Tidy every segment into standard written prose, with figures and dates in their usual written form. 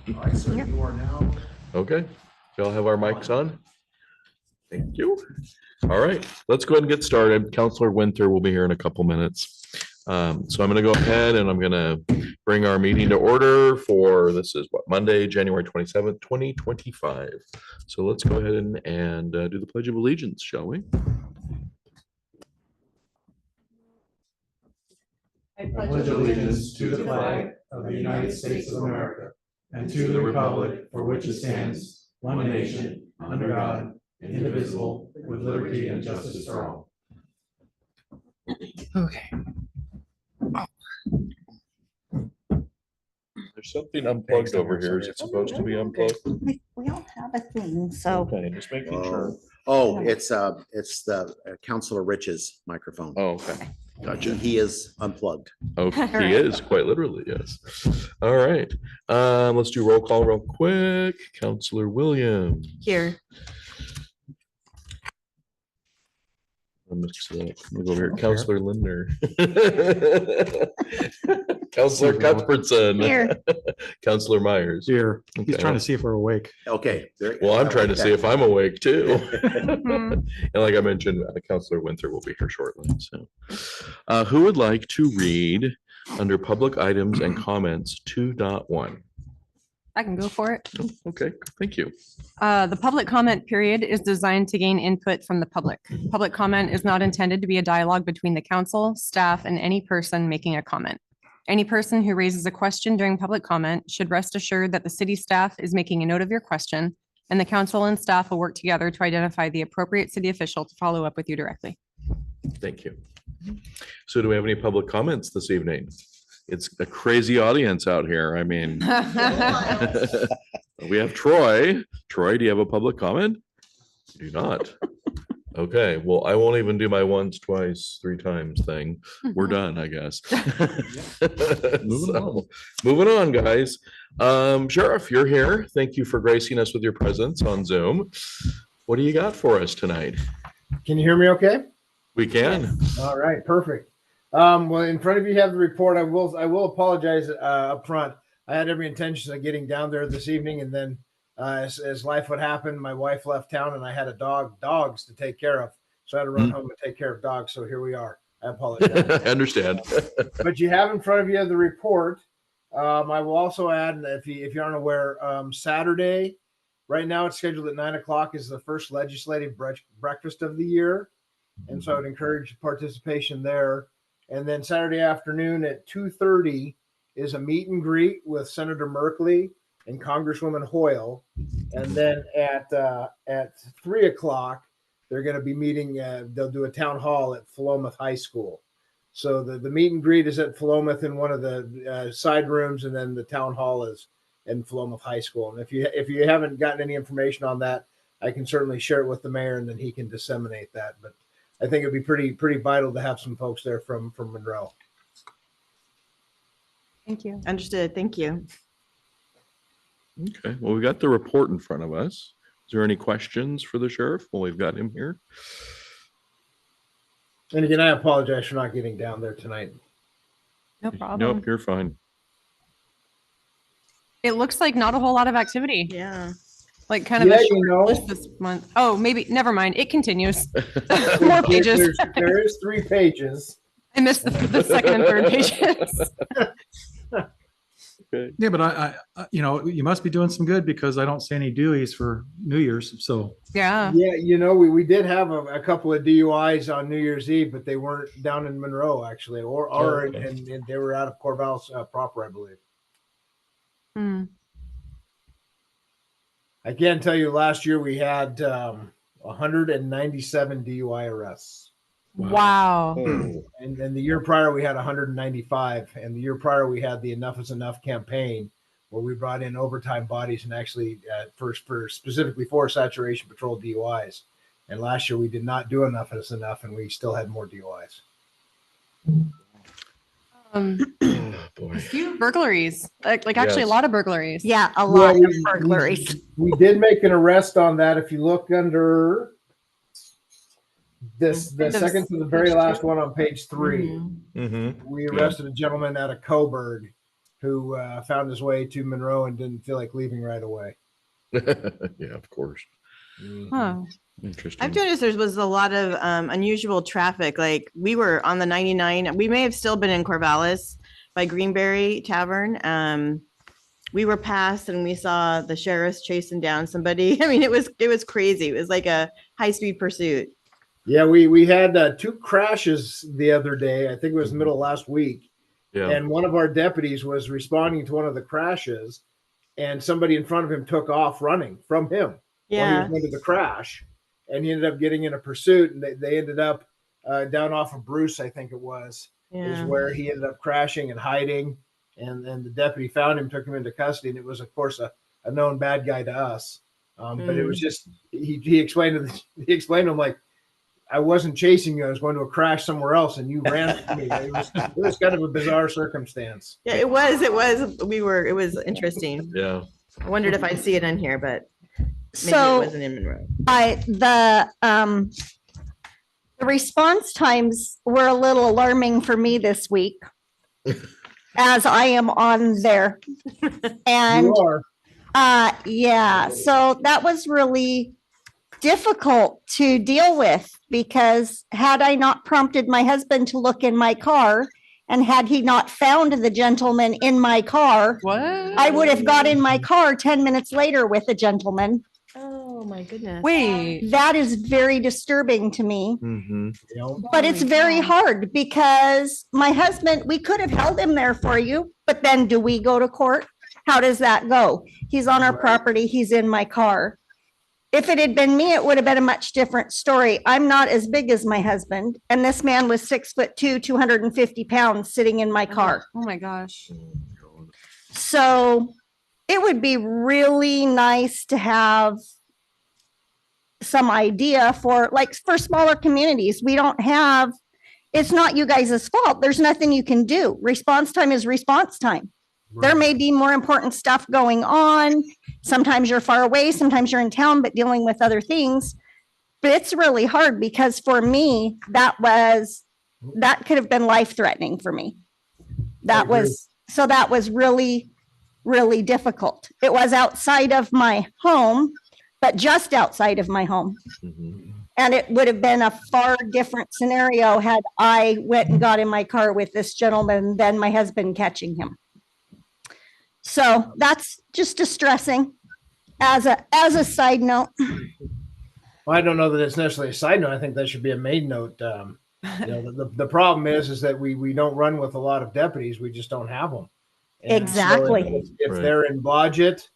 All right, sir, you are now. Okay, y'all have our mics on? Thank you. All right, let's go ahead and get started. Counselor Winter will be here in a couple minutes. So I'm going to go ahead and I'm going to bring our meeting to order for, this is what, Monday, January 27th, 2025. So let's go ahead and do the Pledge of Allegiance, shall we? I pledge allegiance to the flag of the United States of America and to the republic for which it stands, one nation, under God, indivisible, with liberty and justice for all. Okay. There's something unplugged over here. Is it supposed to be unplugged? We all have a thing, so. Okay, just making sure. Oh, it's the Counselor Rich's microphone. Oh, okay. Gotcha. He is unplugged. Okay, he is quite literally, yes. All right. Let's do roll call real quick. Counselor Williams. Here. Let me go over here. Counselor Lindner. Counselor Cuthbertson. Here. Counselor Myers. Here, he's Okay. trying to see if we're awake. Okay. Well, I'm trying to see if I'm awake too. Mhm. And like I mentioned, Counselor Winter will be here shortly. So, who would like to read under public items and comments 2.1? I can go for it. Okay, thank you. The public comment period is designed to gain input from the public. Public comment is not intended to be a dialogue between the council, staff, and any person making a comment. Any person who raises a question during public comment should rest assured that the city staff is making a note of your question, and the council and staff will work together to identify the appropriate city official to follow up with you directly. Thank you. So do we have any public comments this evening? It's a crazy audience out here. I mean, we have Troy. Troy, do you have a public comment? You do not. Okay, well, I won't even do my once, twice, three times thing. We're done, I guess. So, moving on, guys. Sheriff, you're here. Thank you for gracing us with your presence on Zoom. What do you got for us tonight? Can you hear me okay? We can. All right, perfect. Well, in front of you have the report. I will apologize up front. I had every intention of getting down there this evening, and then as life would happen, my wife left town, and I had dogs to take care of. So I had to run home and take care of dogs. So here we are. I apologize. I understand. But you have in front of you the report. I will also add, if you aren't aware, Saturday, right now it's scheduled at 9:00 is the first legislative breakfast of the year. And so I would encourage participation there. And then Saturday afternoon at 2:30 is a meet and greet with Senator Merkley and Congresswoman Hoyle. And then at 3:00, they're going to be meeting. They'll do a town hall at Philomath High School. So the meet and greet is at Philomath in one of the side rooms, and then the town hall is in Philomath High School. And if you haven't gotten any information on that, I can certainly share it with the mayor, and then he can disseminate that. But I think it'd be pretty vital to have some folks there from Monroe. Thank you. Understood. Thank you. Okay, well, we got the report in front of us. Is there any questions for the sheriff? Well, we've got him here. And again, I apologize for not getting down there tonight. No problem. Nope, you're fine. It looks like not a whole lot of activity, Yeah. like kind of Yeah, a you short know. list this month. Oh, maybe, never mind. It continues. More pages. There is 3 pages. I missed the second and third pages. Okay. Yeah, but I, you must be doing some good because I don't see any Deweys for New Year's. So Yeah. Yeah, we did have a couple of DUIs on New Year's Eve, but they weren't down in Monroe actually, or okay. and they were out of Corvallis proper, I believe. Hmm. I can tell you, last year we had 197 DUI arrests, Wow. and the year prior we had 195, and the year prior we had the Enough is Enough campaign, where we brought in overtime bodies and actually for specifically for saturation patrol DUIs. And last year we did not do Enough is Enough, and we still had more DUIs. Oh, boy. Few burglaries, like actually a Yes. lot of burglaries. Yeah, a lot Yeah, of burglaries. We did make an arrest on that. If you look under the second to the very last one on page 3, Mhm. Mm-hmm. we Yeah. arrested a gentleman out of Coburg who found his way to Monroe and didn't feel like leaving right away. Yeah, of course. Huh. Interesting. I've noticed there was a lot of unusual traffic. Like we were on the 99. We may have still been in Corvallis by Greenberry Tavern. We were past and we saw the sheriffs chasing down somebody. I mean, it was crazy. It was like a high-speed pursuit. Yeah, we had 2 crashes the other day. I think it was the middle of last week. Yeah. And one of our deputies was responding to one of the crashes, and somebody in front of him took off running from him while he Yeah. was going to the crash. And he ended up getting in a pursuit, and they ended up down off of Bruce, I think it was, is Yeah. where he ended up crashing and hiding. And then the deputy found him, took him into custody, and it was, of course, a known bad guy to us. But it was just he explained to him like, I wasn't chasing you. I was going to a crash somewhere else, and you ran from me. It was kind of a bizarre circumstance. Yeah, it was. It was interesting. Yeah. I wondered if I'd see it in here, but maybe it So wasn't in Monroe. the response times were a little alarming for me this week as I am on there. And You are. yeah, so that was really difficult to deal with because had I not prompted my husband to look in my car and had he not found the gentleman in my car, What? I would have got in my car 10 minutes later with the gentleman. Oh my goodness. Wait, That is very disturbing to me. Mm-hmm. You know, But it's very hard because my husband, we could have held him there for you, but then do we go to court? How does that go? He's on our Right. property, he's in my car. If it had been me, it would have been a much different story. I'm not as big as my husband, and this man was 6'2", 250 pounds sitting in my car. oh my gosh. So it would be really nice to have some idea for smaller communities. We don't have, it's not you guys' fault. There's nothing you can do. Response time is response time. There may be more important stuff going on. Sometimes you're far away, sometimes you're in town, but dealing with other things. But it's really hard because for me, that could have been life threatening for me. That agree. was really, really difficult. It was outside of my home, but just outside of my home. Mm-hmm. And it would have been a far different scenario had I went and got in my car with this gentleman than my husband catching him. So that's just distressing as a side note. Well, I don't know that it's necessarily a side note. I think that should be a main note. The problem is that we don't run with a lot of deputies. We just don't have them. And so Exactly. if Right. they're in Blodgett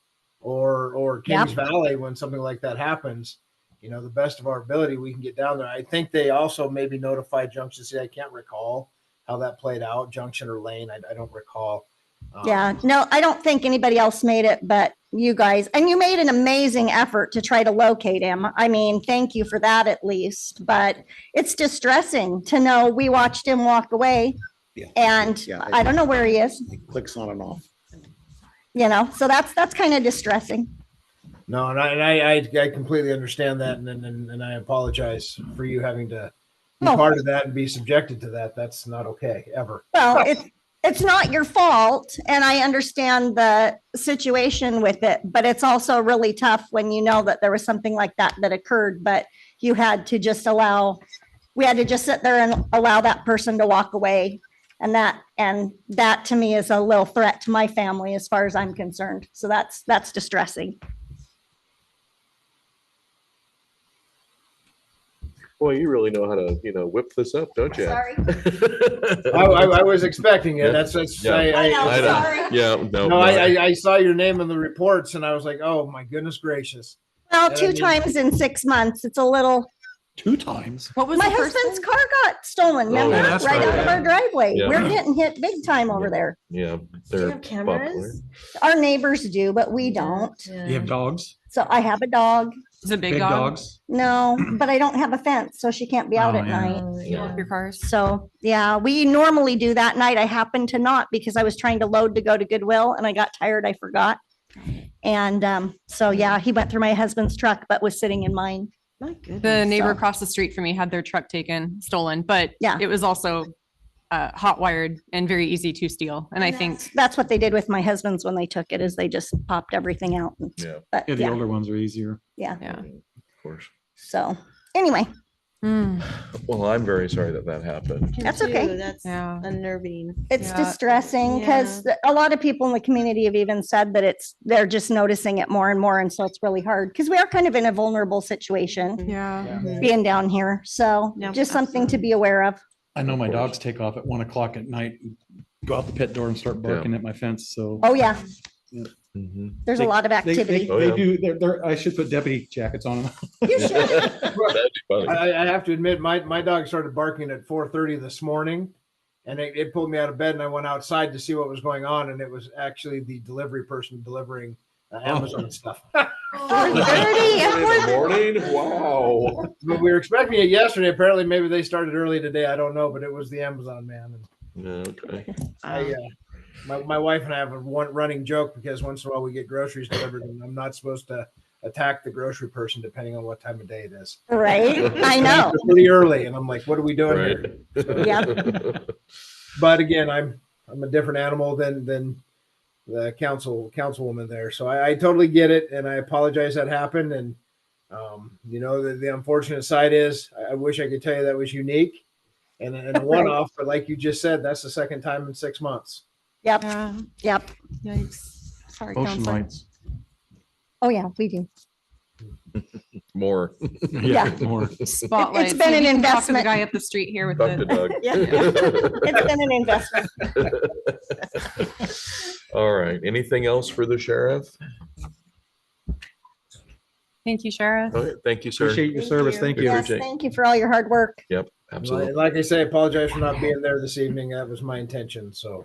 or Yep. Kings Valley, when something like that happens, the best of our ability, we can get down there. I think they also maybe notified Junction City. I can't recall how that played out, Junction or Lane. I don't recall. Yeah, no, I don't think anybody else made it, but you guys, and you made an amazing effort to try to locate him. I mean, thank you for that at least, but it's distressing to know we watched him walk away Yeah. and Yeah, I don't know where he is, It clicks on and off. so that's kind of distressing. No, and I completely understand that, and I apologize for you having to be Oh. part of that and be subjected to that. That's not okay ever. Well, it's not your fault, and I understand the situation with it, but it's also really tough when you know that there was something like that occurred, but you had to just we had to just sit there and allow that person to walk away. And that to me is a little threat to my family as far as I'm concerned. So that's distressing. Boy, you really know how to, whip this up, don't you? Sorry. I was expecting it. Yeah. That's Yeah. I know, I know. sorry. Yeah, no. No, I saw your name in the reports, and I was like, oh my goodness gracious. Well, And I 2 mean- times in 6 months, it's a little, 2 times. What was my the first husband's one? car got stolen, remember? yeah, that's Right right, out of yeah. our driveway. Yeah. We're getting hit big time over there. Yeah, Do you they're have popular. cameras? Our neighbors do, but we don't. You have dogs, So I have a dog. Is it a big big dog? dogs. No, but I don't have a fence, so she can't be out Oh, at yeah. night. You love your cars? So, yeah, we normally do that night. I happened to not because I was trying to load to go to Goodwill and I got tired. I forgot. And so, yeah, he went through my husband's truck, but was sitting in mine. My goodness. The neighbor So- across the street from me had their truck stolen, but Yeah. it was also hot wired and very easy to steal. And I think, That's what they did with my husband's when they took it, is they just popped everything out. Yeah, But Yeah, the yeah, older ones are easier. yeah. yeah. of course. So anyway, Mm, Well, I'm very sorry that that happened. That's okay. That's Yeah. unnerving. it's Yeah. distressing because a lot of people in the community have even said that they're just noticing it more and more. And so it's really hard because we are kind of in a vulnerable situation yeah. being down here. So Yeah, just something to be aware of. I know my dogs take off at 1 o'clock at night, and go out the pit door and start barking at my fence. So Oh, yeah, Mhm. there's a They- lot of they, activity. Oh, they yeah. do. I should put deputy jackets on them. You should. That'd be funny. I have to admit, my dog started barking at 4:30 this morning, and it pulled me out of bed, and I went outside to see what was going on, and it was actually the delivery person delivering Amazon stuff. 4:30 In the morning? Wow. But we were expecting it yesterday. Apparently, maybe they started early today. I don't know, but it was the Amazon man. And Yeah, okay. my wife and I have a running joke because once in a while we get groceries delivered, and I'm not supposed to attack the grocery person depending on what time of day it is. Right? I know. It's pretty early, and I'm like, what are we doing here? Right. Yeah. But again, I'm a different animal than the councilwoman there. So I totally get it, and I apologize that happened. And the unfortunate side is I wish I could tell you that was unique and a one-off, but like you just said, that's the second time in 6 months. Yep. Yeah. Yep. Yikes. Sorry, Ocean counselor. lights. Oh, yeah, we do. More. Yeah. More. Spotlights. been an Maybe you can talk to the investment. guy up the street here with Talk to the, Doug. Yeah. It's been an investment. All right. Anything else for the sheriff? thank you, Sheriff. Okay, thank you, sir. Appreciate your Thank service. you. Thank We you. Yes, appreciate- thank you for all your hard work. Yep, absolutely. Like I say, I apologize for not being there this evening. That was my intention. So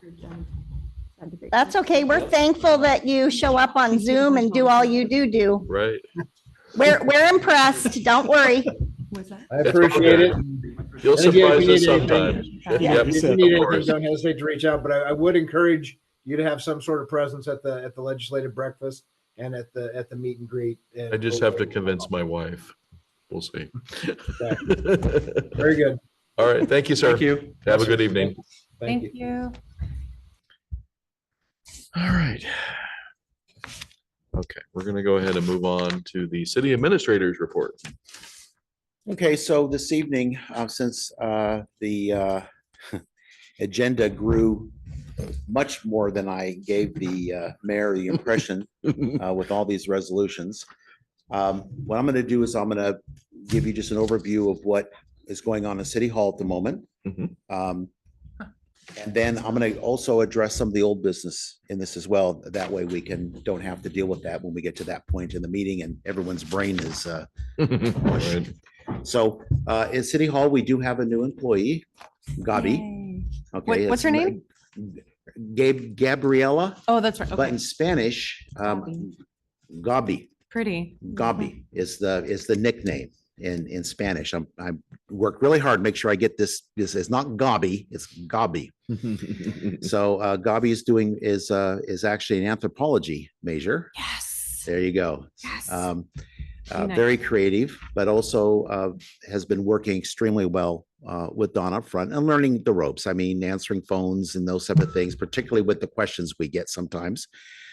That's okay. We're thankful that you show up on Zoom and do all you do. Right. We're impressed. Don't worry. I appreciate it. You'll And again, if surprise you us need anything- sometimes. Yeah. Yep, If you of need anything, course. don't hesitate to reach out. But I would encourage you to have some sort of presence at the legislative breakfast and at the meet and greet. And I just have to convince my wife. We'll see. Very good. All right. Thank you, sir. Thank you. Have a good evening. Thank Thank you. you. All right. Okay, we're gonna go ahead and move on to the city administrator's report. Okay, so this evening, since the agenda grew much more than I gave the mayor the impression with all these resolutions, what I'm going to do is I'm going to give you just an overview of what is going on in City Hall at the moment. Mhm. And then I'm going to also address some of the old business in this as well. That way we don't have to deal with that when we get to that point in the meeting and everyone's brain is Right. so in City Hall, we do have a new employee, Gabi. Yay. Okay. What's her name? Gabriela, Oh, that's right. but Okay. in Spanish, Gabi, Pretty. Gabi is the nickname in Spanish. I work really hard, to make sure I get this. This is not Gabi, it's Gabi. So Gabi is actually an anthropology major. Yes. There you go. Yes. Very Very creative, but also has been working extremely well with Dawn up front and learning the ropes. I mean, answering phones and those type of things, particularly with the questions we get sometimes.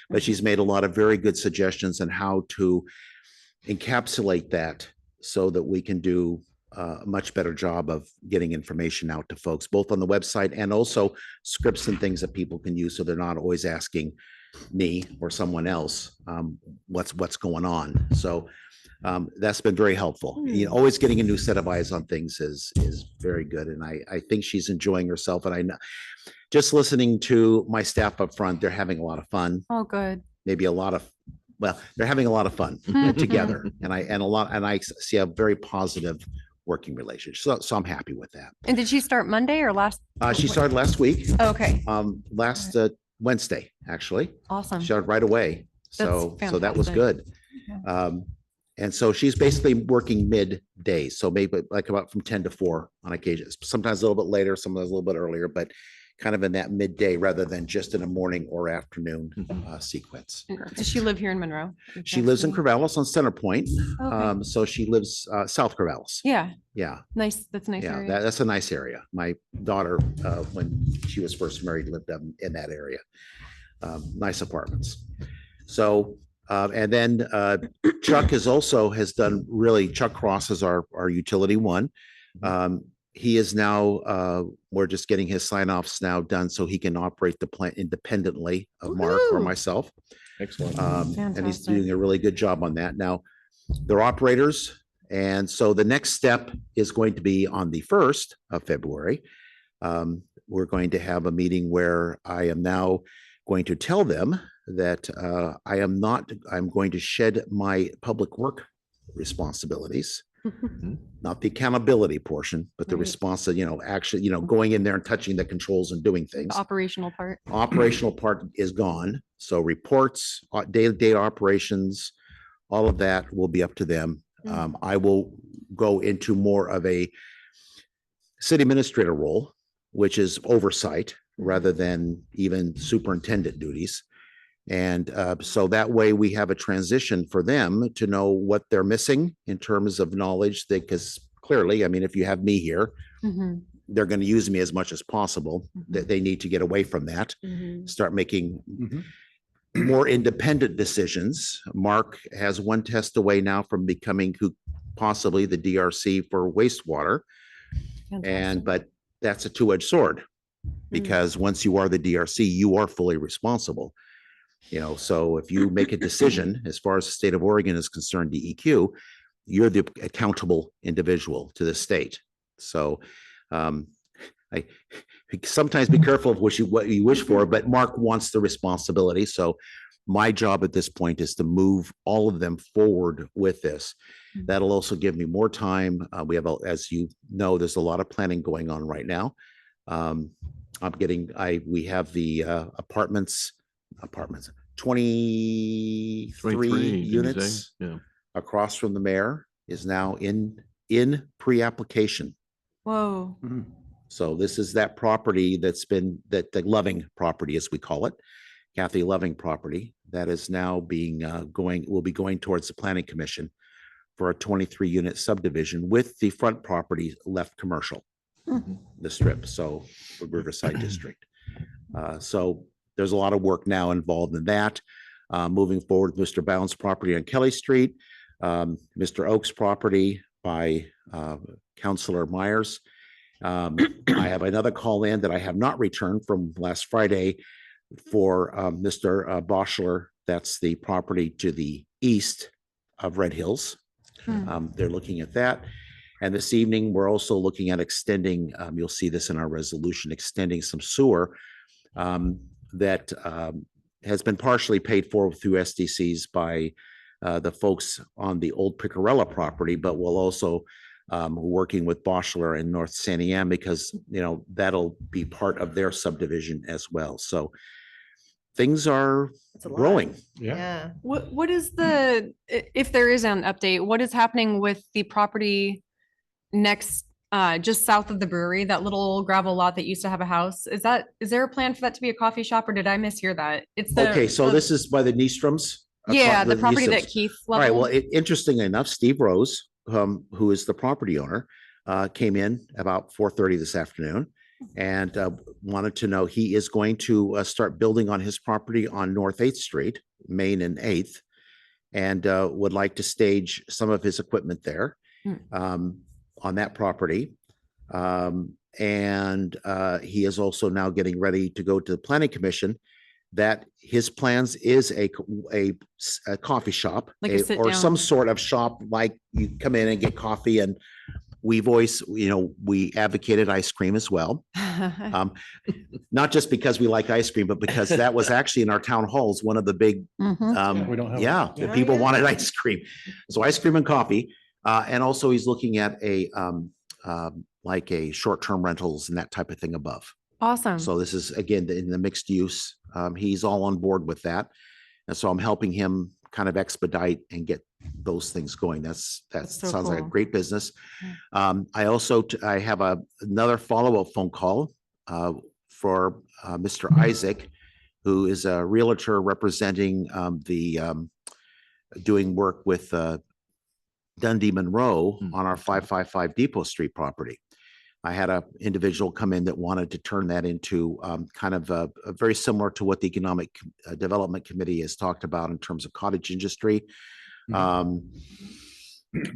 But she's made a lot of very good suggestions on how to encapsulate that so that we can do a much better job of getting information out to folks, both on the website and also scripts and things that people can use so they're not always asking me or someone else what's going on. So that's been very helpful. You know, always getting a new set of eyes on things is very good. And I think she's enjoying herself. And I know just listening to my staff up front, they're having a lot of fun, Oh, good. maybe they're having a lot of fun together. And I see a very positive working relationship. So I'm happy with that. And did she start Monday or last? She started last week, Oh, okay. last Wednesday, actually. Awesome. Started right away. So that was fantastic. good. And so she's basically working midday. So maybe like about from 10 to 4 on occasion, sometimes a little bit later, sometimes a little bit earlier, but kind of in that midday rather than just in a morning or afternoon Mhm. sequence. Does she live here in Monroe? She lives in Corvallis on Center Point. Okay. So she lives South Corvallis. Yeah, Yeah, nice. That's a nice yeah, area. that's a nice area. My daughter, when she was first married, lived up in that area. Nice apartments. So, and then Chuck has done really, Chuck Cross is our utility one. He is now, we're just getting his sign offs now done so he can operate the plant independently of Mark or Woohoo! myself. Excellent. And he's Fantastic. doing a really good job on that. Now, they're operators. And so the next step is going to be on the 1st of February. We're going to have a meeting where I am now going to tell them that I'm going to shed my public work responsibilities, not the accountability portion, but the Right. response, actually, going in there and touching the controls and doing things. The operational part. Operational part is gone. So reports, day-to-day operations, all of that will be up to them. I will go into more of a city administrator role, which is oversight rather than even superintendent duties. And so that way we have a transition for them to know what they're missing in terms of knowledge, because clearly, I mean, if you have me here, Mhm. they're going to use me as much as possible. That they need to get away from that, Mhm. start making Mhm. more independent decisions. Mark has one test away now from becoming possibly the DRC for wastewater. Fantastic. But that's a two-edged sword because once you are the DRC, you are fully responsible. So if you make a decision, as far as the state of Oregon is concerned, DEQ, you're the accountable individual to the state. So I sometimes be careful of what you wish for, but Mark wants the responsibility. So my job at this point is to move all of them forward with this. That'll also give me more time. We have, as you know, there's a lot of planning going on right now. We have the apartments, 23 23, did you say? units Yeah. across from the mayor is now in pre-application. Whoa. So this is that property that's been, that the Loving property, as we call it, Kathy Loving property, that is now will be going towards the planning commission for a 23 unit subdivision with the front property left commercial, the strip, so the Riverside District. So there's a lot of work now involved in that. Moving forward, Mr. Bounds property on Kelly Street, Mr. Oak's property by Councilor Myers. I have another call in that I have not returned from last Friday for Mr. Boschler. That's the property to the east of Red Hills. They're looking at that. And this evening, we're also looking at extending, you'll see this in our resolution, extending some sewer that has been partially paid for through SDCs by the folks on the old Picarella property, but we'll also working with Boschler and North Santa Ana because, that'll be part of their subdivision as well. So things are That's a lot. growing. Yeah. What is if there is an update, what is happening with the property next, just south of the brewery, that little gravel lot that used to have a house? Is there a plan for that to be a coffee shop, or did I mishear that? It's Okay, so this is by the Niestrums. Yeah, the property Niestrums. that Keith All right, well, leveled. interestingly enough, Steve Rose, who is the property owner, came in about 4:30 this afternoon and wanted to know he is going to start building on his property on North 8th Street, Main and 8th, and would like to stage some of his equipment there on that property. And he is also now getting ready to go to the planning commission. That his plans is a coffee shop, Like a sit or some down. sort of shop, like you come in and get coffee. And we've always, we advocated ice cream as well. Not just because we like ice cream, but because that was actually in our town halls, one of the big, We don't have. the Oh, people yeah. wanted ice cream. So ice cream and coffee. And also he's looking at like a short-term rentals and that type of thing above. Awesome. So this is, again, in the mixed use. He's all on board with that. And so I'm helping him kind of expedite and get those things going. That That's so sounds like a cool. great business. I also, I have another follow-up phone call for Mr. Isaac, who is a realtor representing doing work with Dundee Monroe on our 555 Depot Street property. I had an individual come in that wanted to turn that into kind of a very similar to what the Economic Development Committee has talked about in terms of cottage industry.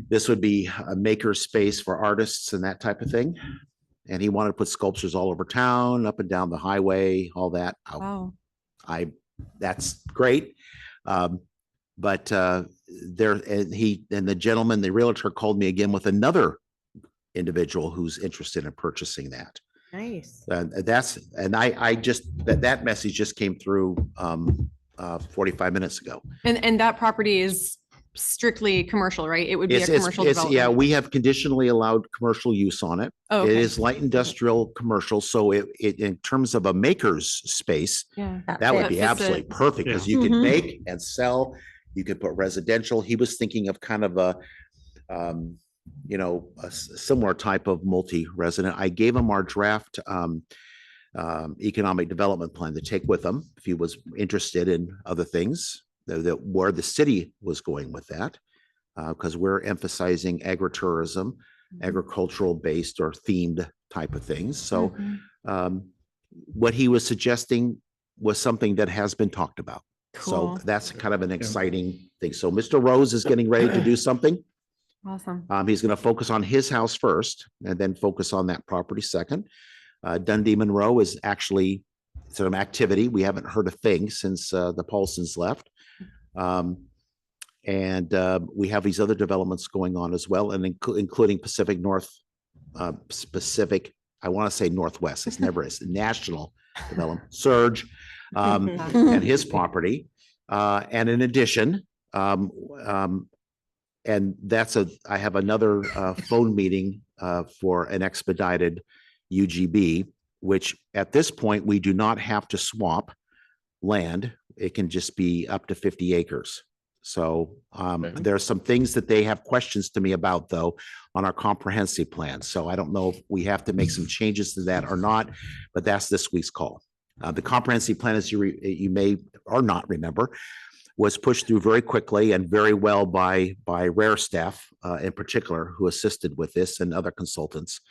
This would be a maker space for artists and that type of thing. And he wanted to put sculptures all over town, up and down the highway, all that. Wow. That's great. But there, and the gentleman, the realtor, called me again with another individual who's interested in purchasing that. Nice. That message just came through 45 minutes ago. And that property is strictly commercial, right? It would be a commercial Yeah, development. we have conditionally allowed commercial use on it. Oh, It okay. is light industrial commercial, so it in terms of a maker's space, Yeah. that would be fits absolutely it. perfect because you could Mhm. make and sell. You could put residential. He was thinking of kind of a similar type of multi-resident. I gave him our draft economic development plan to take with him if he was interested in other things that where the city was going with that, because we're emphasizing agritourism, agricultural based or themed type of things. So Mhm. what he was suggesting was something that has been talked about. Cool. So that's kind of an exciting thing. So Mr. Rose is getting ready to do something. Awesome. He's going to focus on his house first and then focus on that property second. Dundee Monroe is actually some activity. We haven't heard a thing since the Paulsons left. And we have these other developments going on as well, and including Pacific North, I want to say Northwest. It's never is national development. Surge and his property. And in addition, and I have another phone meeting for an expedited UGB, which at this point, we do not have to swap land. It can just be up to 50 acres. So there are some things that they have questions to me about, though, on our comprehensive plan. So I don't know if we have to make some changes to that or not, but that's this week's call. The comprehensive plan, as you may or not remember, was pushed through very quickly and very well by Rare staff in particular, who assisted with this, and other consultants,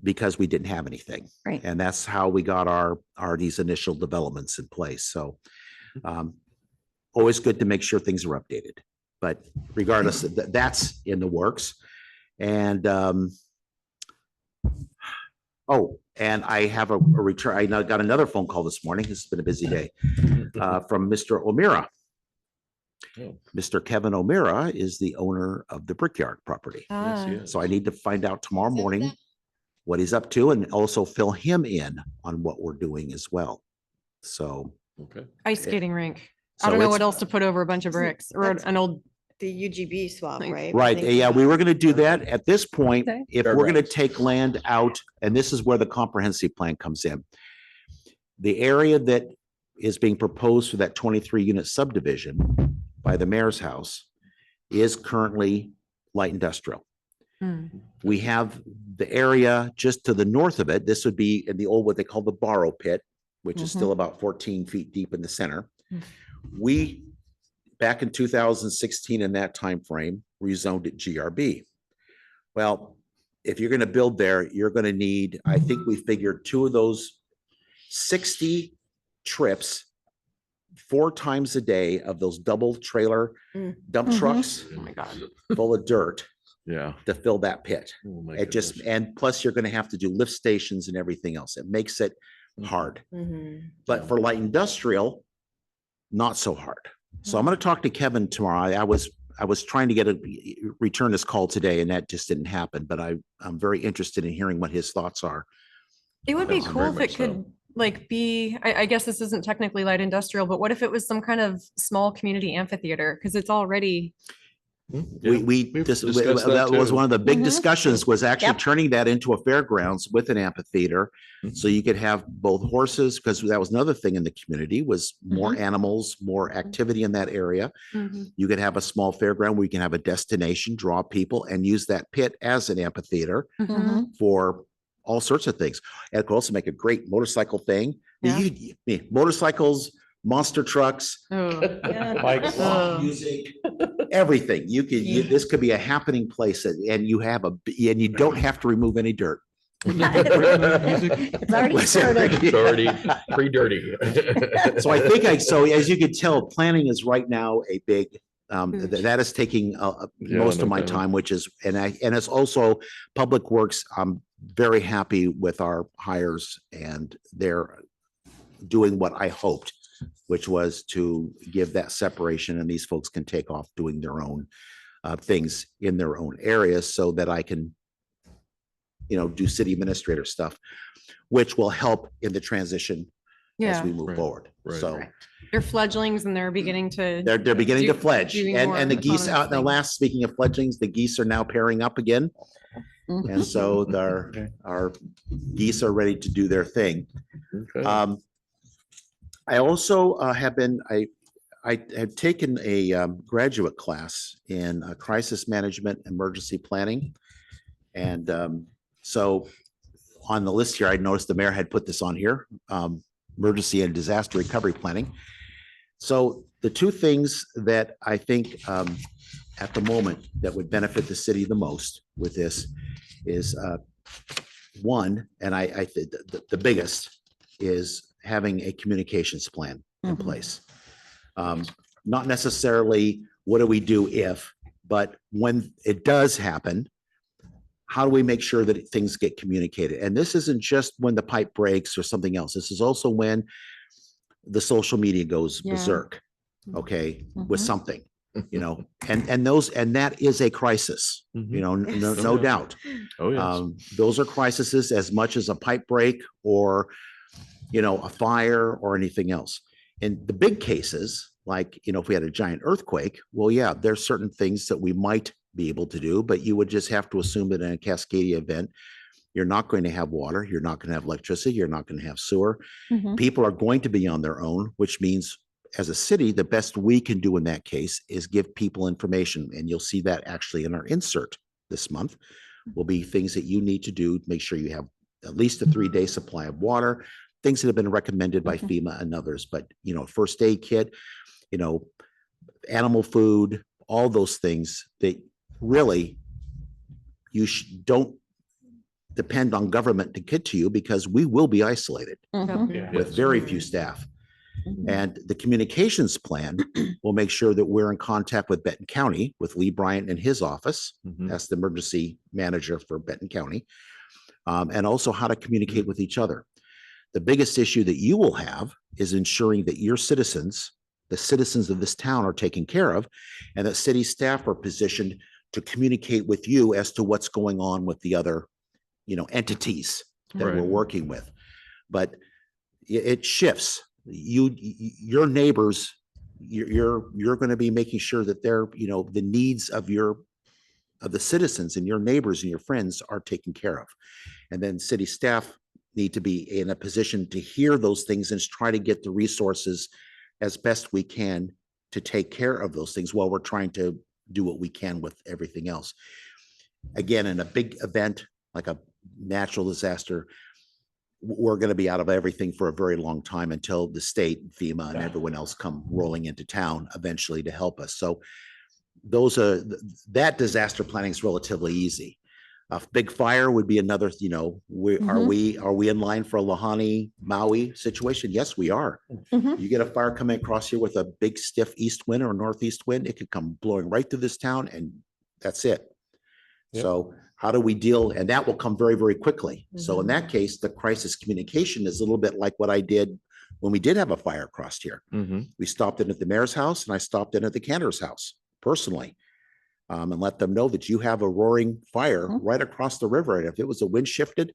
because we didn't have anything. Right. And that's how we got these initial developments in place. So always good to make sure things are updated. But regardless, that's in the works. And and I have a return. I now got another phone call this morning. This has been a busy day from Mr. O'Meara. Oh. Mr. Kevin O'Meara is the owner of the Brickyard property. Ah, Yes, So I need to find out tomorrow morning what he's up to and also fill him in on what we're doing as well. So. Okay. ice skating rink. so I don't know it's- what else to put over a bunch of bricks or That's- an old. The UGB swap, Like- right? Right, yeah, we were gonna do that. At this point, Okay. if we're gonna Fairgrounds. take land out, and this is where the comprehensive plan comes in. The area that is being proposed for that 23 unit subdivision by the mayor's house is currently light industrial. Hmm. We have the area just to the north of it. This would be in the old, what they call the borrow pit, which is still about 14 feet deep in the center. Mm. We, back in 2016, in that timeframe, rezoned it GRB. Well, if you're going to build there, you're going to need, I think we figured 2 of those 60 trips 4 times a day of those double trailer Mm. dump Mhm. trucks Oh my God. full of dirt Yeah. to fill that pit. Oh my It just, goodness. and plus you're going to have to do lift stations and everything else. It makes it hard. Mhm. But for light industrial, not so hard. So I'm going to talk to Kevin tomorrow. I was trying to return this call today, and that just didn't happen, but I'm very interested in hearing what his thoughts are. It would be Yes, cool very if much it could be, I guess this isn't technically light industrial, but what if it was some kind of small community amphitheater? Because it's already, Hmm, yeah. We've that was too. one of the big Mhm. discussions, was actually Yep. turning that into a fairgrounds with an amphitheater. Mhm. So you could have both horses, because that was another thing in the community, was more animals, more activity in that area. You could have a small fairground where you can have a destination, draw people, and use that pit as an amphitheater Mhm. for all sorts of things. And it could also make a great motorcycle thing. Yeah. Motorcycles, monster trucks, Oh, Bikes. Oh. music, everything. This could be a happening place and you don't have to remove any dirt. It's already started. It's already pre-dirty. So so as you can tell, planning is right now a big, that is taking most no of my doubt. time, which is, and it's also Public Works. I'm very happy with our hires and they're doing what I hoped, which was to give that separation and these folks can take off doing their own things in their own areas so that I can, do city administrator stuff, which will help in the transition as yeah. we move Right, forward. right. So They're fledglings and they're beginning to. they're beginning to do- fledge doing and more the geese out in the autonomous last, speaking of fledglings, the geese are now pairing up again. Mm-hmm. And so Okay. our geese are ready to do their thing. Okay. I also I have taken a graduate class in crisis management, emergency planning. And so on the list here, I noticed the mayor had put this on here, emergency and disaster recovery planning. So the two things that I think at the moment that would benefit the city the most with this is one, and I think the biggest is having a communications plan in Mhm. place. Not necessarily what do we do if, but when it does happen, how do we make sure that things get communicated? And this isn't just when the pipe breaks or something else. This is also when the social media goes Yeah. berserk, okay, with Mhm. something, and that is a crisis, no Yes. doubt. Oh, yes. Those are crises as much as a pipe break or, a fire or anything else. In the big cases, like, if we had a giant earthquake, well, yeah, there's certain things that we might be able to do, but you would just have to assume that in a Cascadia event, you're not going to have water, you're not going to have electricity, you're not going to have sewer. Mhm. People are going to be on their own, which means as a city, the best we can do in that case is give people information. And you'll see that actually in our insert this month will be things that you need to do to make sure you have at least a 3-day supply of water, things that have been recommended by FEMA and others, but, first aid kit, animal food, all those things that really you don't depend on government to get to you because we will be isolated Mhm. Yeah. with very few staff. Mhm. And the communications plan will make sure that we're in contact with Benton County, with Lee Bryant in his office. Mhm. That's the emergency manager for Benton County. And also how to communicate with each other. The biggest issue that you will have is ensuring that your citizens, the citizens of this town are taken care of, and that city staff are positioned to communicate with you as to what's going on with the other, entities that we're Right. working with. But it shifts. Your neighbors, you're going to be making sure that they're, the needs of the citizens and your neighbors and your friends are taken care of. And then city staff need to be in a position to hear those things and try to get the resources as best we can to take care of those things while we're trying to do what we can with everything else. Again, in a big event like a natural disaster, we're going to be out of everything for a very long time until the state, FEMA, and everyone else come rolling into town eventually to help us. So that disaster planning is relatively easy. A big fire would be another, are we in line for a Lahani Maui situation? Yes, we are. Mhm. You get a fire coming across here with a big stiff east wind or northeast wind, it could come blowing right through this town and that's it. Yep. So how do we deal? And that will come very, very quickly. So in that case, the crisis communication is a little bit like what I did when we did have a fire across here. Mhm. We stopped in at the mayor's house and I stopped in at the Cantor's house personally. And let them know that you have a roaring fire Mhm. right across the river. And if it was a wind shifted,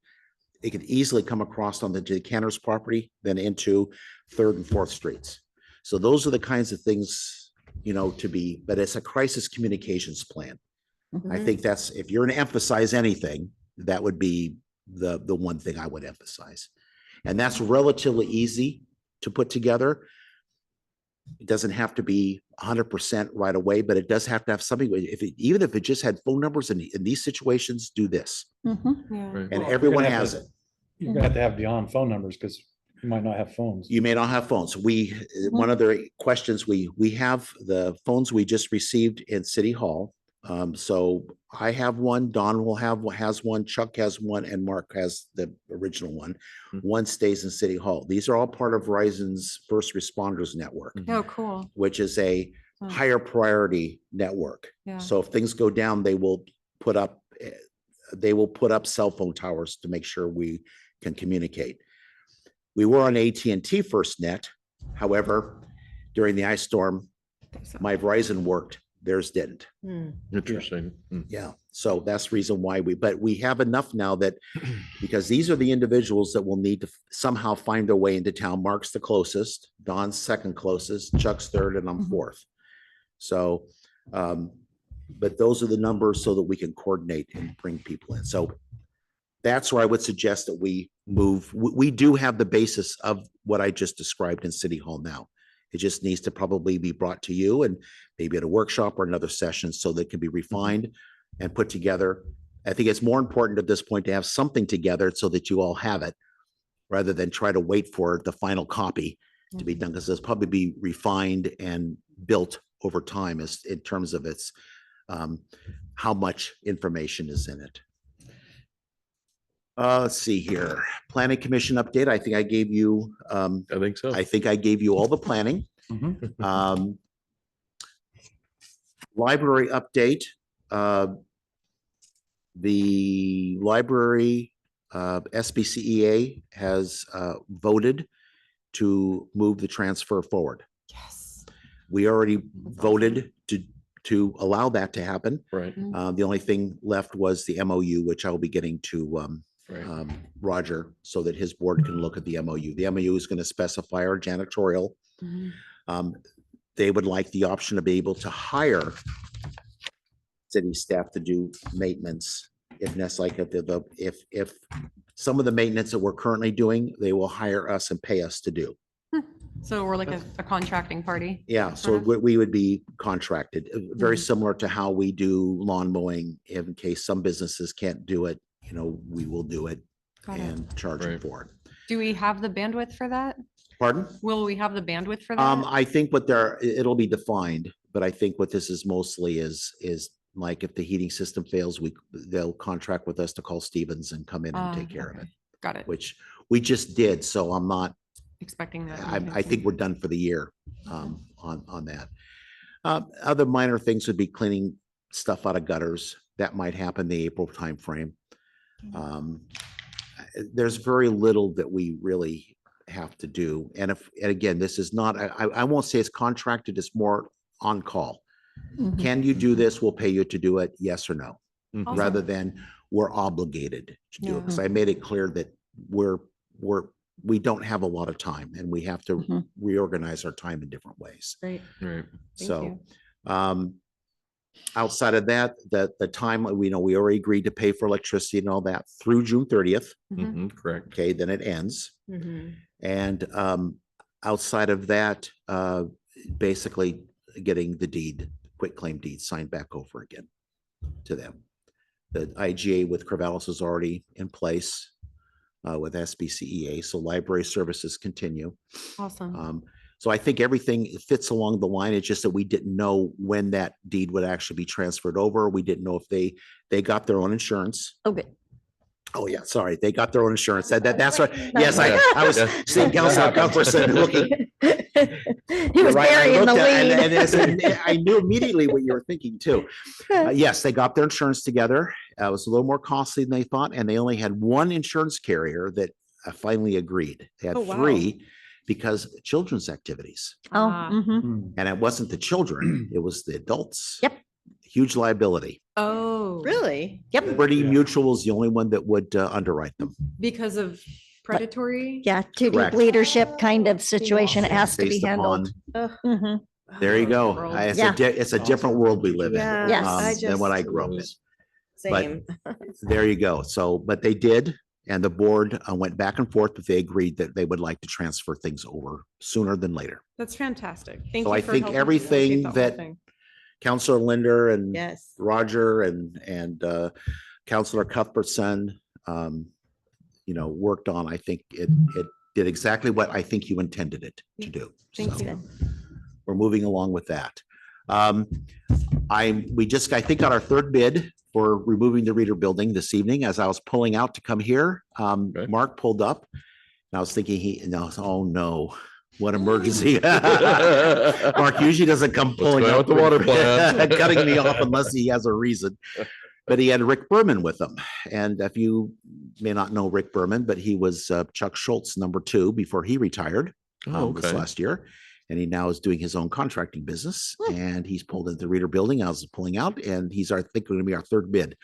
it could easily come across on the Cantor's property, then into 3rd and 4th streets. So those are the kinds of things, but it's a crisis communications plan. I think that's, if you're going to emphasize anything, that would be the one thing I would emphasize. And that's relatively easy to put together. It doesn't have to be 100% right away, but it does have to have something. Even if it just had phone numbers in these situations, do this. Mhm. Yeah. Right. And Well, everyone you're gonna have has to- it. You're gonna have to have beyond phone numbers because you might not have phones. You may not have phones. One of the questions, we have the phones we just received in City Hall. So I have one, Don has one, Chuck has one, and Mark has the original one. Mhm. One stays in City Hall. These are all part of Verizon's First Responders Network, Oh, cool. which is a Oh. higher priority network. Yeah. So if things go down, they will put up cell phone towers to make sure we can communicate. We were on AT&T FirstNet. However, during the ice storm, my Verizon worked, theirs didn't. Hmm. Interesting. Hmm. Yeah, so that's the reason why but we have enough now that, because these are the individuals that will need to somehow find their way into town. Mark's the closest, Don's second closest, Chuck's third, and I'm Mhm. fourth. So, but those are the numbers so that we can coordinate and bring people in. So that's where I would suggest that we move. We do have the basis of what I just described in City Hall now. It just needs to probably be brought to you and maybe at a workshop or another session so that it can be refined and put together. I think it's more important at this point to have something together so that you all have it, rather than try to wait for the final copy to be done, because it's probably be refined and built over time as in terms of its how much information is in it. Let's see here. Planning Commission update. I think I gave you, I think so. I think I gave you all the planning. Mhm. Library update. The library, SBCEA has voted to move the transfer forward. Yes. We already voted to allow that to happen. Right, The only thing left was the MOU, which I'll be getting to right. Roger so that his board can look at the MOU. The MOU is going to specify our janitorial. Mhm. They would like the option to be able to hire city staff to do maintenance if necessary. Like if some of the maintenance that we're currently doing, they will hire us and pay us to do. So we're like a contracting party. Yeah, so Sort of. we would be contracted, very Mhm. similar to how we do lawn mowing. In case some businesses can't do it, we will do it Got it. and charge them Right. for it. Do we have the bandwidth for that? Pardon? Will we have the bandwidth for that? I think it'll be defined, but I think what this is mostly is like if the heating system fails, they'll contract with us to call Stevens and come in and take care of it, Okay. Got it. which we just did. So I'm not, Expecting that. I think we're done for the year on that. Other minor things would be cleaning stuff out of gutters. That might happen the April timeframe. There's very little that we really have to do. And again, this is not, I won't say it's contracted, it's more on call. Mhm. Can you do this? We'll pay you to do it, yes or no, Mhm. Awesome. rather than we're obligated to do it. Yeah. Because I made it clear that we don't have a lot of time and we have to Mhm. reorganize our time in different ways. Great. Right. Thank So, outside of that, the time, we already agreed to pay for electricity and all that through June 30th. Mhm. Mhm, correct. Okay, then it ends. Mhm. And outside of that, basically getting the deed, quitclaim deed signed back over again to them. The IGA with Corvallis is already in place with SBCEA, so library services continue. Awesome. So I think everything fits along the line. It's just that we didn't know when that deed would actually be transferred over. We didn't know if they got their own insurance. Okay. Oh, yeah, sorry. They got their own insurance. That's right. Yes, I was Yeah. seeing Councilor looking. He was You're right. I burying the looked at- lead. and I knew immediately what you were thinking too. Yes, they got their insurance together. It was a little more costly than they thought, and they only had one insurance carrier that finally agreed. They had Oh, wow. 3 because children's activities. Oh, Ah. mhm. Hmm. And it wasn't the children, it was the adults. Yep. Huge liability. Oh. Really? Yep. Liberty Yeah. Mutual is the only one that would underwrite them. Because of predatory? Yeah, too deep Correct. leadership kind of situation. It has to be Based upon- handled. Mhm. There you go. World. It's a different world we live in. Yeah. Yes. I Than what I just- grew up in. Same. There you go. So, but they did, And the board went back and forth, but they agreed that they would like to transfer things over sooner than later. That's fantastic. Thank So you I for think helping everything facilitate the whole that thing. Counselor Linder and Yes. Roger and Counselor Cuthbertson, worked on, I think it did exactly what I think you intended it to do. Thank So you. we're moving along with that. We just, I think, got our third bid for removing the Reader Building this evening. As I was pulling out to come here, Mark pulled up. And I was thinking oh no, what emergency. Mark usually doesn't come What's pulling going on up with the water plant? cutting me off unless he has a reason. But he had Rick Berman with him. And if you may not know Rick Berman, but he was Chuck Schultz #2 before he retired this Okay. last year. And he now is doing his own contracting business. And he's pulled into the Reader Building. I was pulling out, and he's I think going to be our third bid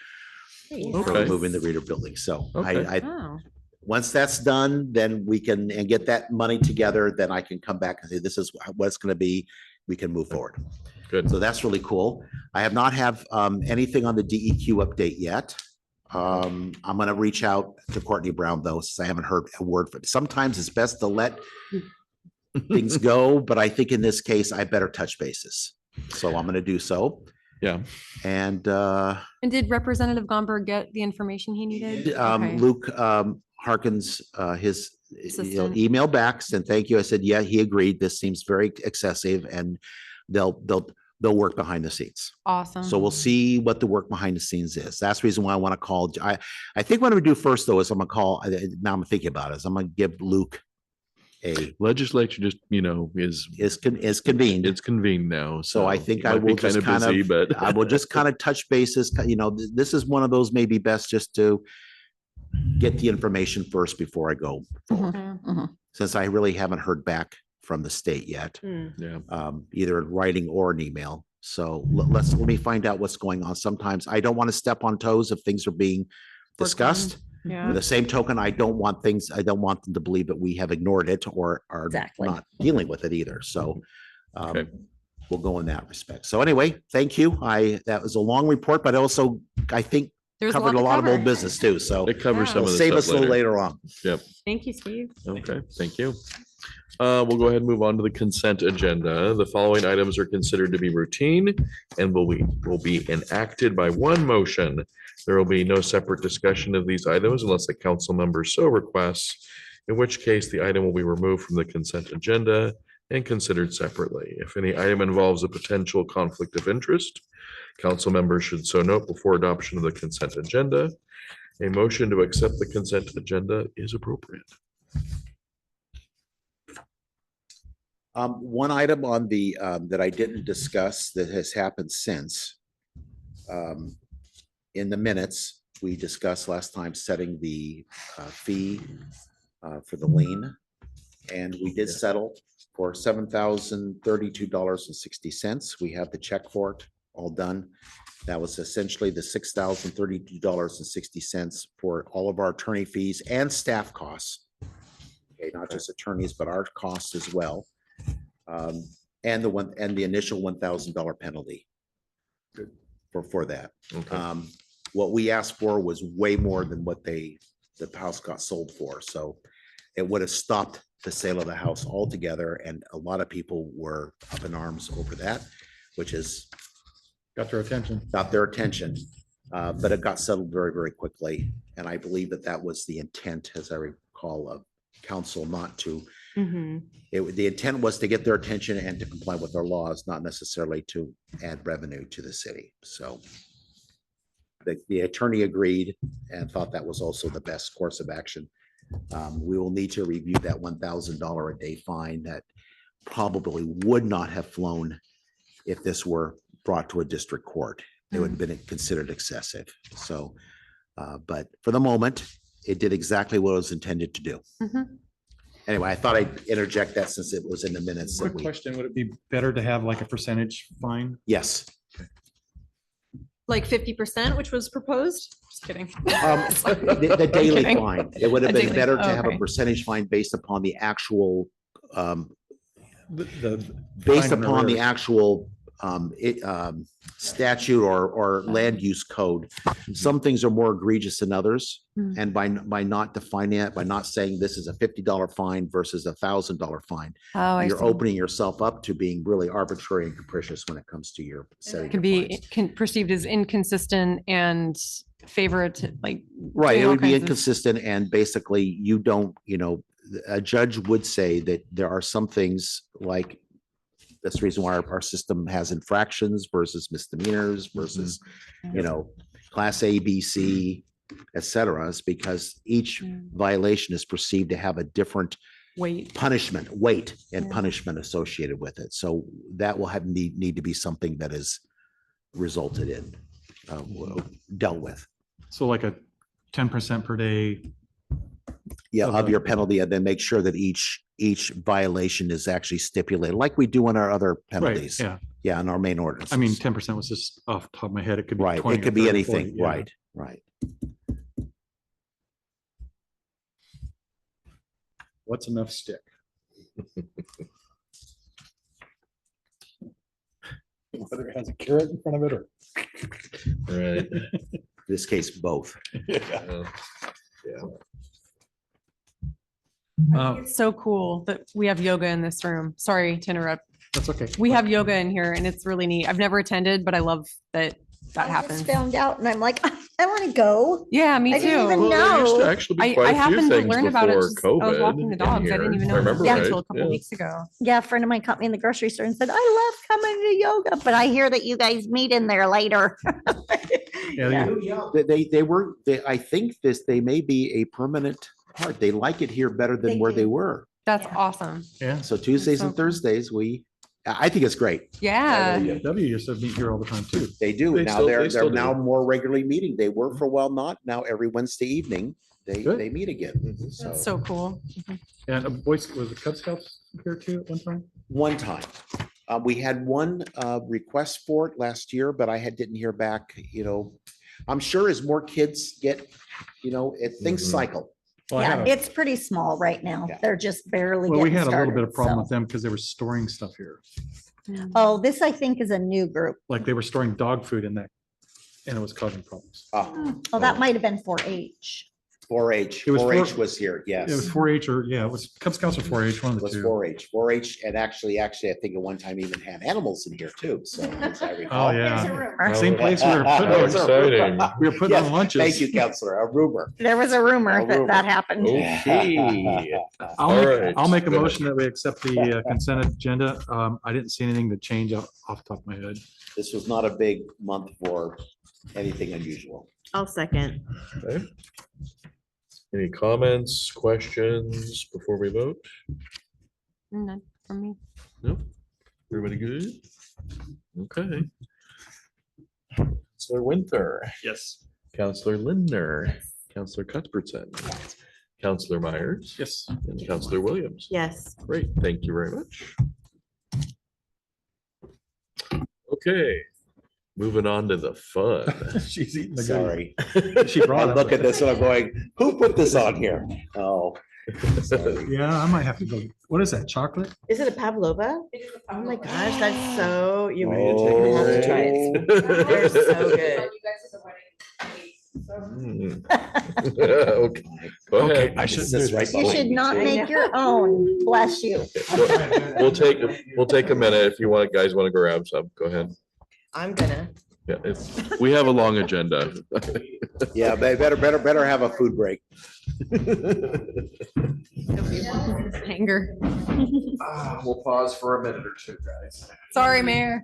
for Okay. removing the Reader Building. So Okay. I Wow. once that's done, then we can and get that money together. Then I can come back and say, this is what it's going to be. We can move forward. Good. So that's really cool. I have not have anything on the DEQ update yet. I'm going to reach out to Courtney Brown though, since I haven't heard a word from it. Sometimes it's best to let things go, but I think in this case, I better touch bases. So I'm going to do so. Yeah. And And did Representative Gomberg get the information he needed? Okay. Luke Harkins, his Assistant. email back and thank you. I said, yeah, he agreed. This seems very excessive, and they'll work behind the scenes. Awesome. So we'll see what the work behind the scenes is. That's the reason why I want to call. I think what I'm gonna do first though is I'm gonna call. Now I'm thinking about it. Is I'm gonna give Luke a Legislature just, is convened. it's convened now. So I think it I might be will just kinda busy, but I will just kind of touch bases. This is one of those maybe best just to get the information first before I go forward, Mhm. since I really haven't heard back from the state yet, yeah. either in writing or an email. So let me find out what's going on. Sometimes I don't want to step on toes if things are being discussed. Yeah. With the same token, I don't want them to believe that we have ignored it or are Exactly. not dealing with it either. So Okay. we'll go in that respect. So anyway, thank you. That was a long report, but also I think There's covered a to lot of old cover. business too. So It covers Yeah. some of it'll the save us stuff a little later. later on. Thank you, Steve. Okay, thank you. We'll go ahead and move on to the consent agenda. The following items are considered to be routine and will be enacted by one motion. There will be no separate discussion of these items unless the council member so requests, in which case the item will be removed from the consent agenda and considered separately. If any item involves a potential conflict of interest, council members should so note before adoption of the consent agenda. A motion to accept the consent agenda is appropriate. One item on the, that I didn't discuss that has happened since. In the minutes, we discussed last time setting the fee for the lien. And we did settle for $7,032.60. We have the check for it all done. That was essentially the $6,032.60 for all of our attorney fees and staff costs. Okay, not just attorneys, but our costs as well. And the initial $1,000 penalty for that. Okay. What we asked for was way more than what the house got sold for. So it would have stopped the sale of the house altogether. And a lot of people were up in arms over that, which is Got their attention. got their attention. But it got settled very, very quickly. And I believe that was the intent, as I recall, of council not to. Mhm. The intent was to get their attention and to comply with our laws, not necessarily to add revenue to the city. So the attorney agreed and thought that was also the best course of action. We will need to review that $1,000 a day fine that probably would not have flown if this were brought to a district court. It would have been considered excessive. So, but for the moment, it did exactly what it was intended to do. Mhm. Anyway, I thought I'd interject that since it was in the minutes. that Quick we- question, would it be better to have like a percentage fine? Yes. Like 50%, which was proposed? Just kidding. The daily Kidding. fine. It would have A been daily- better to have a okay. percentage fine based upon the actual, The based fine in upon the arrears. actual statute or land use code. Some things are more egregious than others. Hmm. And by not defining it, by not saying this is a $50 fine versus $1,000 fine, Oh, I you're see. opening yourself up to being really arbitrary and capricious when it comes to your setting. Could your be fines. perceived as inconsistent and favorite, like. Right, doing it all would be kinds of- inconsistent and basically you don't, a judge would say that there are some things like that's the reason why our system has infractions versus misdemeanors versus, class A, B, C, et cetera, is because each violation is perceived to have a different Wait, punishment, weight and Yeah. punishment associated with it. So that will need to be something that is resulted in, dealt with. So like a 10% per day. Yeah, Of of the- your penalty, and then make sure that each violation is actually stipulated, like we do in our other Right, penalties. yeah. Yeah, in our main ordinance. I mean, 10% was just off the top of my head. It could be Right, 20 it or could be 30 or 40, anything, yeah. right, right. What's enough stick? Whether it has a carrot in front of it or. Right. In this case, both. Yeah. it's so cool that we have yoga in this room. Sorry to interrupt. That's okay. We have yoga in here and it's really neat. I've never attended, but I love that that I happens. just found out and I'm like, I want to go. Yeah, me I didn't too. even Well, there used to know. actually be I quite a few happened to things learn about it. before just- I was COVID walking the in dogs. I didn't here. even I know remember that right, until a couple yeah. weeks ago. Yeah, a friend of mine caught me in the grocery store and said, I love coming to yoga, but I hear that you guys meet in there later. Yeah, I think they may be a permanent part. They like it here better than They where they do. were. That's Yeah. awesome. yeah. So Tuesdays so and cool. Thursdays, I think it's great. Yeah. W used to meet here all the time too. They do. They Now still- they they're still now do. more regularly meeting. They were for a while not. Now every Wednesday evening, Good. they meet again. That's so cool. And was the Cub Scouts here too at one time? One time. We had one request for it last year, but didn't hear back, I'm sure as more kids get, things Mhm. cycle. Well, I Yeah, had a- it's pretty small right now. Yeah. They're just barely Well, we getting had a little bit started, of problem with so. them because they were storing stuff here. Oh, this I think is a new group. Like they were storing dog food in that and it was causing problems. Oh, that might have been 4-H. 4-H, It was 4-H 4 was here, yes. It was 4-H or, yeah, it was Cub Scouts or 4-H, one of It the was two. 4-H, and actually, I think at one time even had animals in here too, so. as I recall. Oh, yeah. There's a rumor. Same place we were How putting, exciting. we were putting Yes, on lunches. Thank you, Counselor, a rumor. There was a rumor A that rumor. that happened. Okay. I'll All make, right. I'll make a Go ahead. motion that we accept the consent agenda. I didn't see anything to change off the top of my head. This was not a big month for anything unusual. I'll second. Okay. Any comments, questions before we vote? None for me. No? Everybody good? Okay. Counselor Winter, Yes. Counselor Lindner, Counselor Cuthbertson, Counselor Myers, Yes. and Counselor Williams. Yes. Great, thank you very much. Okay, moving on to the fun. She's eating the Sorry. She brought I it. look at this and I'm going, who put this on here? Oh. sorry. Yeah, I might have to go. What is that, chocolate? Is it a pavlova? Oh my gosh, that's so, you Oh. have to try it. They're so good. Hmm. Okay, go Okay, ahead. I should This is do right this. You behind should me, not too. make your own. Bless you. We'll take a minute if you want, guys want to grab some, go ahead. I'm gonna. Yeah, we have a long agenda. Yeah, they better have a food break. Anger. We'll pause for a minute or two, guys. Sorry, Mayor.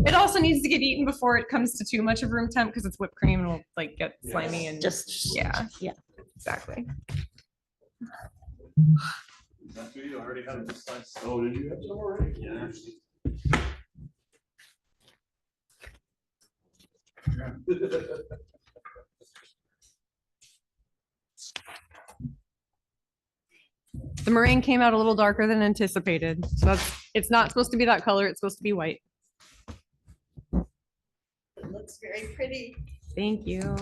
It also needs to get eaten before it comes to too much of room temp because it's whipped cream and will like get slimy and Just, yeah, yeah. exactly. You already had this. Oh, did you have some already? Yeah. The meringue came out a little darker than anticipated. So it's not supposed to be that color. It's supposed to be white. Looks very pretty. Thank you.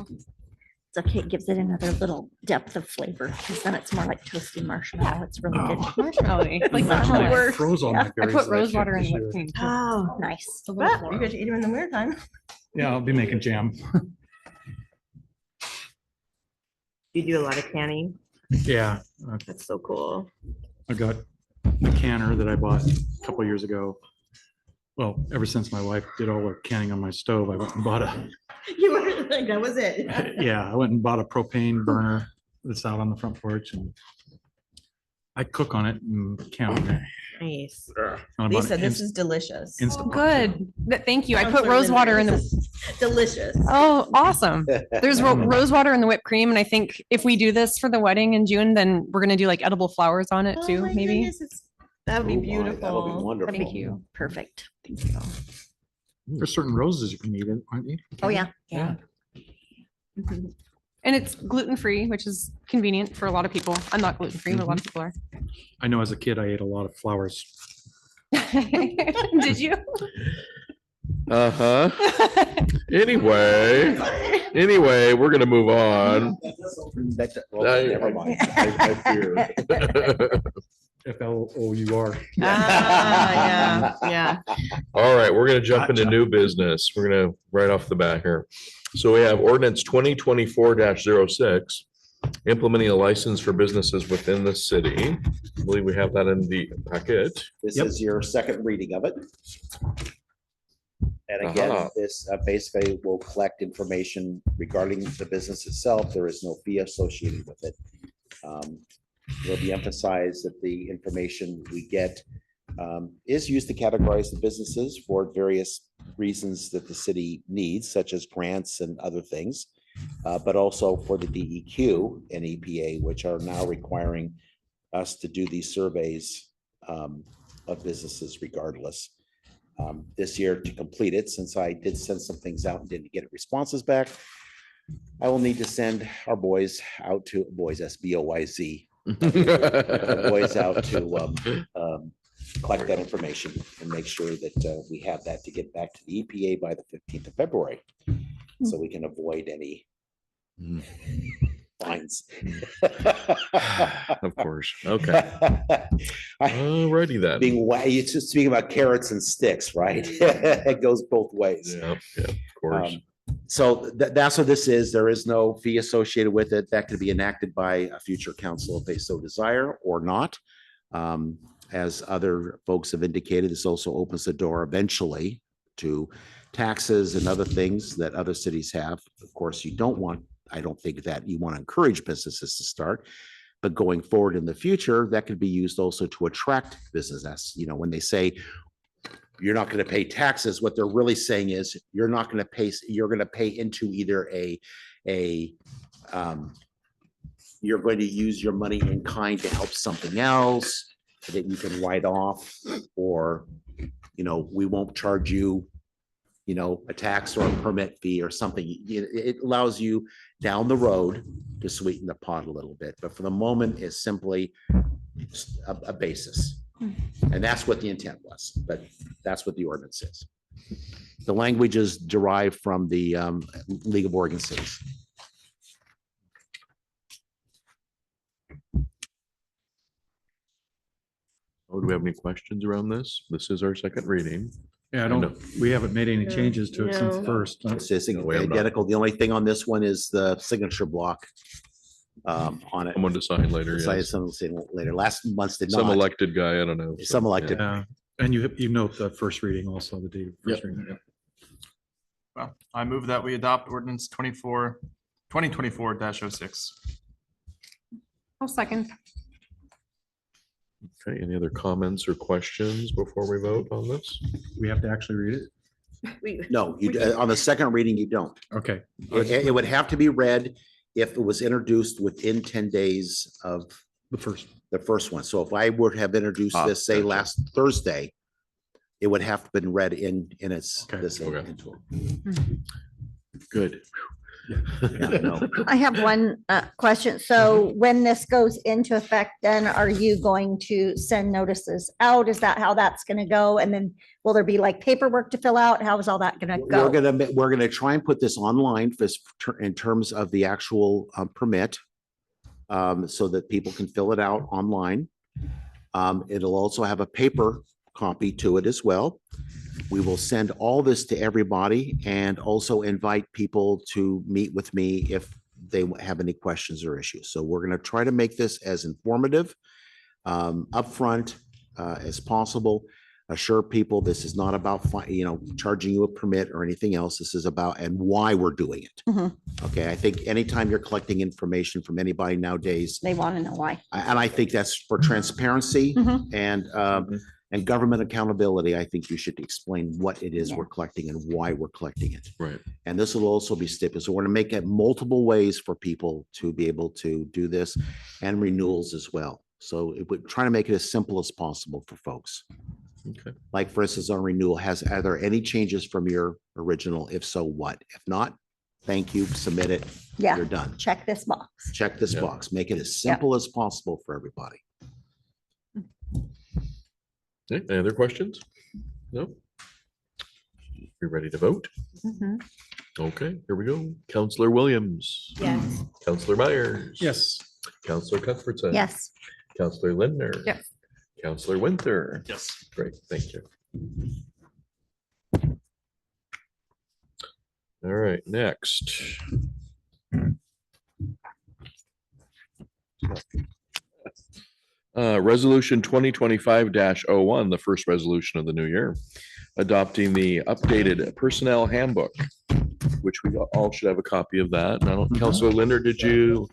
It's okay. It gives it another little depth of flavor because then it's more like toasty marshmallow. It's really good. Marshmallow, like that. Actually, one. works. Froze all Yeah. my I berries put that I rose water picked in this whipped year. cream. too. Oh, Nice. It's a little but you get to eat them in the winter time. Yeah, I'll be making jam. You do a lot of canning. Yeah, That's so cool. I got a canner that I bought a couple years ago. Well, ever since my wife did all the canning on my stove, I went and bought a, You were like, that was it. yeah, I went and bought a propane burner that's out on the front porch and I cook on it and can on it. Nice. And I bought Lisa, an this is delicious. Instant Pot. Good. Thank you. I put Counselor rose water in Linder, the, this is Delicious. oh, awesome. There's rose water in the whipped cream. And I think if we do this for the wedding in June, then we're going to do like edible flowers on it Oh too, my maybe. goodness, That would be Oh my, that'll be beautiful. wonderful. Thank you. Perfect. There's certain roses you can eat, aren't you? Oh, yeah. Yeah. And it's gluten-free, which is convenient for a lot of people. I'm not gluten-free, but a lot of people are. I know as a kid, I ate a lot of flowers. Did you? Uh-huh. Anyway, we're gonna move on. Well, never mind. I fear. FLOUR. Ah, yeah. All right, we're gonna jump into new business. We're gonna right off the bat here. So we have ordinance 2024-06, implementing a license for businesses within the city. I believe we have that in the packet. This Yep. is your second reading of it. And again, Aha. this basically will collect information regarding the business itself. There is no fee associated with it. It'll be emphasized that the information we get is used to categorize the businesses for various reasons that the city needs, such as grants and other things, but also for the DEQ and EPA, which are now requiring us to do these surveys of businesses regardless. This year to complete it, since I did send some things out and didn't get responses back, I will need to send our boys out to, boys, SBOYZ, boys out to collect that information and make sure that we have that to get back to the EPA by the 15th of February. So we can avoid any fines. Of course. Okay. Alrighty then. Being, it's just speaking about carrots and sticks, right? It goes both ways. Yeah, of course. So that's what this is. There is no fee associated with it. That could be enacted by a future council if they so desire or not. As other folks have indicated, this also opens the door eventually to taxes and other things that other cities have. Of course, you don't want, I don't think that you want to encourage businesses to start, but going forward in the future, that could be used also to attract businesses. You know, when they say you're not going to pay taxes, what they're really saying is you're not going to pay, you're going to pay into either you're going to use your money in kind to help something else that you can write off, or, you know, we won't charge you, you know, a tax or a permit fee or something. It allows you down the road to sweeten the pot a little bit, but for the moment is simply a basis. And that's what the intent was, but that's what the ordinance is. The language is derived from the League of Oregon Cities. Oh, do we have any questions around this? This is our second reading. Yeah, I know. don't, we haven't made any changes to it since No. first. This is No, we have not. identical. The only thing on this one is the signature block on it. Someone to sign later. Decided Yes. some will say later. Last month's did Some not. elected guy, I don't know. Some elected. Yeah, and you note the first reading also, the date. of first reading. Yep. Well, I move that we adopt ordinance 2024-06. I'll second. Okay, any other comments or questions before we vote on this? We have to actually read it? No, you, on the second reading, you don't. Okay. It would have to be read if it was introduced within 10 days of The first. the first one. So if I would have introduced Ah, this, say, gotcha. last Thursday, it would have been read in its, Okay. this Okay. into it. Good. No. I have one question. So when this goes into effect, then are you going to send notices out? Is that how that's going to go? And then will there be like paperwork to fill out? How is all that going to We're go? we're gonna try and put this online for, in terms of the actual permit. So that people can fill it out online. It'll also have a paper copy to it as well. We will send all this to everybody and also invite people to meet with me if they have any questions or issues. So we're going to try to make this as informative, upfront as possible. Assure people this is not about, charging you a permit or anything else. This is about and why we're doing it. Mhm. Okay, I think anytime you're collecting information from anybody nowadays, They want to know why. and I think that's for transparency Mhm. and government accountability. I think you should explain what it is Yeah. we're collecting and why we're collecting it. Right. And this will also be stipulated. So we're going to make it multiple ways for people to be able to do this and renewals as well. So it would try to make it as simple as possible for folks. Okay. Like for instance, on renewal, are there any changes from your original? If so, what? If not, thank you, submit it. Yeah. You're done. Check this box. Check this Yeah. box. Make it as Yeah. simple as possible for everybody. Okay, any other questions? No? You ready to vote? Mhm. Okay, here we go. Counselor Williams. Yes. Counselor Myers. Yes. Counselor Cuthbertson. Yes. Counselor Lindner. Yes. Counselor Winter. Yes. Great, thank you. All right, next. Resolution 2025-01, the first resolution of the new year, adopting the updated personnel handbook, which we all should have a copy of that. And I don't, Counselor Linder, did you?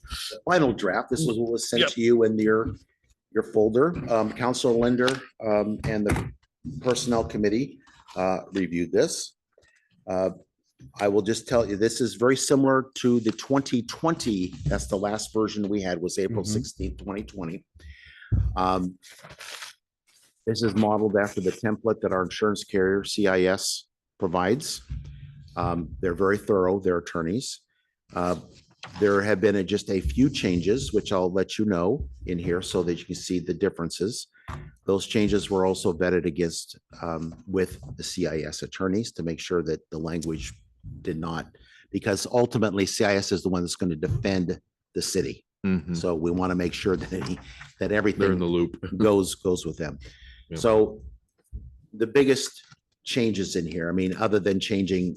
Final draft. This is what was sent to you in your folder. Councilor Linder and the Personnel Committee reviewed this. I will just tell you, this is very similar to the 2020. That's the last version we had was April 16th, 2020. This is modeled after the template that our insurance carrier CIS provides. They're very thorough, their attorneys. There have been just a few changes, which I'll let you know in here so that you can see the differences. Those changes were also vetted against with the CIS attorneys to make sure that the language did not, because ultimately CIS is the one that's going to defend the city. Mhm, So we want to make sure that that they're in everything the loop. goes with them. Yeah. So the biggest changes in here, I mean, other than changing,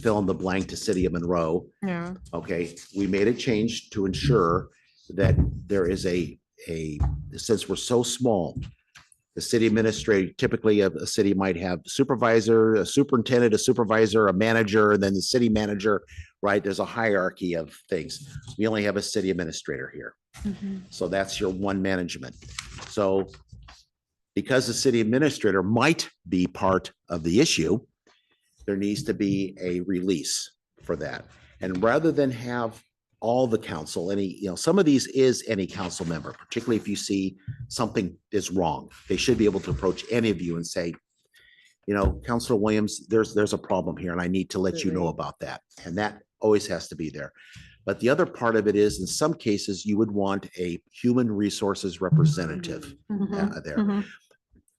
fill in the blank to City of Monroe. Yeah. Okay, we made a change to ensure that there is since we're so small, the city administrator, typically a city might have supervisor, a superintendent, a supervisor, a manager, and then the city manager, right? There's a hierarchy of things. We only have a city administrator here. Mhm. So that's your one management. So because the city administrator might be part of the issue, there needs to be a release for that. And rather than have all the council, some of these is any council member, particularly if you see something is wrong, they should be able to approach any of you and say, Councilor Williams, there's a problem here and I need to let you know about that. And that always has to be there. But the other part of it is, in some cases, you would want a human resources representative Mhm. there. Mhm.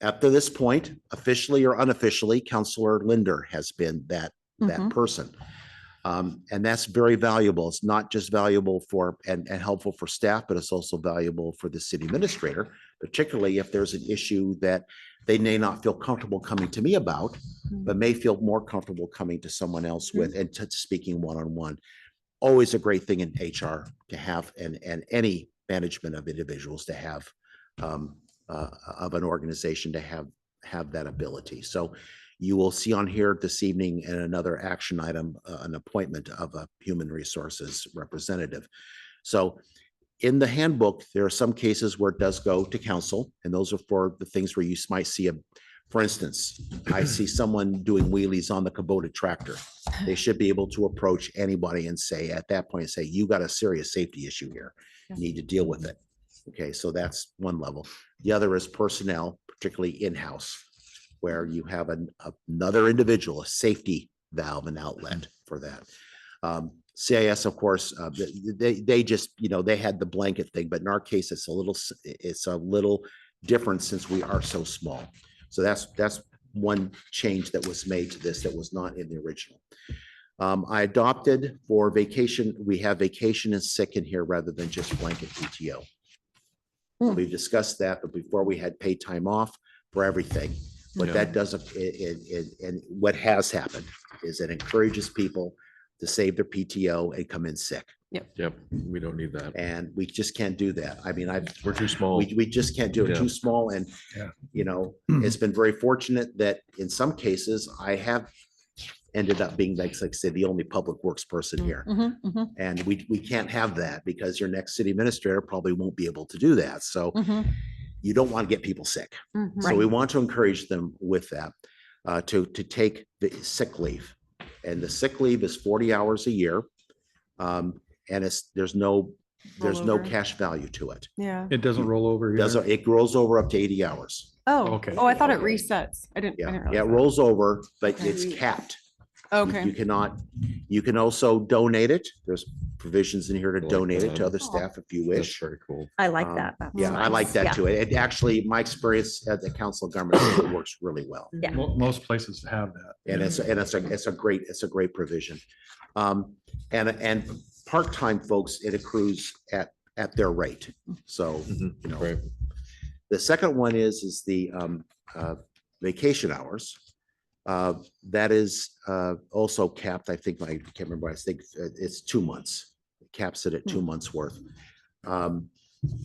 After this point, officially or unofficially, Councilor Linder has been that Mhm. person. And that's very valuable. It's not just valuable for and helpful for staff, but it's also valuable for the city administrator, particularly if there's an issue that they may not feel comfortable coming to me about, but may feel more comfortable coming to someone else with and speaking one-on-one. Always a great thing in HR to have and any management of individuals to have of an organization to have that ability. So you will see on here this evening in another action item, an appointment of a human resources representative. So in the handbook, there are some cases where it does go to council, and those are for the things where you might see for instance, I see someone doing wheelies on the Kubota tractor. They should be able to approach anybody and say, at that point, say, you got a serious safety issue here. You need to deal with it. Okay, so that's one level. The other is personnel, particularly in-house, where you have another individual, a safety valve and outlet for that. CIS, of course, they just, they had the blanket thing, but in our case, it's a little different since we are so small. So that's one change that was made to this that was not in the original. I adopted for vacation, we have vacation and sick in here rather than just blanket PTO. So we've discussed that, but before we had paid time off for everything. But Yeah. that doesn't, and what has happened is it encourages people to save their PTO and come in sick. Yep, we don't need that. And we just can't do that. I mean, We're too small. we just can't do it. Yeah. Too small. And, Yeah. it's been very fortunate that in some cases I have ended up being, like I said, the only public works person here. Mhm, mhm, And we can't have that because your next city administrator probably won't be able to do that. So mhm, you don't want to get people sick. mhm. So we want to encourage them with that, to take the sick leave. And the sick leave is 40 hours a year. And there's no Rollover. cash value to it. Yeah. It doesn't roll over. either? Doesn't, it grows over up to 80 hours. Oh, Okay. oh, I thought it resets. I didn't. I Yeah, didn't yeah, it realize rolls over, but Okay. it's capped. that. You Okay. cannot, you can also donate it. There's provisions in here to Like donate it that. to other staff if you That's wish. very cool. I like Um, that. That's Yeah, I like nice. that Yeah. too. It actually, my experience at the Council of Governments, it works really well. Yeah. Most places have that. And it's a great provision. And part-time folks, it accrues at their rate. So, Mhm, Right. the second one is the vacation hours. That is also capped, I think, I can't remember, I think it's 2 months. It caps it at 2 months worth.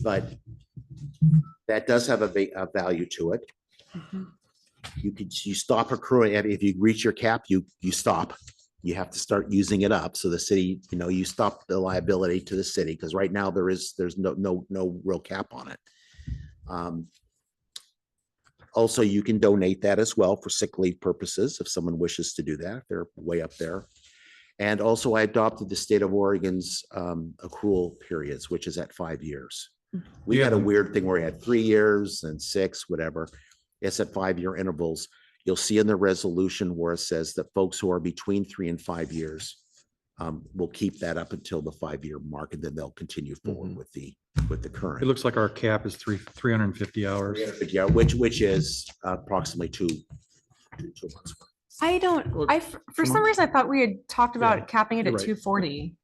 But that does have a value to it. You stop accruing, and if you reach your cap, you stop. You have to start using it up. So the city, you stop the liability to the city, because right now there's no real cap on it. Also, you can donate that as well for sick leave purposes if someone wishes to do that. They're way up there. And also I adopted the state of Oregon's accrual periods, which is at 5 years. We Yeah. had a weird thing where we had 3 years and 6, whatever. It's at 5-year intervals. You'll see in the resolution where it says that folks who are between 3 and 5 years will keep that up until the 5-year mark, and then they'll continue forward with the It current. looks like our cap is 350 hours. Yeah, which is approximately two months. I don't, Well, for some reason, I thought we had talked Yeah, about capping it you're at right. 240.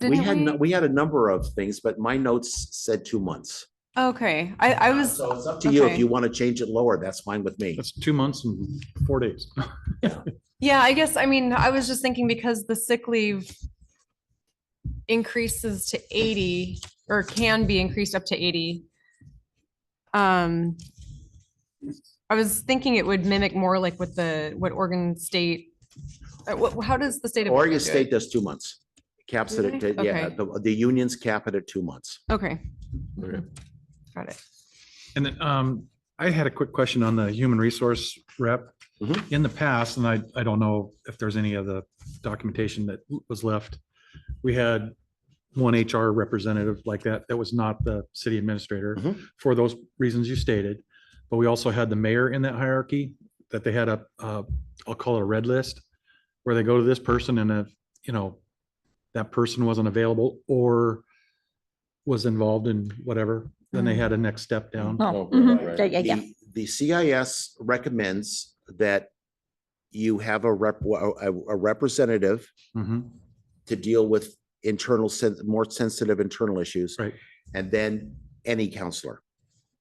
We Didn't had, we? we had a number of things, but my notes said 2 months. Okay, I was, So it's up to you. If okay. you want to change it lower, that's fine with me. That's 2 months and 4 days. yeah, I guess, I mean, I was just thinking because the sick leave increases to 80 or can be increased up to 80. I was thinking it would mimic more like what Oregon State, how does the state of? Oregon do it? State does 2 months. Caps Do it they? at, yeah, Okay. the unions cap it at 2 months. Okay, Okay. got it. And then I had a quick question on the human resource rep. Mhm. In the past, and I don't know if there's any of the documentation that was left. We had one HR representative like that. That was not the city administrator Mhm. for those reasons you stated. But we also had the mayor in that hierarchy, that they had I'll call it a red list, where they go to this person and if, that person wasn't available or was involved in whatever, then they had a next step down. Oh, Oh, mhm. right. Yeah, yeah, yeah. The CIS recommends that you have a representative Mhm. to deal with more sensitive internal issues. Right. And then any counselor.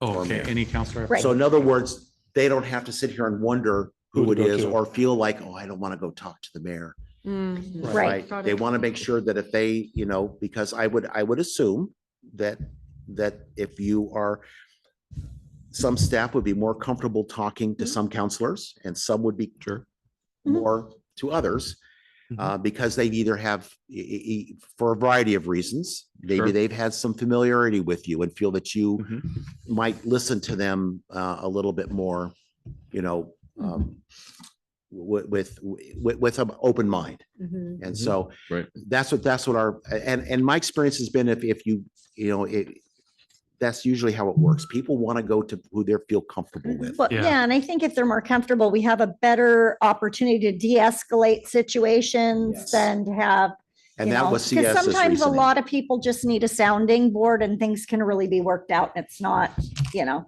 Oh, Or okay, mayor. any counselor. Right. So in other words, they don't have to sit here and wonder Who who to it go is to. or feel like, oh, I don't want to go talk to the mayor. Mm, Right. Got They it. want to make sure that if they, because I would assume that if you are, some staff would be more comfortable talking to some counselors and some would be more to others. Because they either have, for a variety of reasons, maybe Sure. they've had some familiarity with you and feel that you Mhm. might listen to them a little bit more, with an open mind. Mhm. And Mhm. so Right. that's what our, and my experience has been if you, that's usually how it works. People want to go to who they feel comfortable with. But Yeah. yeah, and I think if they're more comfortable, we have a better opportunity to de-escalate situations Yes. than to have. And you that know, was 'cause CS's sometimes a reasoning. lot of people just need a sounding board and things can really be worked out. It's not, you know.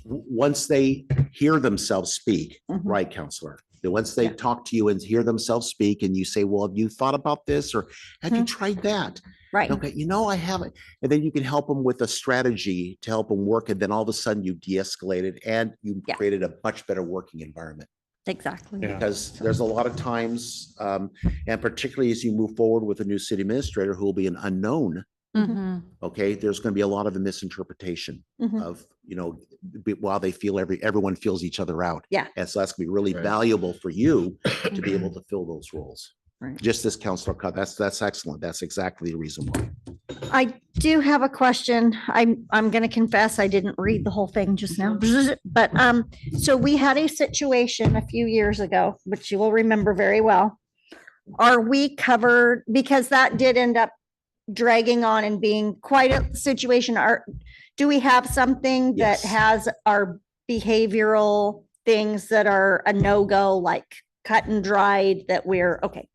Once they hear themselves speak, Mhm. right, counselor? Then once they Yeah. talk to you and hear themselves speak and you say, well, have you thought about this or have you Mhm. tried that? Right. Okay, I haven't. And then you can help them with a strategy to help them work. And then all of a sudden you de-escalated and you Yeah. created a much better working environment. Exactly. Yeah. Because there's a lot of times, and particularly as you move forward with a new city administrator who will be an unknown, Mhm. okay, there's going to be a lot of a misinterpretation Mhm. of, while they feel everyone feels each other out. Yeah. And so that's gonna be really Right. valuable for you to be able to fill those roles. Right. Just as Counselor Cut, that's excellent. That's exactly the reason why. I do have a question. I'm gonna confess, I didn't read the whole thing just now. But, so we had a situation a few years ago, which you will remember very well. Are we covered? Because that did end up dragging on and being quite a situation. Do we have something that Yes. has our behavioral things that are a no-go, like cut and dried, that we're, okay.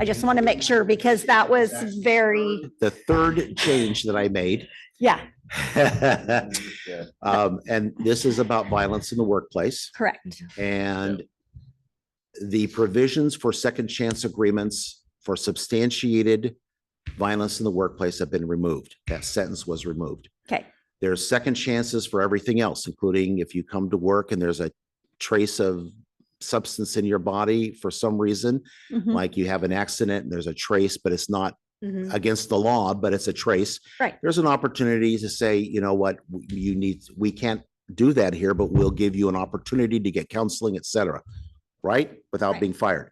I just want to make sure because that was very, The third change that I made, yeah, and this is about violence in the workplace. correct. And the provisions for second chance agreements for substantiated violence in the workplace have been removed. That sentence was removed. Okay, There's second chances for everything else, including if you come to work and there's a trace of substance in your body for some reason, mhm, like you have an accident and there's a trace, but it's not Mhm. against the law, but it's a trace. Right. There's an opportunity to say, you know what, we can't do that here, but we'll give you an opportunity to get counseling, et cetera, right? Without Right. being fired.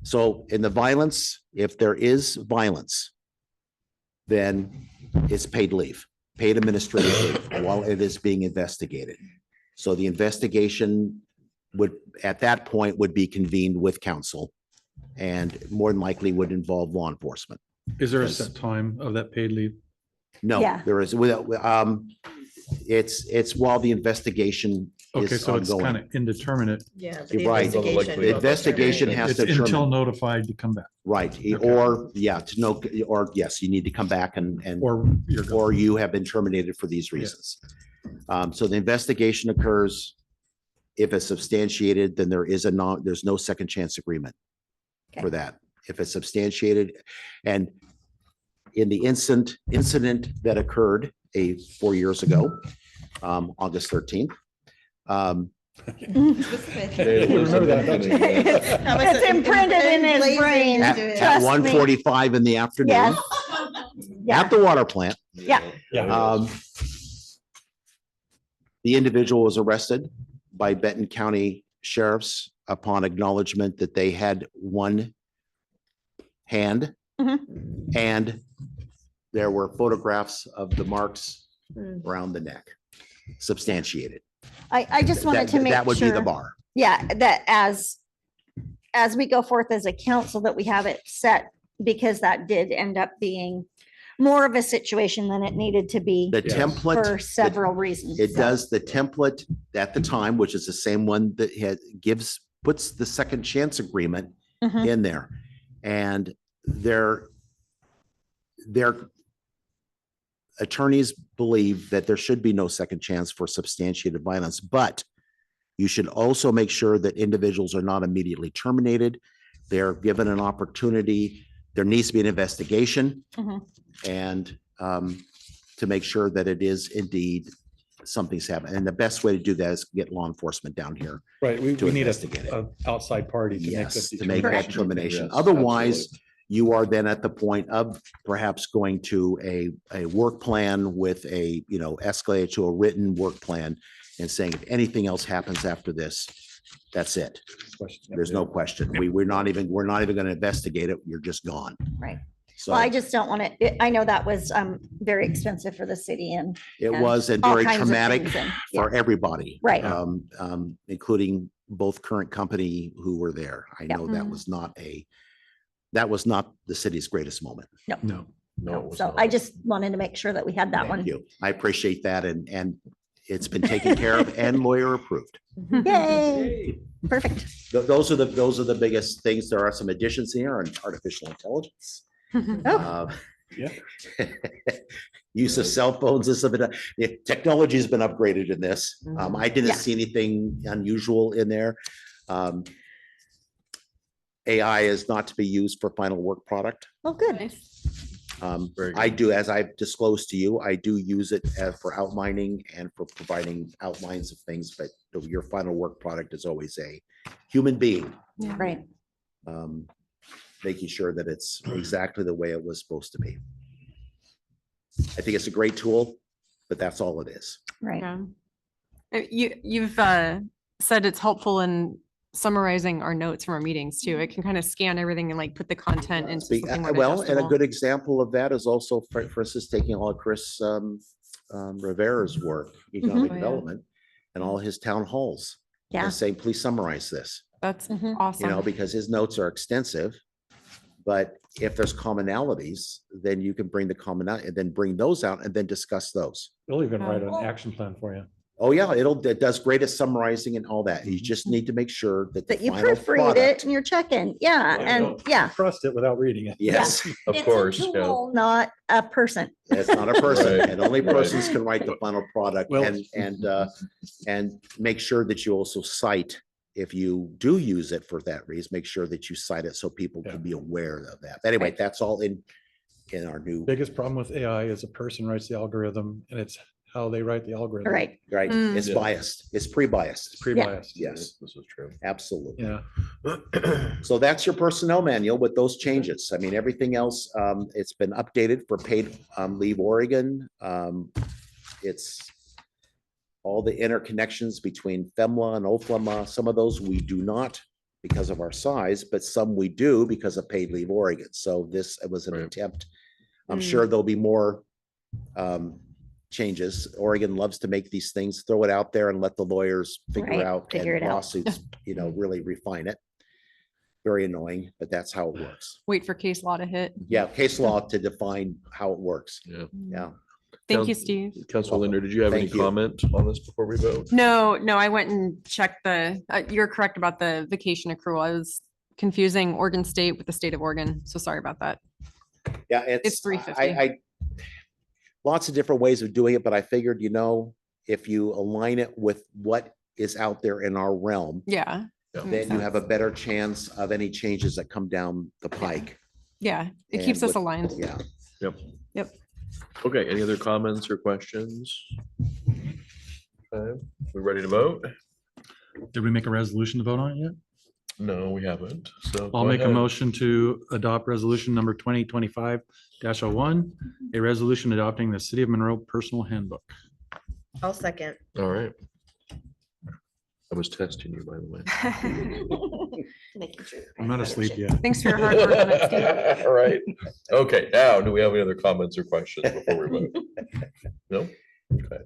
So in the violence, if there is violence, then it's paid leave, paid administrative leave while it is being investigated. So the investigation would, at that point, would be convened with counsel and more than likely would involve law enforcement. Is there a Yes. set time of that paid leave? No, Yeah. there is, it's while the investigation Okay, is so it's kind ongoing. of indeterminate. Yeah. but You're the right. investigation- The investigation has It's to until determine, notified to come back right, Okay. or, yeah, to know, or yes, you need to come back and, or you're gone. or you have been terminated for these Yeah. reasons. So the investigation occurs. If it's substantiated, then there's no second chance agreement for Okay. that. If it's substantiated and in the incident that occurred 4 years ago, August 13th. Remember that, don't you? It's imprinted in his brain. At Trust me. 1:45 in the afternoon Yes. Yeah, at the water plant. yeah, The individual was arrested by Benton County Sheriffs upon acknowledgement that they had one hand Mhm. and there were photographs of the marks Mm. around the neck, substantiated. I just wanted That to make that would be the sure, bar. yeah, that as we go forth as a council, that we have it set, because that did end up being more of a situation than it needed to be The template. for several reasons. It so. does the template at the time, which is the same one that puts the second chance agreement Mhm. in there. And their attorneys believe that there should be no second chance for substantiated violence, but you should also make sure that individuals are not immediately terminated. They're given an opportunity. There needs to be an investigation Mhm. and to make sure that it is indeed something's happened. And the best way to do that is get law enforcement down here. Right, we To need investigate it. a outside party to make Yes, this to make that determination. determination. Yes, Otherwise, absolutely. you are then at the point of perhaps going to a work plan with escalate to a written work plan and saying, if anything else happens after this, that's it. There's no question. We're not even going to investigate it. You're just gone. Right. So Well, I just don't want to, I know that was very expensive for the city and it and was and all very kinds of traumatic things and- yeah. for everybody. Right. Including both current company who were there. I Yeah. know that Mhm. was not the city's greatest moment. No. No, it was So I not. just wanted to make sure that we had that Thank one. you. I appreciate that and it's been taken care of and lawyer approved. Yay, perfect. Those are the biggest things. There are some additions here on artificial intelligence. Oh, Yeah. Use of cell phones, technology has been upgraded in this. I didn't Yeah. see anything unusual in there. AI is not to be used for final work product. well, good. Very I good. do, as I've disclosed to you, I do use it for outlining and for providing outlines of things, but your final work product is always a human being. Right, um, Making sure that it's exactly the way it was supposed to be. I think it's a great tool, but that's all it is. right. Yeah. You've said it's helpful in summarizing our notes from our meetings too. It can kind of scan everything and like put the content into something more Well, and a digestible. good example of that is also, for instance, taking all of Chris Rivera's work, economic Oh, yeah. development, and all his town halls. Yeah. And saying, please summarize this, That's Mhm. you know, awesome. because his notes are extensive. But if there's commonalities, then you can bring the commonality and then bring those out and then discuss those. They'll even write an Oh. action plan for you. Oh, yeah, it does great at summarizing and all that. You just need to make sure that the That you final proofread it product. and you're checking. Yeah, Yeah, and don't yeah. Trust it without reading it. Yes, Of It's a course, yeah. tool, not a person. it's not a person, Right, and only right. persons can write the final product Well- and make sure that you also cite. If you do use it for that reason, make sure that you cite it so people Yeah. can be aware of that. Anyway, that's all in our new, Biggest problem with AI is a person writes the algorithm and it's how they write the algorithm. Right. right? Mm. It's Yeah. biased. It's pre-biased. It's pre-biased. Yes, This is true. absolutely. Yeah. So that's your personnel manual with those changes. I mean, everything else, it's been updated for paid leave Oregon. It's all the interconnections between FEMLA and OFLAMA. Some of those we do not because of our size, but some we do because of paid leave Oregon. So this was an Right. attempt. I'm Mm. sure there'll be more changes. Oregon loves to make these things, throw it out there and let the lawyers figure Right, out figure and it out. lawsuits, really refine it. Very annoying, but that's how it works. Wait for case law to hit. Yeah, case law to define how it works. Yeah. Yeah. Thank you, Couns- Steve. Councilor Linder, did you have any Thank you. comment on this before we vote? No, I went and checked you're correct about the vacation accrual. I was confusing Oregon State with the state of Oregon. So sorry about that. Yeah, It's 350. Lots of different ways of doing it, but I figured, if you align it with what is out there in our realm, Yeah. Yeah. makes then you have a sense. better chance of any changes that come down the pike. Yeah, it keeps And us with- aligned. Yeah. Yep. Okay, any other comments or questions? Okay, we ready to vote? Did we make a resolution to vote on it yet? No, we haven't. So I'll go make a ahead. motion to adopt resolution number 2025-01, a resolution adopting the City of Monroe Personal Handbook. I'll second. All right. I was testing you, by the way. Making sure. I'm not asleep yet. Thanks for your hard work on it, Steve. All right. Okay, now, do we have any other comments or questions before we vote? No? Okay.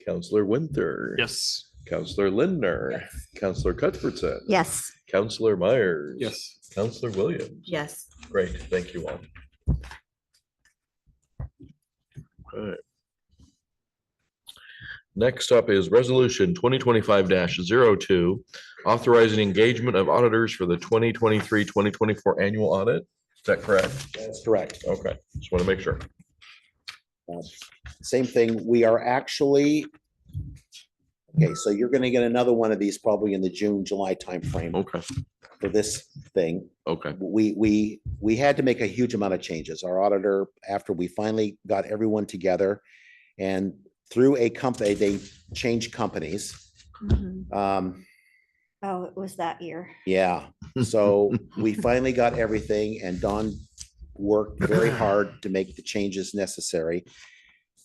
Counselor Winther. Yes. Counselor Lindner. Counselor Cuthbertson. Yes. Counselor Myers. Yes. Counselor Williams. Yes. Great, thank you all. Alright. Next up is resolution 2025-02, authorizing engagement of auditors for the 2023-2024 annual audit. Is that correct? That's correct. Okay, just want to make sure. Same thing. We are actually, okay, so you're gonna get another one of these probably in the June, July timeframe Okay, for this thing. okay. We had to make a huge amount of changes. Our auditor, after we finally got everyone together and through a company, they changed companies. Oh, it was that year. Yeah, so we finally got everything and Don worked very hard to make the changes necessary.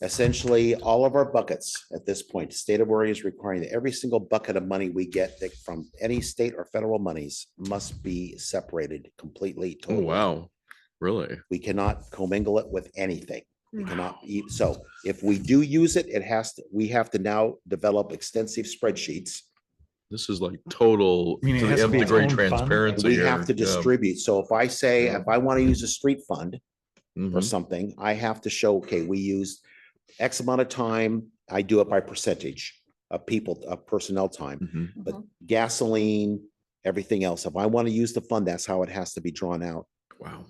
Essentially, all of our buckets at this point, the state of Oregon is requiring that every single bucket of money we get from any state or federal monies must be separated completely. Oh, totally. wow, really? We cannot commingle it with anything. We cannot eat. So if we do use it, we have to now develop extensive spreadsheets. This is like total, I mean, it to has the to be nth its degree own fund. transparency We here. have to Yeah. distribute. So if I say, Yeah. if I want to use a street fund, or Mhm. something, I have to show, okay, we used X amount of time. I do it by percentage of people, of personnel time, Mhm. but gasoline, everything else. If I want to use the fund, that's how it has to be drawn out. Wow.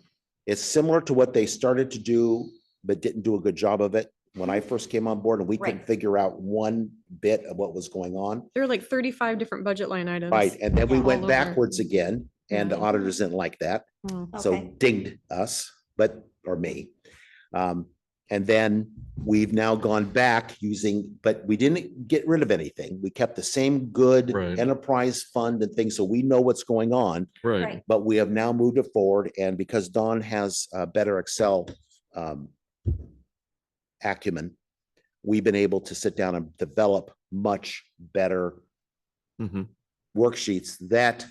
It's similar to what they started to do, but didn't do a good job of it when I first came on board, and we couldn't Right. figure out one bit of what was going on. There are like 35 different budget line items. Right, and then we Yeah. went All over. backwards again, and the Yeah. auditors didn't like that, Mm. so Okay. dinged us, or me. And then we've now gone back using, but we didn't get rid of anything. We kept the same good Right. enterprise fund and things, so we know what's going on. Right. But we have now moved it forward, and because Don has a better Excel acumen, we've been able to sit down and develop much better Mhm. worksheets that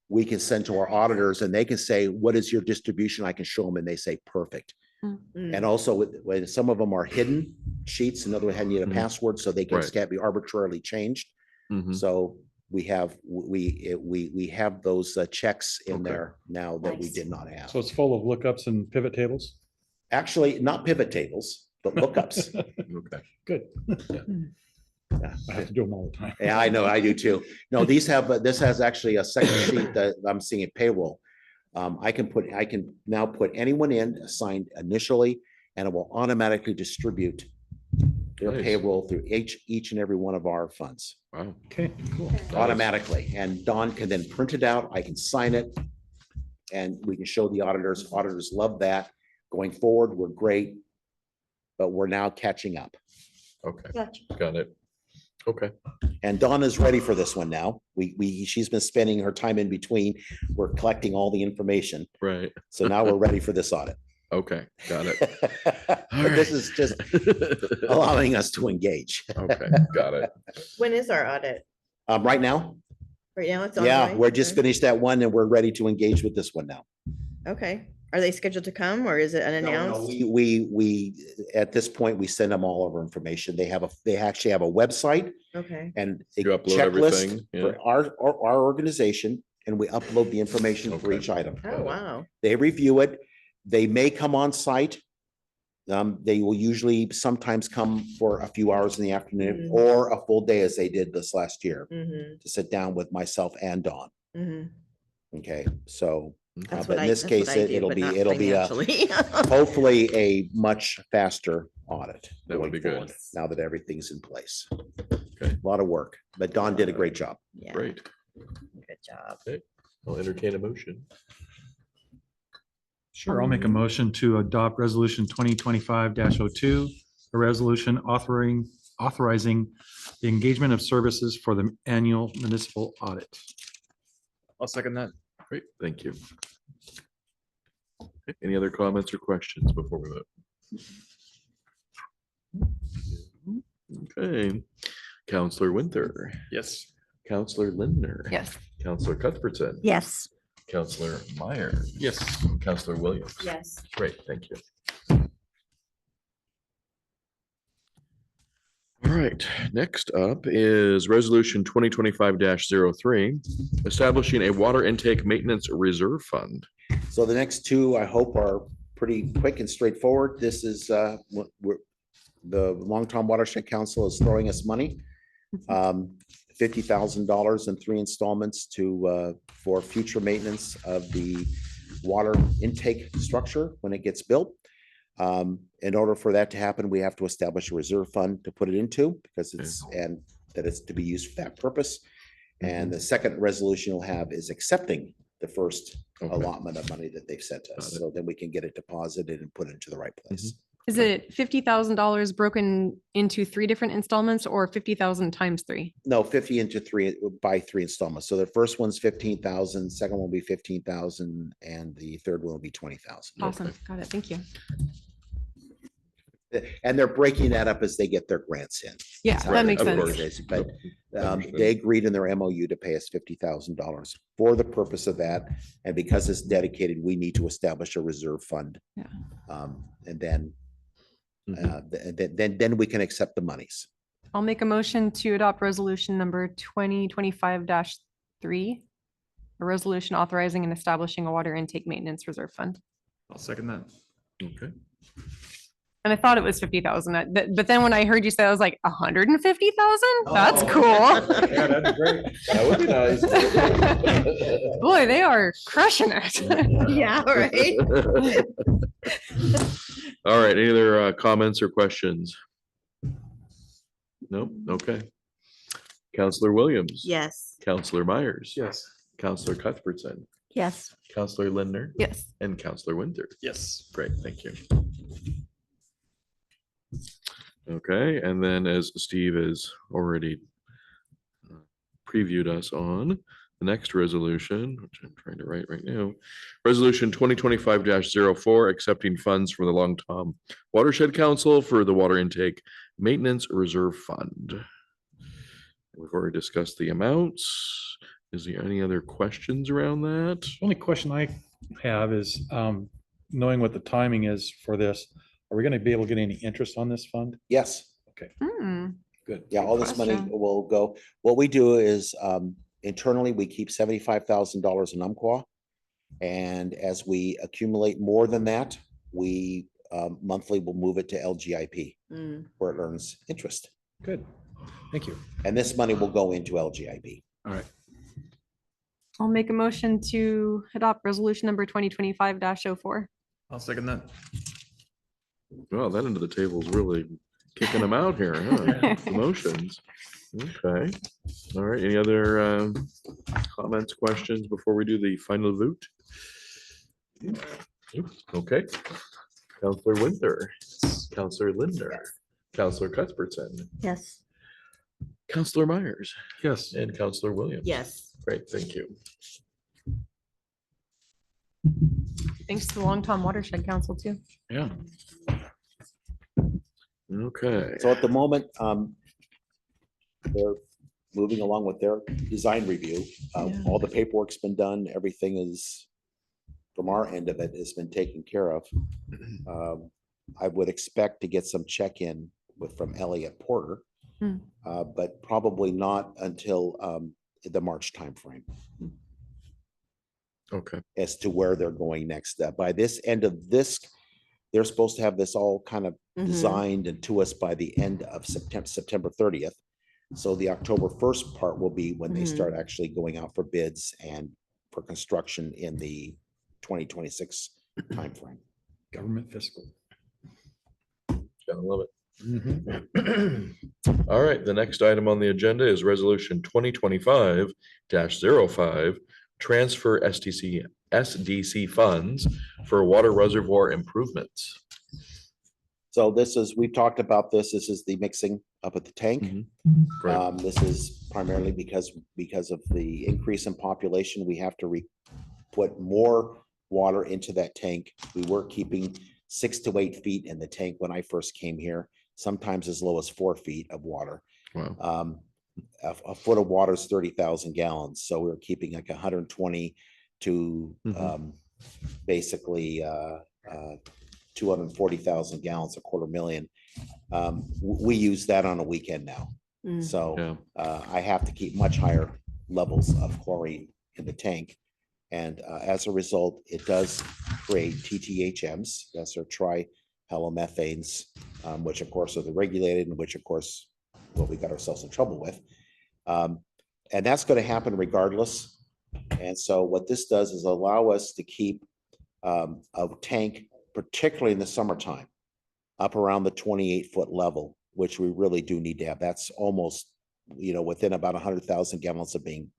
we can send to our auditors, and they can say, what is your distribution? I can show them, and they say, perfect. Mm. And also when some of them are hidden sheets, in other words, need a Mhm. password, so they Right. can't be arbitrarily changed. Mhm. So we have those checks in Okay. there now that we Nice. did not have. So it's full of lookups and pivot tables? Actually, not pivot tables, but lookups. Okay. Good. Yeah. I have to do them all the time. Yeah, I know, I do too. No, this has actually a second sheet that I'm seeing at payroll. I can now put anyone in assigned initially, and it will automatically distribute their Nice. payroll through each and every one of our funds Wow. Okay, cool. automatically. And Don can then print it out. I can sign it. And we can show the auditors. Auditors love that. Going forward, we're great. But we're now catching up. Okay. Gotcha. Got it. Okay. And Dawn is ready for this one now. She's been spending her time in between. We're collecting all the information. Right. So now we're ready for this audit. Okay. Got it. But this is just allowing us to engage. Okay. Got it. When is our audit? Right now, Right now it's yeah, ongoing? we're just Okay. finished that one and we're ready to engage with this one now. Okay. Are they scheduled to come or is it No, no, unannounced? at this point, we send them all of our information. They actually have a website Okay. and a You upload checklist everything, yeah. for our organization, and we upload the information for Okay. each item. Oh, wow. They review it. They may come on site. They will usually sometimes come for a few hours in the afternoon Mhm. or a full day as they did this last year Mm-hmm. to sit down with myself and Dawn. Mm-hmm. Okay, so That's but what in this case, it'll be financially. hopefully a much faster audit. That would going be good. forward, Now that everything's in place. Okay. A lot of work, but Dawn did a great job. Yeah, Great. good job. I'll entertain a motion. Sure, I'll make a motion to adopt resolution 2025-02, a resolution authorizing the engagement of services for the annual municipal audit. I'll second that. Great. Thank you. Okay, any other comments or questions before we vote? Okay. Counselor Winter, Yes. Counselor Lindner. Yes. Counselor Cuthbertson. Yes. Counselor Meyer. Yes. Counselor Williams. Yes. Great, thank you. All right, next up is resolution 2025-03, establishing a water intake maintenance reserve fund. So the next two, I hope, are pretty quick and straightforward. This is the Long-Tom Watershed Council is throwing us money. $50,000 in 3 installments for future maintenance of the water intake structure when it gets built. In order for that to happen, we have to establish a reserve fund to put it into because that it's to be used for that purpose. And the second resolution you'll have is accepting the first Okay. allotment of money that they've sent us. Got it. So then we can get it deposited and put it into the right place. Is it $50,000 broken into 3 different installments or 50,000 times 3? No, 50 into 3 by 3 installments. So the first one's 15,000, second one will be 15,000, and the third one will be 20,000. Awesome. Got it. Thank you. And they're breaking that up as they get their grants in. Yeah, That's how that it- makes of sense. course. it is. But Understood. they agreed in their MOU to pay us $50,000 for the purpose of that. And because it's dedicated, we need to establish a reserve fund. Yeah. And then, Mhm. then we can accept the monies. I'll make a motion to adopt resolution number 2025-3, a resolution authorizing and establishing a water intake maintenance reserve fund. I'll second that. Okay, And I thought it was 50,000, but then when I heard you say, I was like, 150,000? That's Oh. cool. Yeah, that'd be great. That would be nice. Boy, they are crushing it. Yeah, right. All right, any other comments or questions? Nope, okay. Counselor Williams. Yes. Counselor Myers. Yes. Counselor Cuthbertson. Yes. Counselor Lindner. Yes. And Counselor Winter. Yes. Great, thank you. Okay, and then as Steve has already previewed us on the next resolution, which I'm trying to write right now, Resolution 2025-04, accepting funds from the Long Tom Watershed Council for the Water Intake Maintenance Reserve Fund. We've already discussed the amounts. Is there any other questions around that? The only question I have is, knowing what the timing is for this, are we going to be able to get any interest on this fund? Yes. Hmm. Good. Yeah, all this money question. will go. What we do is internally, we keep $75,000 in Umpqua. And as we accumulate more than that, we monthly will move it to LGIP Mm. where it earns interest. Good. Thank you. And this money will go into LGIP. All right. I'll make a motion to adopt resolution number 2025-04. I'll second that. Well, that end of the table is really kicking them out here, huh? Emotions. Okay. All right. Any other comments, questions before we do the final vote? Okay. Counselor Winter, Counselor Lindner, Counselor Cuthbertson, Yes. Counselor Myers, Yes. and Counselor Williams. Yes. Great, thank you. Thanks to the Long Tom Watershed Council too. Yeah. Okay. So at the moment, they're moving along with their design review. All the paperwork's been done. Everything is, from our end of it, has been taken care of. I would expect to get some check-in from Elliott Porter, Hmm. but probably not until the March timeframe Okay. as to where they're going next. By this end of this, they're supposed to have this all kind of Mhm. designed and to us by the end of September 30th. So the October 1st part will be when they Mhm. start actually going out for bids and for construction in the 2026 timeframe. Government fiscal. Gotta love it. Mhm. All right, the next item on the agenda is resolution 2025-05, transfer SDC funds for water reservoir improvements. So this is, we've talked about this. This is the mixing up at the tank. Mhm. Right. This is primarily because of the increase in population, we have to put more water into that tank. We were keeping 6 to 8 feet in the tank when I first came here, sometimes as low as 4 feet of water. Wow. A foot of water is 30,000 gallons, so we were keeping like 120 to Mhm. basically 240,000 gallons, 250,000. We use that on a weekend now. Mm. So Yeah. I have to keep much higher levels of chlorine in the tank. And as a result, it does create TTHMs, that's our trihalomethanes, which of course are the regulated and which of course, well, we got ourselves in trouble with. And that's going to happen regardless. And so what this does is allow us to keep a tank, particularly in the summertime, up around the 28-foot level, which we really do need to have. That's almost, within about 100,000 gallons of being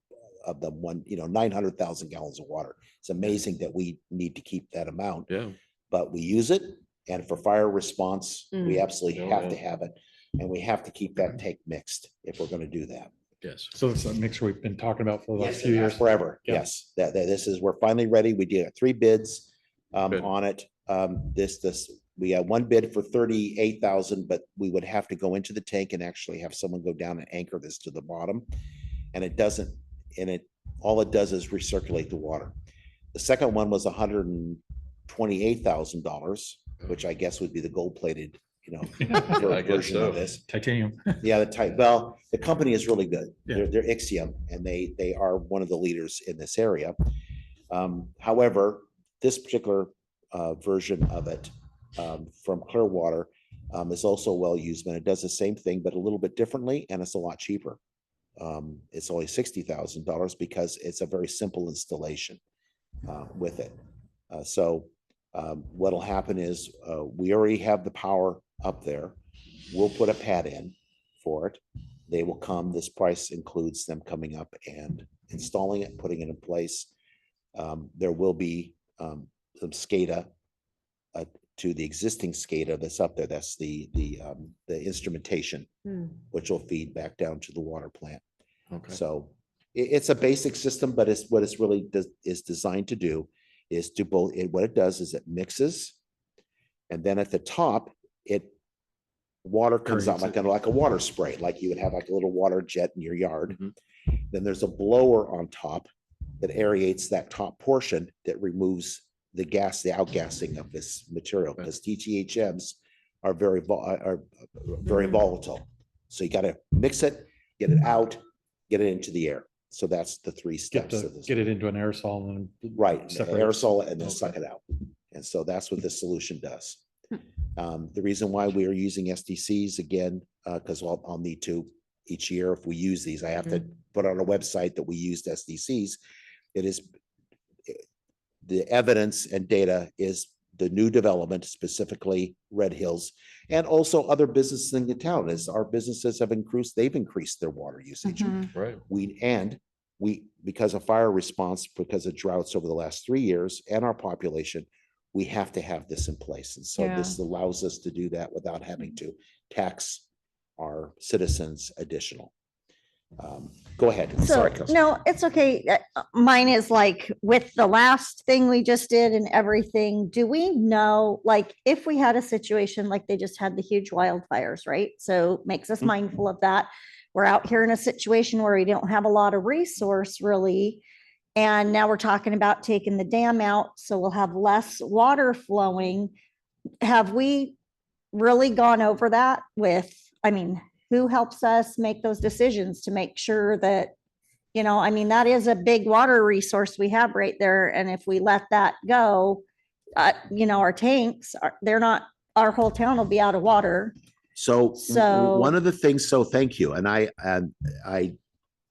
of the 900,000 gallons of water. It's amazing that we need to keep that amount, Yeah. but we use it. And for fire response, we absolutely Oh, have to yeah. have it. And we have to keep that tank mixed if we're going to do that. Yes. So it's a mixture we've been talking about for the last Yes, few years. forever. Yeah. Yes, that this is, we're finally ready. We did 3 bids Good. on it. We had 1 bid for 38,000, but we would have to go into the tank and actually have someone go down and anchor this to the bottom. And it doesn't, all it does is recirculate the water. The second one was $128,000, which I guess would be the gold-plated, I guess version so. of this. Titanium. Yeah, the company is really good. Yeah. They're Ixiom, and they are one of the leaders in this area. However, this particular version of it from Clearwater is also well used, and it does the same thing, but a little bit differently, and it's a lot cheaper. It's only $60,000 because it's a very simple installation with it. What'll happen is we already have the power up there. We'll put a pad in for it. They will come. This price includes them coming up and installing it, putting it in place. There will be some SCADA to the existing SCADA that's up there. That's the instrumentation, which will feed back down to the water plant. Okay. So it's a basic system, but it's what it's really is designed to do is to both. What it does is it mixes, and then at the top, water comes out like a water spray, like you would have like a little water jet in your yard. Then there's a blower on top that aerates that top portion that removes the gas, the outgassing of this material, because TTHMs are very volatile. So you got to mix it, get it out, get it into the air. So that's the three steps of this. Get it into an aerosol and. Right, separate. aerosol and then Okay. suck it out. And so that's what this solution does. The reason why we are using SDCs again, because I'll need to each year if we use these, I have to put on a website that we used SDCs. It is the evidence and data is the new development, specifically Red Hills, and also other businesses in the town. As our businesses have increased, they've increased their water usage. Right. We, because of fire response, because of droughts over the last 3 years and our population, we have to have this in place. And so this allows us to do that without having to tax our citizens additional. Go ahead. So, Sorry, Kelsey. no, it's okay. Mine is like with the last thing we just did and everything, do we know, like, if we had a situation like they just had the huge wildfires, right? So makes us mindful of that. We're out here in a situation where we don't have a lot of resource really. And now we're talking about taking the dam out, so we'll have less water flowing. Have we really gone over that with, I mean, who helps us make those decisions to make sure that, you know, I mean, that is a big water resource we have right there. And if we let that go, you know, our tanks they're not, our whole town will be out of water. So So- one of the things, so thank you. And I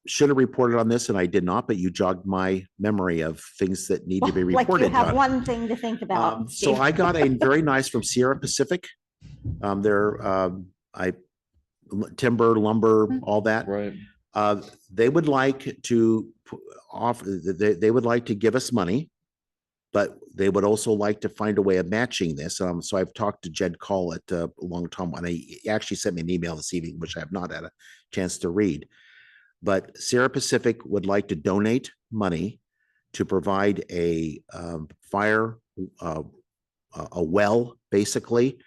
should have reported on this and I did not, but you jogged my memory of things that need to be Like you reported have on. one thing to think about. So Steve. I got a very nice from Sierra Pacific. Timber, lumber, all that. Right. They would like to offer, they would like to give us money, but they would also like to find a way of matching this. So I've talked to Jed Call at Long Tom, and he actually sent me an email this evening, which I have not had a chance to read. But Sierra Pacific would like to donate money to provide a a well, basically.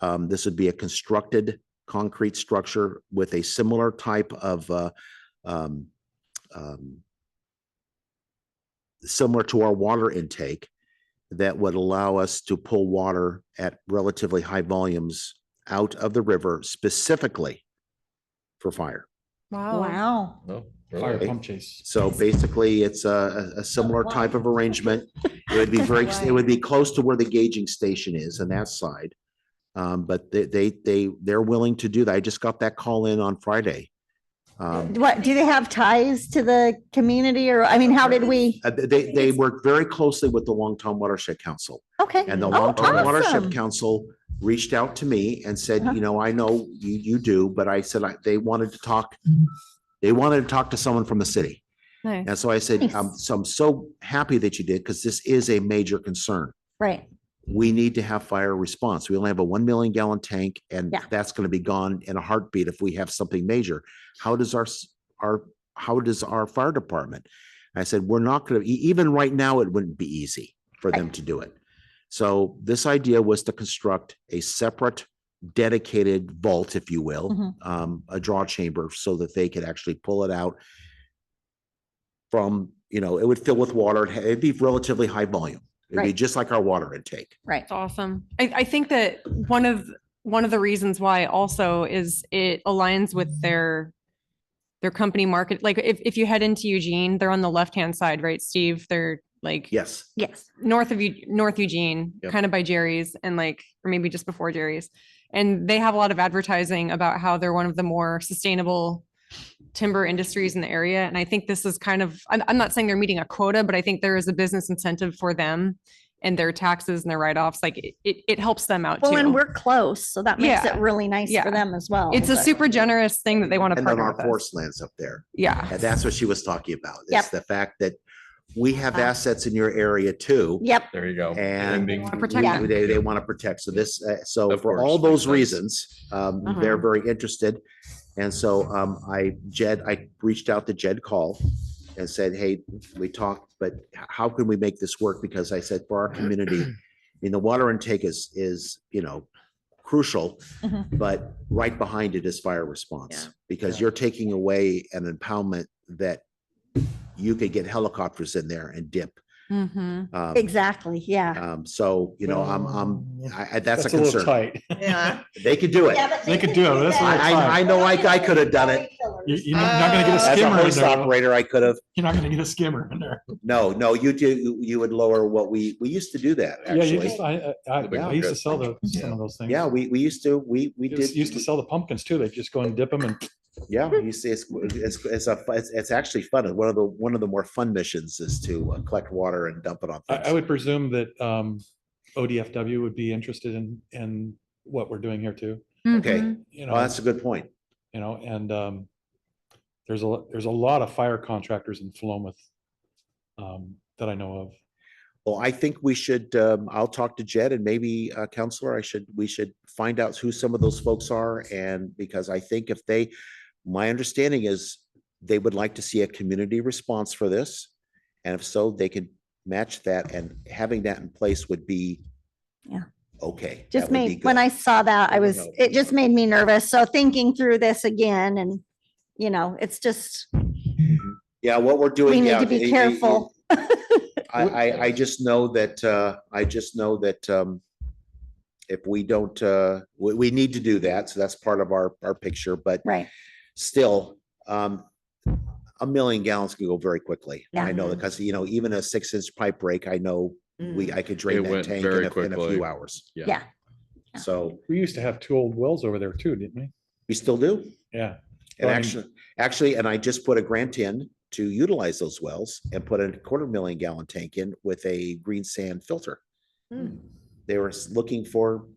This would be a constructed concrete structure with a similar type of similar to our water intake that would allow us to pull water at relatively high volumes out of the river specifically for fire. Wow. No. Fire really? pump chase. So basically, it's a similar type of arrangement. It would be it would be close to where the gauging station is on that side. But they're willing to do that. I just got that call in on Friday. What, do they have ties to the community or, I mean, how did we? They work very closely with the Long Tom Watershed Council, Okay. and the Oh, Long Tom Watershed awesome. Council reached out to me and said, Uh-huh. you know, I know you do, but I said they wanted to talk. They wanted to talk to someone from the city. Nice. And so I said, Nice. so I'm so happy that you did, because this is a major concern. Right. We need to have fire response. We only have a 1 million gallon tank, and Yeah. that's going to be gone in a heartbeat if we have something major. How does our fire department? I said, we're not going to, even right now, it wouldn't be easy for them to do it. So this idea was to construct a separate dedicated vault, if you will, a draw chamber, so that they could actually pull it out from, you know, it would fill with water. It'd be relatively high volume. It'd be Right. just like our water intake. Right. It's awesome. I think that one of the reasons why also is it aligns with their company market. Like if you head into Eugene, they're on the left-hand side, right, Steve? They're like Yes. Yes. north of North Eugene, Yep. kind of by Jerry's and like, or maybe just before Jerry's. And they have a lot of advertising about how they're one of the more sustainable timber industries in the area. And I think this is kind of, I'm not saying they're meeting a quota, but I think there is a business incentive for them and their taxes and their write-offs. Like it helps them out Well, and too. we're close, so that makes it Yeah. really nice Yeah. for them as well. It's a but- super generous thing that they want to And on partner our with us. forest lands up there. Yeah. And that's what she was talking about. It's Yep. the fact that we have Wow. assets in your area too. Yep. There you go. And Ending- wanna protect Yeah. them. they want to protect. So this, so Of for course, all those makes sense. reasons, Uh-huh. they're very interested. And so I reached out to Jed Call and said, hey, we talked, but how can we make this work? Because I said for our community, I mean, the water intake is, crucial, Mhm. but right behind it is fire response. Yeah. Because you're taking away an impoundment that you could get helicopters in there and dip. Mhm. Exactly. Yeah. So, that's a That's a little concern. tight. Yeah. They could do it. They could do it, but that's a little I know I could have done it. You're not gonna get a As a skimmer in hoist there. operator, I could have. You're not gonna get a skimmer in there. No, you would lower what we used to do that, Yeah, you actually. just, I used to sell some of those things. Yeah, we used to, we Used to did, sell the pumpkins too. They just go and dip them and yeah, you see, it's actually fun. One of the more fun missions is to collect water and dump it on I things. would presume that ODFW would be interested in what we're doing here too. Okay. Mhm. You Oh, know, that's a good point. and there's a lot of fire contractors in Philomath that I know of. Well, I think we should, I'll talk to Jed and maybe Counselor, we should find out who some of those folks are. And because I think my understanding is they would like to see a community response for this. And if so, they could match that, and having that in place would be. Yeah. Okay. Just that would be made, when good. I saw that, That would help. it just made me nervous. So thinking through this again and, it's just, Yeah, what we're doing. we need yeah, to be careful. I just know that, if we don't, we need to do that. So that's part of our picture, but Right. still, 1,000,000 gallons can go very quickly. Yeah. I know because, even a 6-inch pipe break, I know I could drain It that went tank very in a quickly. few hours. Yeah. Yeah. So We used to have 2 old wells over there too, didn't we? we still do. Yeah. And Well, I mean- actually, and I just put a grant in to utilize those wells and put a 250,000 gallon tank in with a green sand filter. Hmm. They were looking for,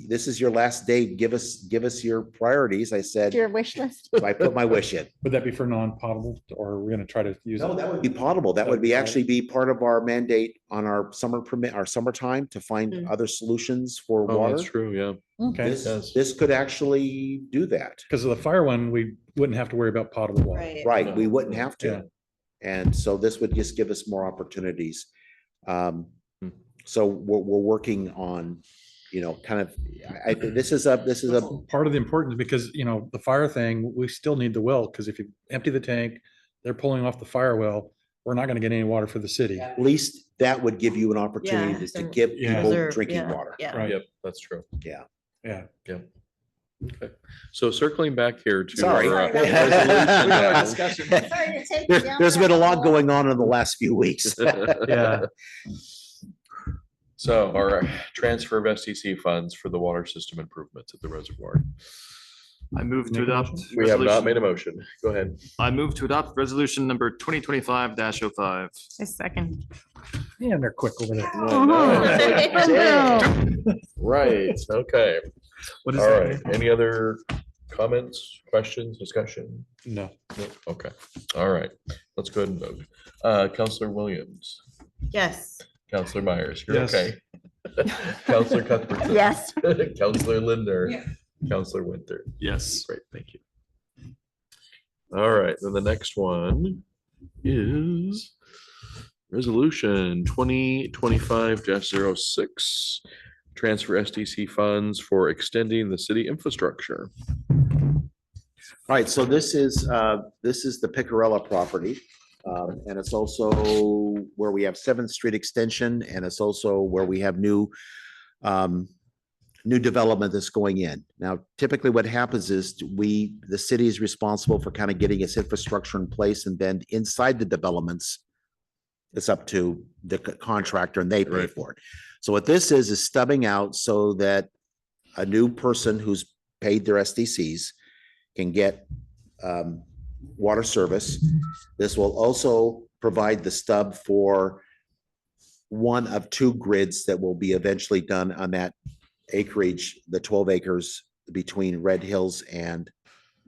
this is your last day, give us your priorities. I said, Your wish list. so I put my wish in. Would that be for non-potable or are we gonna try to use No, it? that would be potable. That would be actually be part of our mandate on our summer permit, our summertime to find Mm. other solutions for Oh, water. that's true. Yeah. Okay, This could actually do that. because of the fire one, we wouldn't have to worry about potable water. Right. Right, we wouldn't have Yeah. to. And so this would just give us more opportunities. Hmm. So we're working on, kind of, I think this is a, Part of the importance, because, the fire thing, we still need the well, because if you empty the tank, they're pulling off the fire well, we're not gonna get any water for the city. at least that would give you an opportunity to some give Yeah. people Reserve, drinking yeah, water. Yeah. Right, Yep. That's true. yeah. Okay. So circling back here to. Sorry. our, Sorry. resolution now. Sorry to take you down There's been a that lot road. going on in the last few weeks. Yeah. So our transfer of STC funds for the water system improvements at the reservoir. I move to Make a adopt. motion? We have not resolution- made a motion. Go ahead. I move to adopt resolution number 2025-05. A second. Yeah, they're quick over there. Right, okay. What is All that? right. Any other comments, questions, discussion? No. No? Okay. All right. Let's go ahead and vote. Counselor Williams, Yes. Counselor Myers, you're Yes. okay. Counselor Cuthbertson. Yes. Counselor Linder. Counselor Winter. Yes. Great, thank you. All right, then the next one is resolution 2025-06. Transfer SDC funds for extending the city infrastructure. All right, so this is the Picarella property. And it's also where we have 7th Street Extension, and it's also where we have new development that's going in. Now, typically what happens is the city is responsible for kind of getting its infrastructure in place, and then inside the developments It's up to the contractor and they pay Right. for it. So what this is stubbing out so that a new person who's paid their SDCs can get water service. This will also provide the stub for one of two grids that will be eventually done on that acreage, the 12 acres between Red Hills and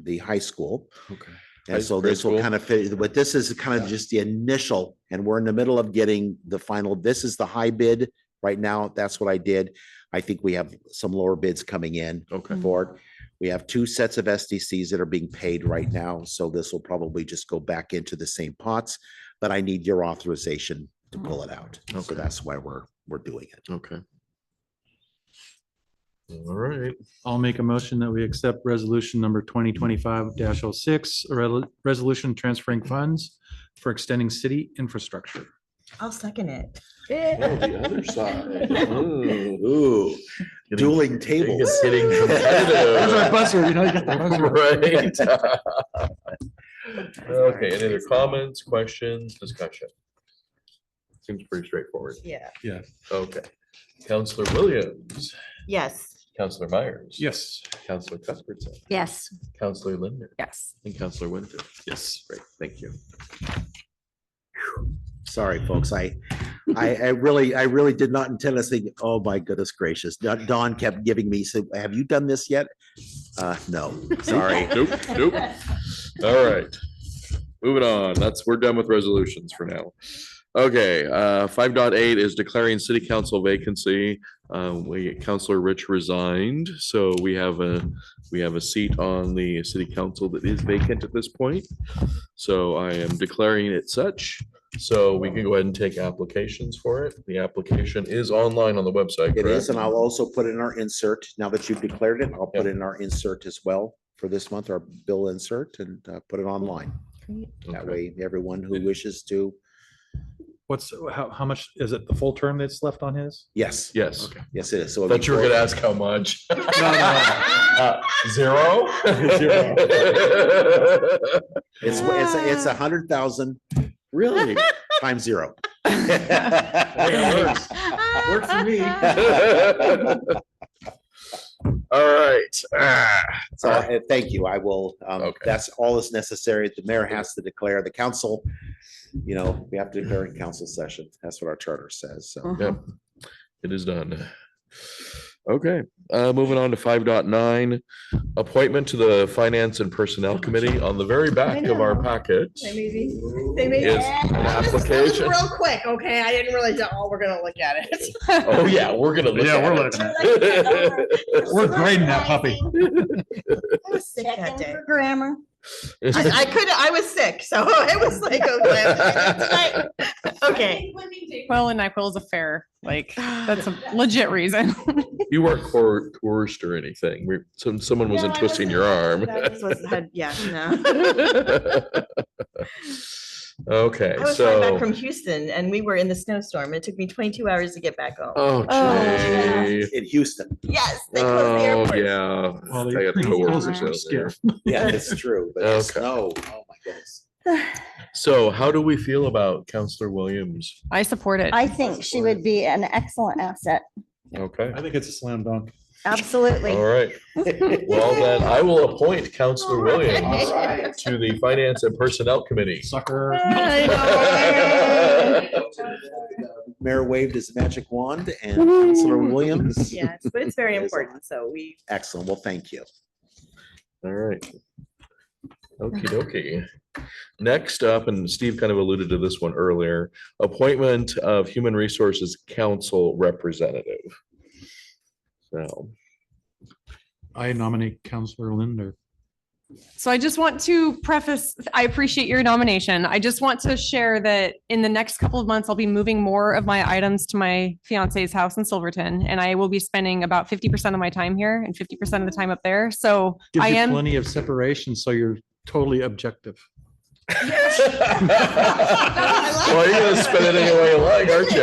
the high school. Okay. And so Grade this will school. kind of fit, but this is kind of just the initial, and we're in the middle of getting the final. This is the high bid right now. That's what I did. I think we have some lower bids coming in Okay. for it. We have two sets of SDCs that are being paid right now, so this will probably just go back into the same pots, but I need your authorization to pull it out. So Okay. that's why we're doing it. Okay. All right. I'll make a motion that we accept resolution number 2025-06, a resolution transferring funds for extending city infrastructure. I'll second it. Oh, the other side. Ooh, dueling tables. It's getting That's our competitive. buzzer, you know, you got the buzzer. Right. Okay, any other comments, questions, discussion? Seems pretty straightforward. Yeah. Yeah. Okay. Counselor Williams, Yes. Counselor Myers. Yes. Counselor Cuthbertson, Yes. Counselor Linder, Yes. and Counselor Winter. Yes. Great, thank you. Sorry, folks. I really did not intend to think, oh my goodness gracious. Dawn kept giving me, said, have you done this yet? No, sorry. Nope, nope. All right. Moving on. We're done with resolutions for now. Okay, 5.8 is declaring city council vacancy. Councilor Rich resigned, so we have a seat on the city council that is vacant at this point. So I am declaring it such. So we can go ahead and take applications for it. The application is online on the website. It is, correct? and I'll also put in our insert. Now that you've declared it, I'll put in our insert as well for this month, our bill insert, and put it online. That Okay. way, everyone who wishes to, How much, is it the full term that's left on his? yes, Yes. Okay. yes, it is. So. Thought you were gonna ask how much. Zero? Zero. It's 100,000 Really? times zero. Works for me. All right. So thank you. I will, Okay. that's all that's necessary. The mayor has to declare the council, we have to declare in council session. That's what our charter says. So. Yep, it is done. Okay, moving on to 5.9, appointment to the Finance and Personnel Committee. On the very back of our packet They may is an application. Real quick, okay? I didn't realize that all we're gonna look at it. Oh, yeah, we're gonna look Yeah, at we're it. looking at it. We're grading that puppy. I was sick that Checking day. for grammar. I was sick, so it was like, okay. Well, and NyQuil is a fair, like, that's a legit reason. You weren't coerced or anything. Someone wasn't No, I twisting your arm. Yeah, no. Okay, I was flying back so, from Houston and we were in the snowstorm. It took me 22 hours to get back home. oh, yeah. gee. In Houston. Yes, they closed the Oh, airport. yeah. Well, I got they- coworkers are out there. skiff. Yeah, it's true. But the Okay. snow, oh my goodness. So how do we feel about Counselor Williams? I support it. I think she would be an excellent asset. Okay, I think it's a slam dunk. Absolutely. all right. Well, then I will appoint Counselor Williams to the Finance and Personnel Committee. Sucker. Mayor waved his magic wand and Councilor Williams. Yes, but it's very important. So we, Excellent. Well, thank you. All right. Okie dokie. Next up, and Steve kind of alluded to this one earlier, appointment of Human Resources Council Representative. So, I nominate Counselor Linder. So I just want to preface, I appreciate your nomination. I just want to share that in the next couple of months, I'll be moving more of my items to my fiance's house in Silverton, and I will be spending about 50% of my time here and 50% of the time up there. So Gives I you am, plenty of separation, so you're totally objective. Well, you're gonna spend it any way you like, aren't you?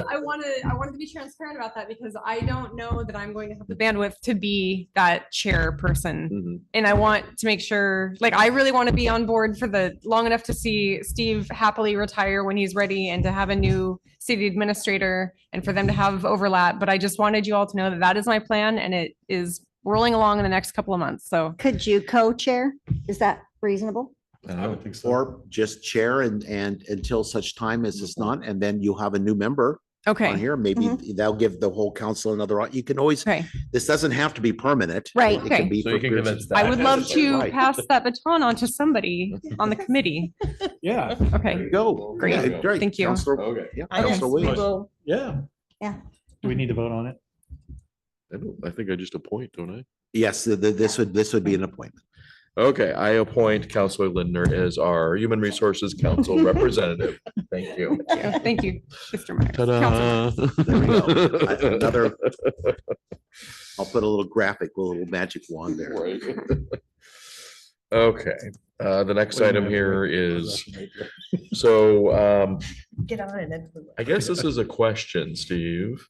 I wanted to be transparent about that because I don't know that I'm going to have the bandwidth to be that chairperson. Mhm. And I want to make sure, like, I really want to be on board for the long enough to see Steve happily retire when he's ready and to have a new city administrator and for them to have overlap. But I just wanted you all to know that that is my plan and it is rolling along in the next couple of months. So Could you co-chair? Is that reasonable? I would think so. Or just chair and until such time as it's not, and then you'll have a new member on okay, here. Maybe Mhm. that'll give the whole council another, you can always, okay. this doesn't have to be permanent. Right. It can Okay. be So for you can periods convince of that. I time. would love to Right. pass that baton on to somebody on the committee. Yeah, There Okay. you go. Great. Yeah, great. Thank you. Counselor- Okay. Yeah, I guess Counselor we Williams. will. yeah. Yeah. Do we need to vote on it? I think I just appoint, don't I? Yes, this would be an appointment. Okay, I appoint Counselor Lindner as our Human Resources Council representative. Thank you. Thank you, Mr. Myers. Councilor Ta-da. There we go. Another, I'll put a little graphic, a little magic wand there. Right. Okay, the next item here is, so, Get on it. I guess this is a question, Steve,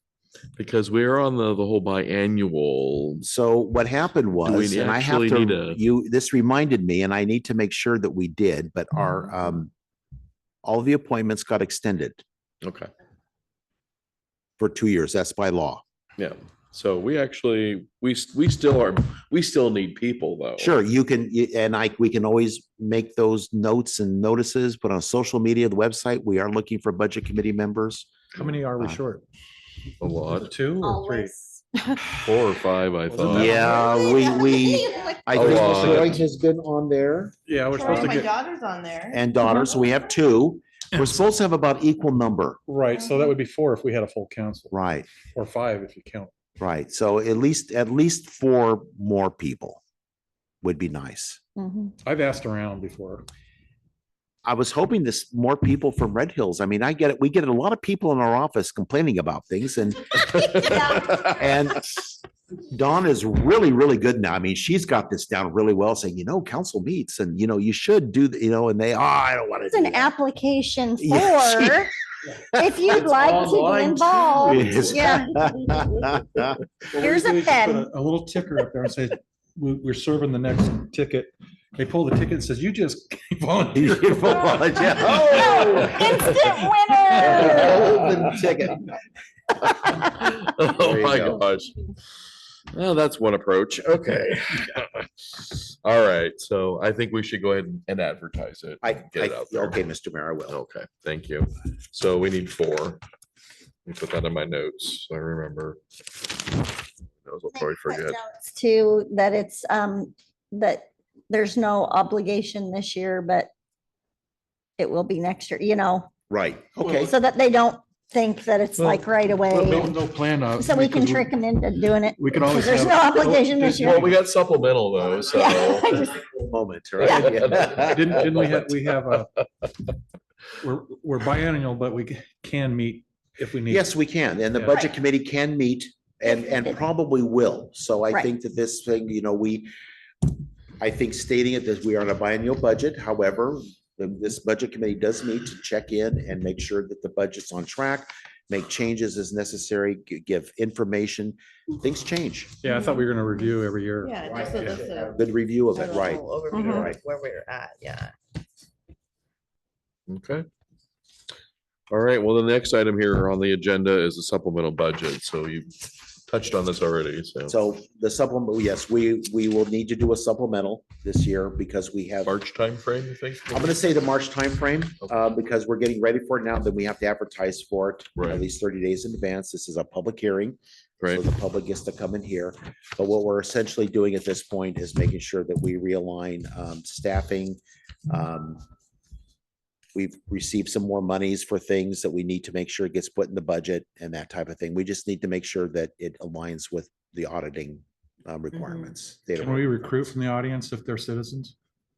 because we're on the whole biannual. So what happened was, and I have actually need to, this reminded me, and I need to make sure that we did, but our, all the appointments got extended Okay, for 2 years. That's by law. yeah, so we actually, we still need people though. Sure, you can, we can always make those notes and notices, put on social media, the website. We are looking for budget committee members. How many are we short? A lot, 2 or 3? 4 or 5, I thought. Yeah, I A think lot. Troy has been on there Yeah, we're supposed to My get, daughter's on there. and daughters, so we have 2. We're supposed to have about equal number. right, so that would be 4 if we had a full council, Right, or 5 if you count. right. So at least 4 more people would be nice. Mhm. I've asked around before. I was hoping this more people from Red Hills. I mean, I get it. We get a lot of people in our office complaining about things and Dawn is really, really good now. I mean, she's got this down really well, saying, council meets and, you should do, and they, I don't want to It's do an that. application Yeah, she- for, if you'd It's like to online, be too. involved. Yes. Yeah. Here's a pen. A little ticker up there and say, we're serving the next ticket. They pull the ticket and says, you just volunteered. Oh, instant winner. Golden ticket. Oh There you my go. gosh. Well, that's one approach. Okay. All right, so I think we should go ahead and advertise it. Get it out there. Okay, Mr. Mayor, I will. Okay, thank you. So we need 4. Let me put that in my notes, so I remember. Those will probably forget. To that it's, that there's no obligation this year, but it will be next year, Right, okay. so that they don't think that it's Well, like right away. No plan. So we can trick them into doing it. We could because always There's have- no obligation this Well, year. we got supplemental though, so. Yeah, I just- Moment, right? Didn't we have a, we're biennial, but we can meet if we need. Yes, we can. And the Yeah. budget committee can meet and probably will. So I Right. think that this thing, I think stating it that we are on a biennial budget. However, this budget committee does need to check in and make sure that the budget's on track, make changes as necessary, give information. Things change. Yeah, I thought we were gonna review every year. Yeah, just so that's a Good review of it, right? overview Mhm. of where we're at, yeah. Okay. All right, well, the next item here on the agenda is the supplemental budget. So you touched on this already, so. So the supplement, yes, we will need to do a supplemental this year because we have, March timeframe, you think? I'm gonna say the March timeframe, because we're getting ready for it now, then we have to advertise for it Right. at least 30 days in advance. This is a public hearing. Right, So the public gets to come in here. But what we're essentially doing at this point is making sure that we realign staffing. We've received some more monies for things that we need to make sure it gets put in the budget and that type of thing. We just need to make sure that it aligns with the auditing requirements. Data Can we requirements. recruit from the audience if they're citizens?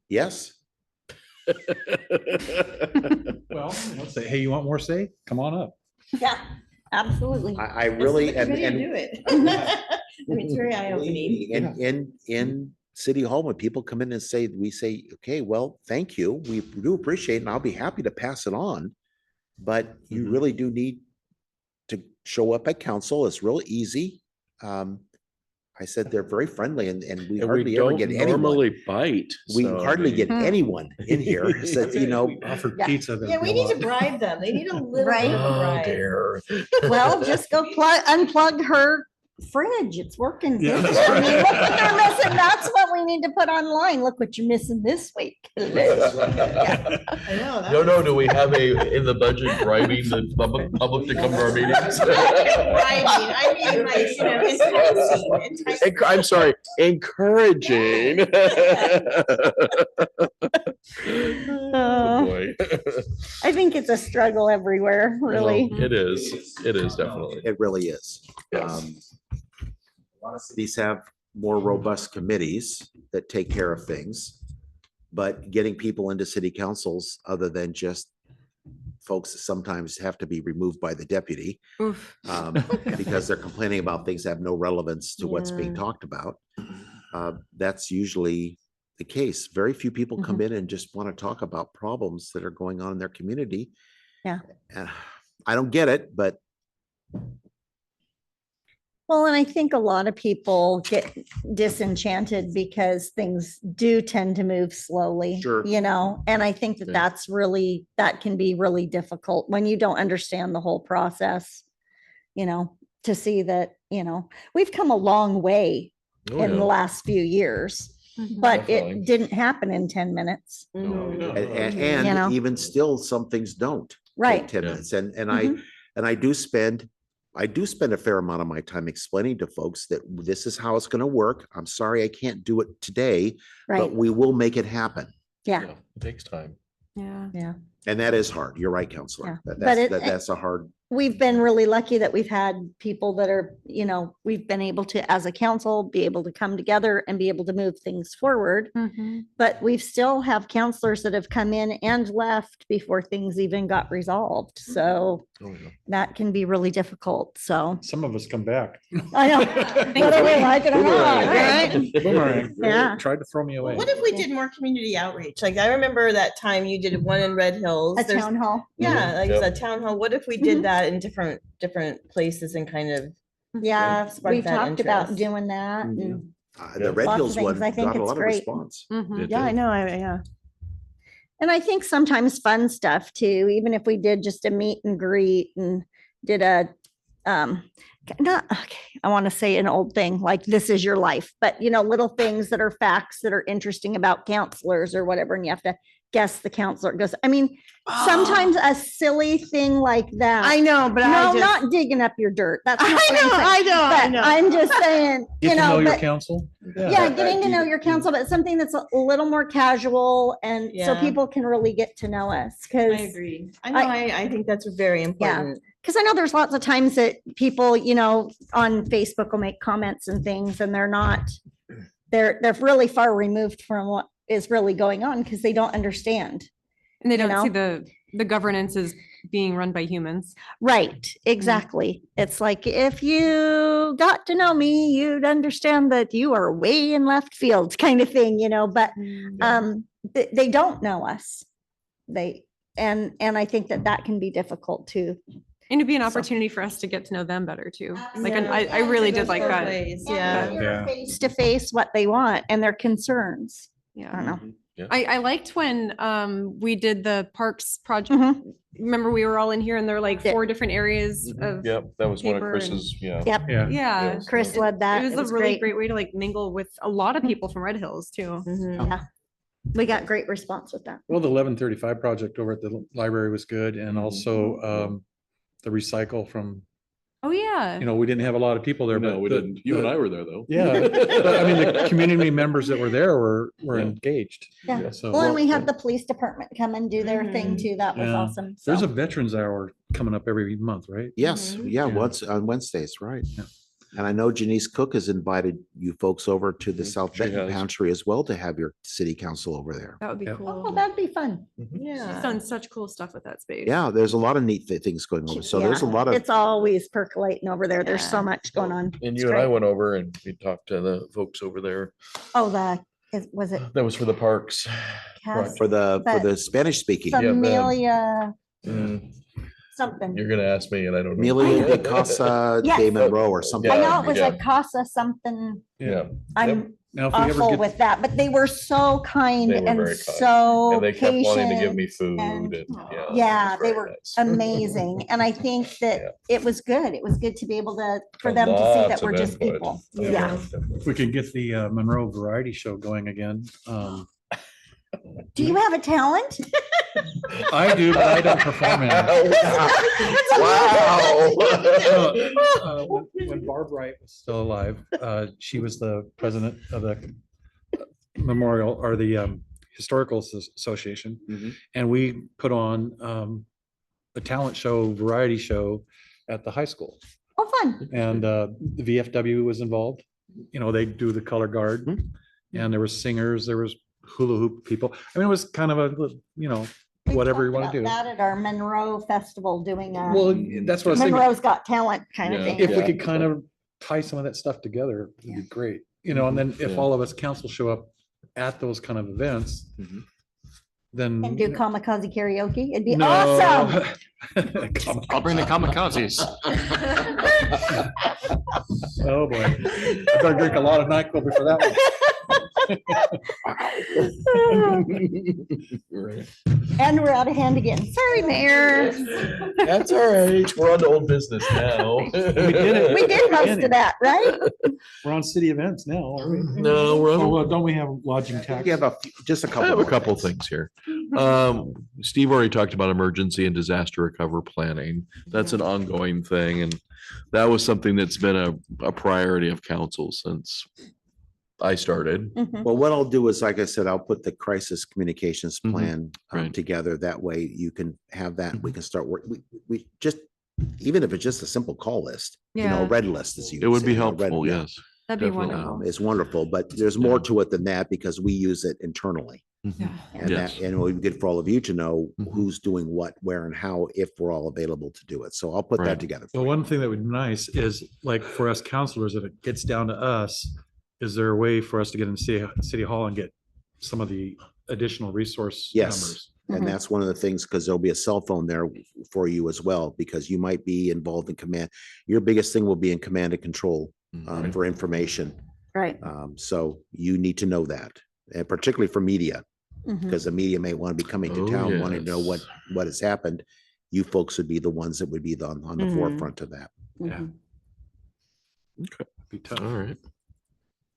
Yes, Well, let's say, hey, you want more say? Come on up. Yeah, absolutely. I really, Let's and, get the committee to and do it. I mean, it's very eye opening. in City Hall, when people come in and say, we say, okay, well, thank you. We do appreciate it and I'll be happy to pass it on. But you Mhm. really do need to show up at council. It's real easy. I said they're very friendly and we And hardly we ever don't get anyone. normally bite. We so, I hardly get mean- anyone in here. So, you know, Offered Yeah. pizza. that'd Yeah, be we a need to lot. bribe them. They need a little Right. bit of a Oh, bribe. dear. Well, just go unplug her fridge. It's working. Yeah, good. that's I mean, right. look what they're missing. That's what we need to put online. Look what you're missing this week. I know. that No, was- do we have in the budget bribing the public to come to our meetings? I mean, like, you know, enticing. I'm sorry, encouraging. Oh, boy. I think it's a struggle everywhere, really. It is definitely. it really is. Yes. These have more robust committees that take care of things. But getting people into city councils, other than just folks that sometimes have to be removed by the deputy, Oof. because they're complaining about things that have no relevance to what's being Yeah. talked about. That's usually the case. Very few people come in and just want to talk about problems that are going on in their community. Yeah. I don't get it, but Well, and I think a lot of people get disenchanted because things do tend to move slowly. Sure. You know, and I think that Yeah. that can be really difficult when you don't understand the whole process. You know, to see that, we've come a long way Oh, in the yeah. last few years, Mhm. but Definitely. it didn't happen in 10 minutes. Mhm. and You know? even still, some things don't. take Right. 10 Yeah. minutes. And Mhm. I do spend a fair amount of my time explaining to folks that this is how it's going to work. I'm sorry, I can't do it today, Right. but we will make it happen. Yeah. It takes time. Yeah. And that is hard. You're right, Counselor. Yeah. That- But That's a hard, We've been really lucky that we've had people that are, we've been able to, as a council, be able to come together and be able to move things forward. Mhm. But we've still have counselors that have come in and left before things even got resolved. So Oh, yeah. that can be really difficult. So Some of us come back. I know. Whether we like it or not, right? Boomerang. Yeah. Tried to throw me away. What if we did more community outreach? Like, I remember that time you did one in Red Hills. A There's- town hall. Yeah, like Yep. a town hall. What if we Mhm. did that in different places and kind of, Yeah, Spark we that talked about interest. doing that. Mhm. and- the Yeah. Red Lots of Hills things. one I think got a it's lot of great. response. Mhm. It yeah, I did. know, yeah. And I think sometimes fun stuff too, even if we did just a meet and greet and did a, I want to say an old thing, like this is your life, but little things that are facts that are interesting about counselors or whatever, and you have to guess the counselor goes, sometimes a silly thing like that. I know, but No, not digging up your dirt. That's not what I'm saying. I But know. I'm just saying, Get to know your but council. yeah, getting to know your council, but something that's a little more casual and so Yeah. people can really get to know us. I Cause, agree. I know, I think that's very important. cause I know there's lots of times that people, on Facebook will make comments and things and they're really far removed from what is really going on because they don't understand. And they You don't see the governance is being run by humans. Right, exactly. It's like if you got to know me, you'd understand that you are way in left field kind of thing, but they don't know us. And I think that can be difficult too. And it'd be an So- opportunity for us to get to know them better too. Like, Yeah. I really did like that. Yeah. Yeah. Face to face what they want and their concerns. I Yeah. don't know. I liked when we did the parks project. Mhm. Remember, we were all in here and there were like Yeah. 4 different areas of, Yep, that was one of paper and- Chris's, yeah. Yep, Yeah. yeah. Chris led that. It was a really great way to like mingle with a lot of people from Red Hills too. Mhm. We got great response with that. Well, the 1135 project over at the library was good. And also the recycle from, Oh, yeah. we didn't have a lot of people there, but. No, we the- didn't. You and the- I were there, though. Yeah, but I mean, the community members that were there were Yeah. engaged. Yeah. So Well, and we had the police department come and do their thing Mhm. too. That was Yeah. awesome. there's So- a veterans hour coming up every month, right? Yes, Mhm. yeah, Yeah. once on Wednesdays, right? Yeah. And I know Janice Cook has invited you folks over to the Mhm, South she Benton has. Pantry as well to have your city council over there. That would be Yeah. Oh, cool. that'd be fun. She's Yeah. done such cool stuff with that space. Yeah, there's a lot of neat things going on. So there's a Yeah, lot of, It's always percolating over there. There's so Yeah. much going on. And It's you and I great. went over and we talked to the folks over there. Oh, the Was it That was for the parks. Cass- For the But- Spanish speaking. Yeah, them. Familia Mm, something? You're gonna ask me and I don't know. Amelia de Casa Yes. de Monroe or something. I Yeah, know it was yeah. like Casa something. Yeah. I'm Now, if we ever awful get, with that, but they were so kind They were and very kind. so And they kept wanting to give me patient food and- and, yeah. it Yeah, was they very were nice. amazing. And I think Yeah. that it was good. It was good to be able to, for And them to see lots that of we're just input. people. Yeah, Yeah. definitely. if we could get the Monroe Variety Show going again. Do you have a talent? I do, but I don't perform in it. When Barb Wright was still alive, she was the president of the Memorial or the Historical Association. Mhm. And we put on a talent show, variety show at the high school. Oh, fun. And the VFW was involved. You know, they do the color guard. And there was singers, there was hula hoop people. I mean, it was kind of a, you know, We whatever you talked want to about do. That at our Monroe Festival doing Well, a that's what I was thinking. Monroe's Got Talent kind of Yeah. thing. If we could kind of tie some of that stuff together, it'd be great. You know, and then if Yeah. all of us council show up at those kind of events, Mhm. then. And do kamikaze karaoke. It'd be No. awesome. I'll bring the kamikazes. Oh, boy. I better drink a lot of NyQuil before that one. Right. And we're out of hand again. Sorry, Mayor. That's all right. We're on to old business now. We did it. We did most of that, right? We're on city events now. aren't we? No, we're Oh, on. well, don't we have lodging tax? You have just a couple. I have a more couple things. things here. Steve already talked about emergency and disaster recovery planning. That's an ongoing thing, and that was something that's been a priority of council since I started. Mhm. Well, what I'll do is, like I said, I'll put the crisis communications Mhm. plan Right. together. That way you can have that. We can start work. We just, even if it's just a simple call list, you know, a Yeah. red list as you. It would say, be you know, red- helpful, yeah, yes. That'd be Definitely. wonderful. It's wonderful, but there's more to it than that because we use it internally. Mhm. And Yes. that, and it would be good for all of you to know Mhm. who's doing what, where and how, if we're all available to do it. So I'll put Right. that together. for Well, you. one thing that would be nice is like for us counselors, if it gets down to us, is there a way for us to get in city hall and get some of the additional resource Yes. numbers? And Mhm. that's one of the things, because there'll be a cell phone there for you as well, because you might be involved in command. Your biggest thing will be in command and control Right. for information. Right. So you need to know that, and particularly for media, Mhm. because the media may want to be coming to Oh, town, wanting to know yes. what has happened. You folks would be the ones that would be on the Mhm. forefront of that. Mhm. Be tough. All right.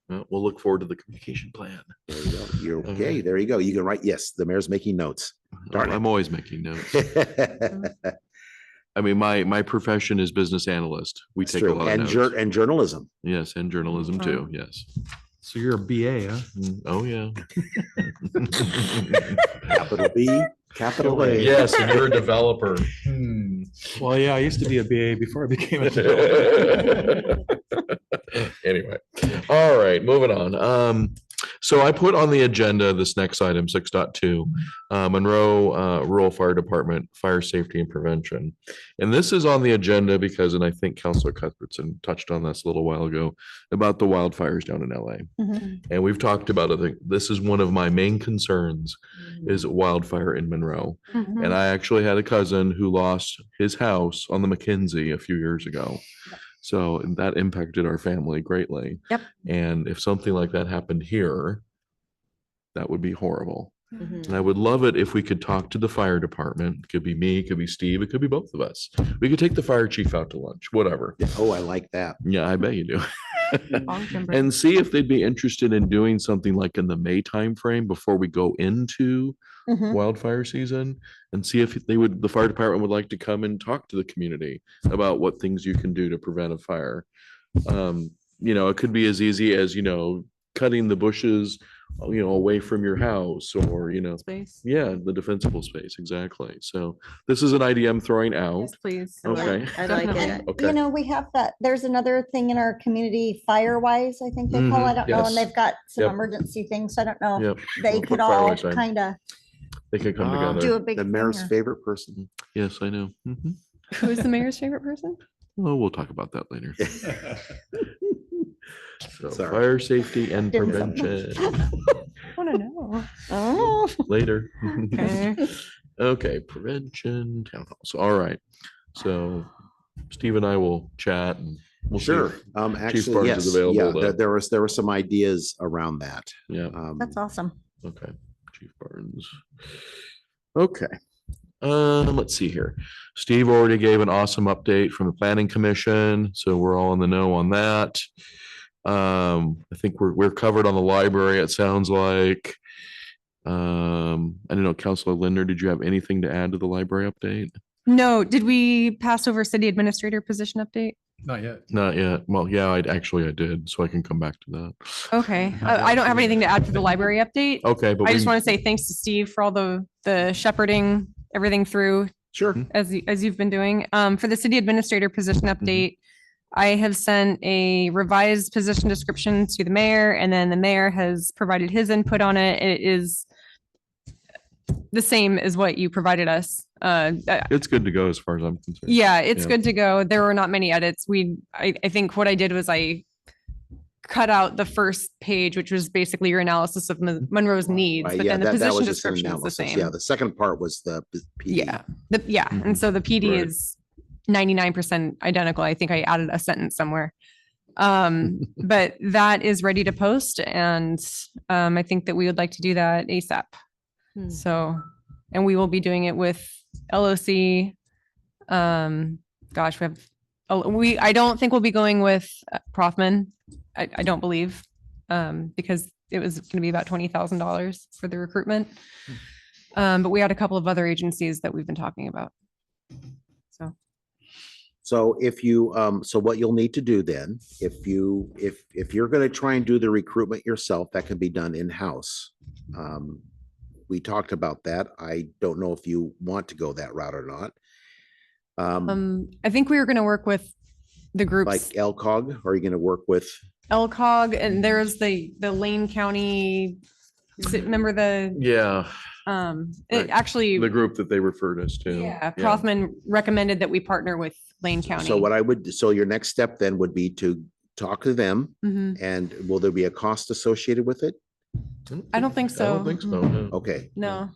Well, we'll look forward to the communication plan. There you go. You're Okay. okay. There you go. You can write, yes, the mayor's making notes. Darn it. I'm always making notes. I mean, my profession is business analyst. We It's take a true. lot of And notes. and journalism. Yes, and journalism too. Yes. So you're a BA, huh? Oh, yeah. Capital B, capital A. Yes, and you're a developer. Well, yeah, I used to be a BA before I became a developer. Anyway, all right, moving on. So I put on the agenda this next item, 6.2, Monroe Rural Fire Department, Fire Safety and Prevention. And this is on the agenda because, and I think Councilor Cuthbertson touched on this a little while ago, about the wildfires down in LA. Mhm. And we've talked about it. This is one of my main concerns is wildfire in Monroe. Mhm. And I actually had a cousin who lost his house on the McKinsey a few years ago. So that impacted our family greatly. Yep. And if something like that happened here, that would be horrible. Mhm. And I would love it if we could talk to the fire department. It could be me, it could be Steve, it could be both of us. We could take the fire chief out to lunch, whatever. Oh, I like that. Yeah, I bet you do. Long-term break. And see if they'd be interested in doing something like in the May timeframe before we go into Mhm. wildfire season, and see if the fire department would like to come and talk to the community about what things you can do to prevent a fire. It could be as easy as, cutting the bushes, away from your house, or, Space. yeah, the defensible space, exactly. So this is an idea I'm throwing out. Yes, please. Okay. I like it. And, Okay. you know, we have that, there's another thing in our community, Firewise, I think they call it. I don't know. yes. And they've got some Yep. emergency things. I don't know. Yep, They We'll could put all Firewise on. kind of they could come Ah, do together. a big. The thing mayor's or- favorite person. Yes, I know. Who's the mayor's favorite person? Well, we'll talk about that later. So Sorry. fire safety and Dim sum. prevention Want to know. Oh, later. Okay. Okay, prevention, town halls. All right. So Steve and I will chat and we'll see. Sure. if- Actually, Barnes yes, is available yeah, to- there were some ideas around that. Yeah, that's awesome. okay. Chief Barnes. Okay. Let's see here. Steve already gave an awesome update from the planning commission, so we're all in the know on that. I think we're covered on the library, it sounds like. I don't know, Counselor Linder, did you have anything to add to the library update? No, did we pass over city administrator position update? Not yet. Not yet. Well, yeah, I did, so I can come back to that. Okay, I don't have anything to add for the library update. Okay, but I we just want to say thanks to Steve for all the shepherding, everything through Sure. as you've been doing. For the city administrator position update, I have sent a revised position description to the mayor, and then the mayor has provided his input on it. It is the same as what you provided us. it's good to go as far as I'm concerned. Yeah, it's Yeah. good to go. There were not many edits. I think what I did was I cut out the first page, which was basically your analysis of Monroe's needs, Right, but yeah, then the that position was just an description is the analysis. same. Yeah, the second part was the PD. Yeah, yeah. And so the PD Right. is 99% identical. I think I added a sentence somewhere. But that is ready to post, and I think that we would like to do that ASAP. Hmm. So, and we will be doing it with LOC. Gosh, I don't think we'll be going with Prothman. I don't believe, because it was going to be about $20,000 for the recruitment. But we had a couple of other agencies that we've been talking about. So, So if you, so what you'll need to do then, if you're gonna try and do the recruitment yourself, that can be done in-house. We talked about that. I don't know if you want to go that route or not. I think we were going to work with the groups. Like LCOG, are you gonna work with, LCOG, and there's the Lane County, remember the, Yeah, it Right. actually, the group that they referred us to. yeah, Prothman recommended that we partner with Lane County. so what I would, so your next step then would be to talk to them, Mhm. and will there be a cost associated with it? I don't think I so. don't think so. no. Okay, No,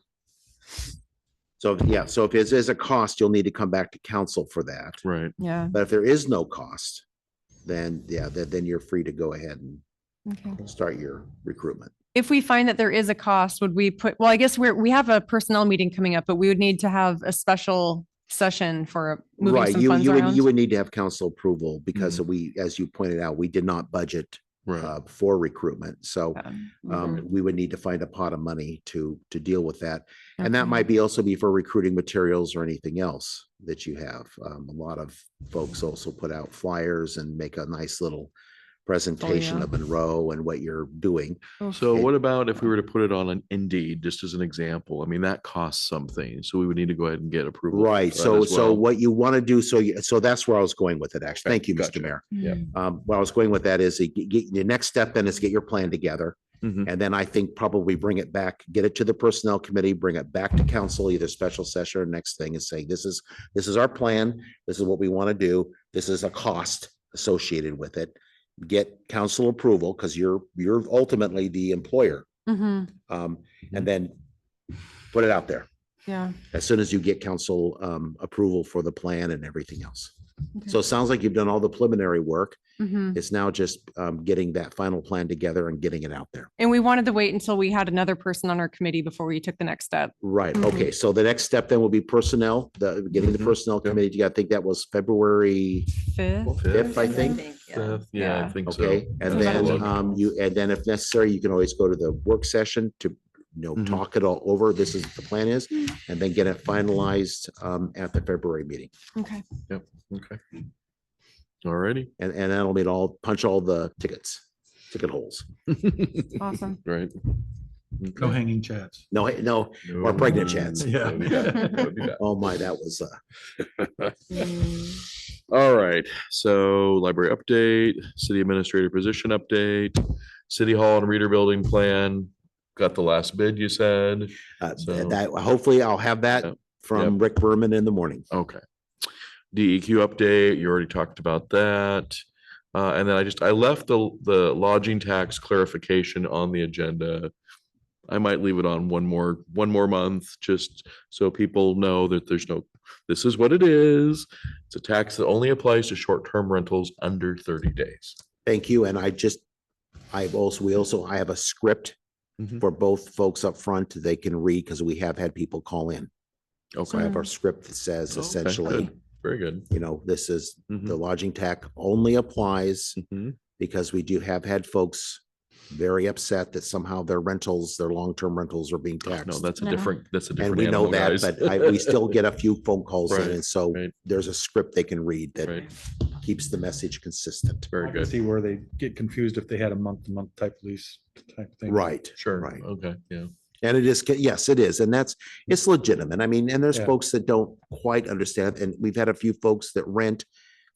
so yeah, so if it is a cost, you'll need to come back to council for that. Right. yeah, But if there is no cost, then yeah, then you're free to go ahead and okay. start your recruitment. If we find that there is a cost, would we put, well, I guess we have a personnel meeting coming up, but we would need to have a special session for moving Right, some you, funds you would, around. you would need to have council approval because we, as you pointed out, we did not budget Right. for recruitment. So Okay. we would need to find a pot of money to deal with that. And that Okay. might be also be for recruiting materials or anything else that you have. A lot of folks also put out flyers and make a nice little presentation yeah. of Monroe and what you're doing. So Okay. what about if we were to put it on an Indeed, just as an example? I mean, that costs something, so we would need to go ahead and get approval. Right, for that so, as so well. what you want to do, so that's where I was going with it, actually. Okay, Thank you, gotcha. Mr. Mayor. Yeah. Where I was going with that is the next step then is get your plan together. Mhm. And then I think probably bring it back, get it to the personnel committee, bring it back to council, either special session or next thing, is say, this is our plan. This is what we want to do. This is a cost associated with it. Get council approval, because you're ultimately the employer. Mhm. And then put it out there Yeah. as soon as you get council approval for the plan and everything else. Okay. So it sounds like you've done all the preliminary work. Mhm. It's now just getting that final plan together and getting it out there. And we wanted to wait until we had another person on our committee before we took the next step. Right, Mhm. okay, so the next step then will be personnel, getting the Mhm. personnel Yep. committee, I think that was February Fifth. fifth, I think. Fifth, yeah, I Yeah. think so. Okay, and Let's have a then look. and then if necessary, you can always go to the work session to, Mhm. talk it all over. This is what the plan is, and then get it finalized at the February meeting. Okay. Okay. Alrighty. And that'll mean punch all the ticket holes. Awesome. Right. No hanging chats. No, no, or pregnant chats. Yeah. That'd be bad. That'd be bad. Oh my, that was, All right, so library update, city administrator position update, city hall and reader building plan. Got the last bid, you said? So- that, hopefully I'll have that Yep. from Rick Berman in the morning. Okay. DEQ update, you already talked about that. And then I left the lodging tax clarification on the agenda. I might leave it on one more month, just so people know that this is what it is. It's a tax that only applies to short-term rentals under 30 days. Thank you. And I have a script Mhm. for both folks up front that they can read because we have had people call in. So I have our script that says Okay, essentially, good. Very good. this is Mhm. the lodging tax only applies Mhm. because we have had folks very upset that somehow their long-term rentals are being No, taxed. that's a different And animal, we know that, guys. but we still get a few phone calls in. Right, And so right. there's a script they can read that Right. keeps the message consistent. Very I can good. see where they get confused if they had a month-to-month type lease type thing. Right. Sure. Right. Okay. Yeah. And it is, yes, it is. And it's legitimate. I mean, and there's Yeah. folks that don't quite understand. And we've had a few folks that rent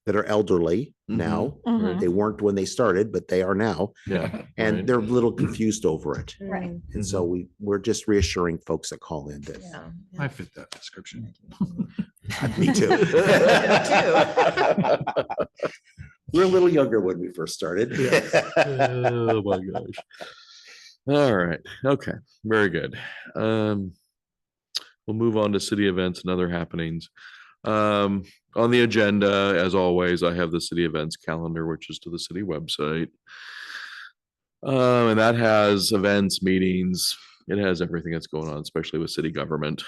that are elderly now. Mhm. They weren't when they started, but they are now. Yeah. And right. they're a little confused over it. Right. And so we're just reassuring folks that call in that. Yeah. I fit that description. Me too. We're a little younger when we first started. Oh my gosh. All right. Okay. Very good. We'll move on to city events and other happenings. On the agenda, as always, I have the city events calendar, which is to the city website. And that has events, meetings. It has everything that's going on, especially with city government.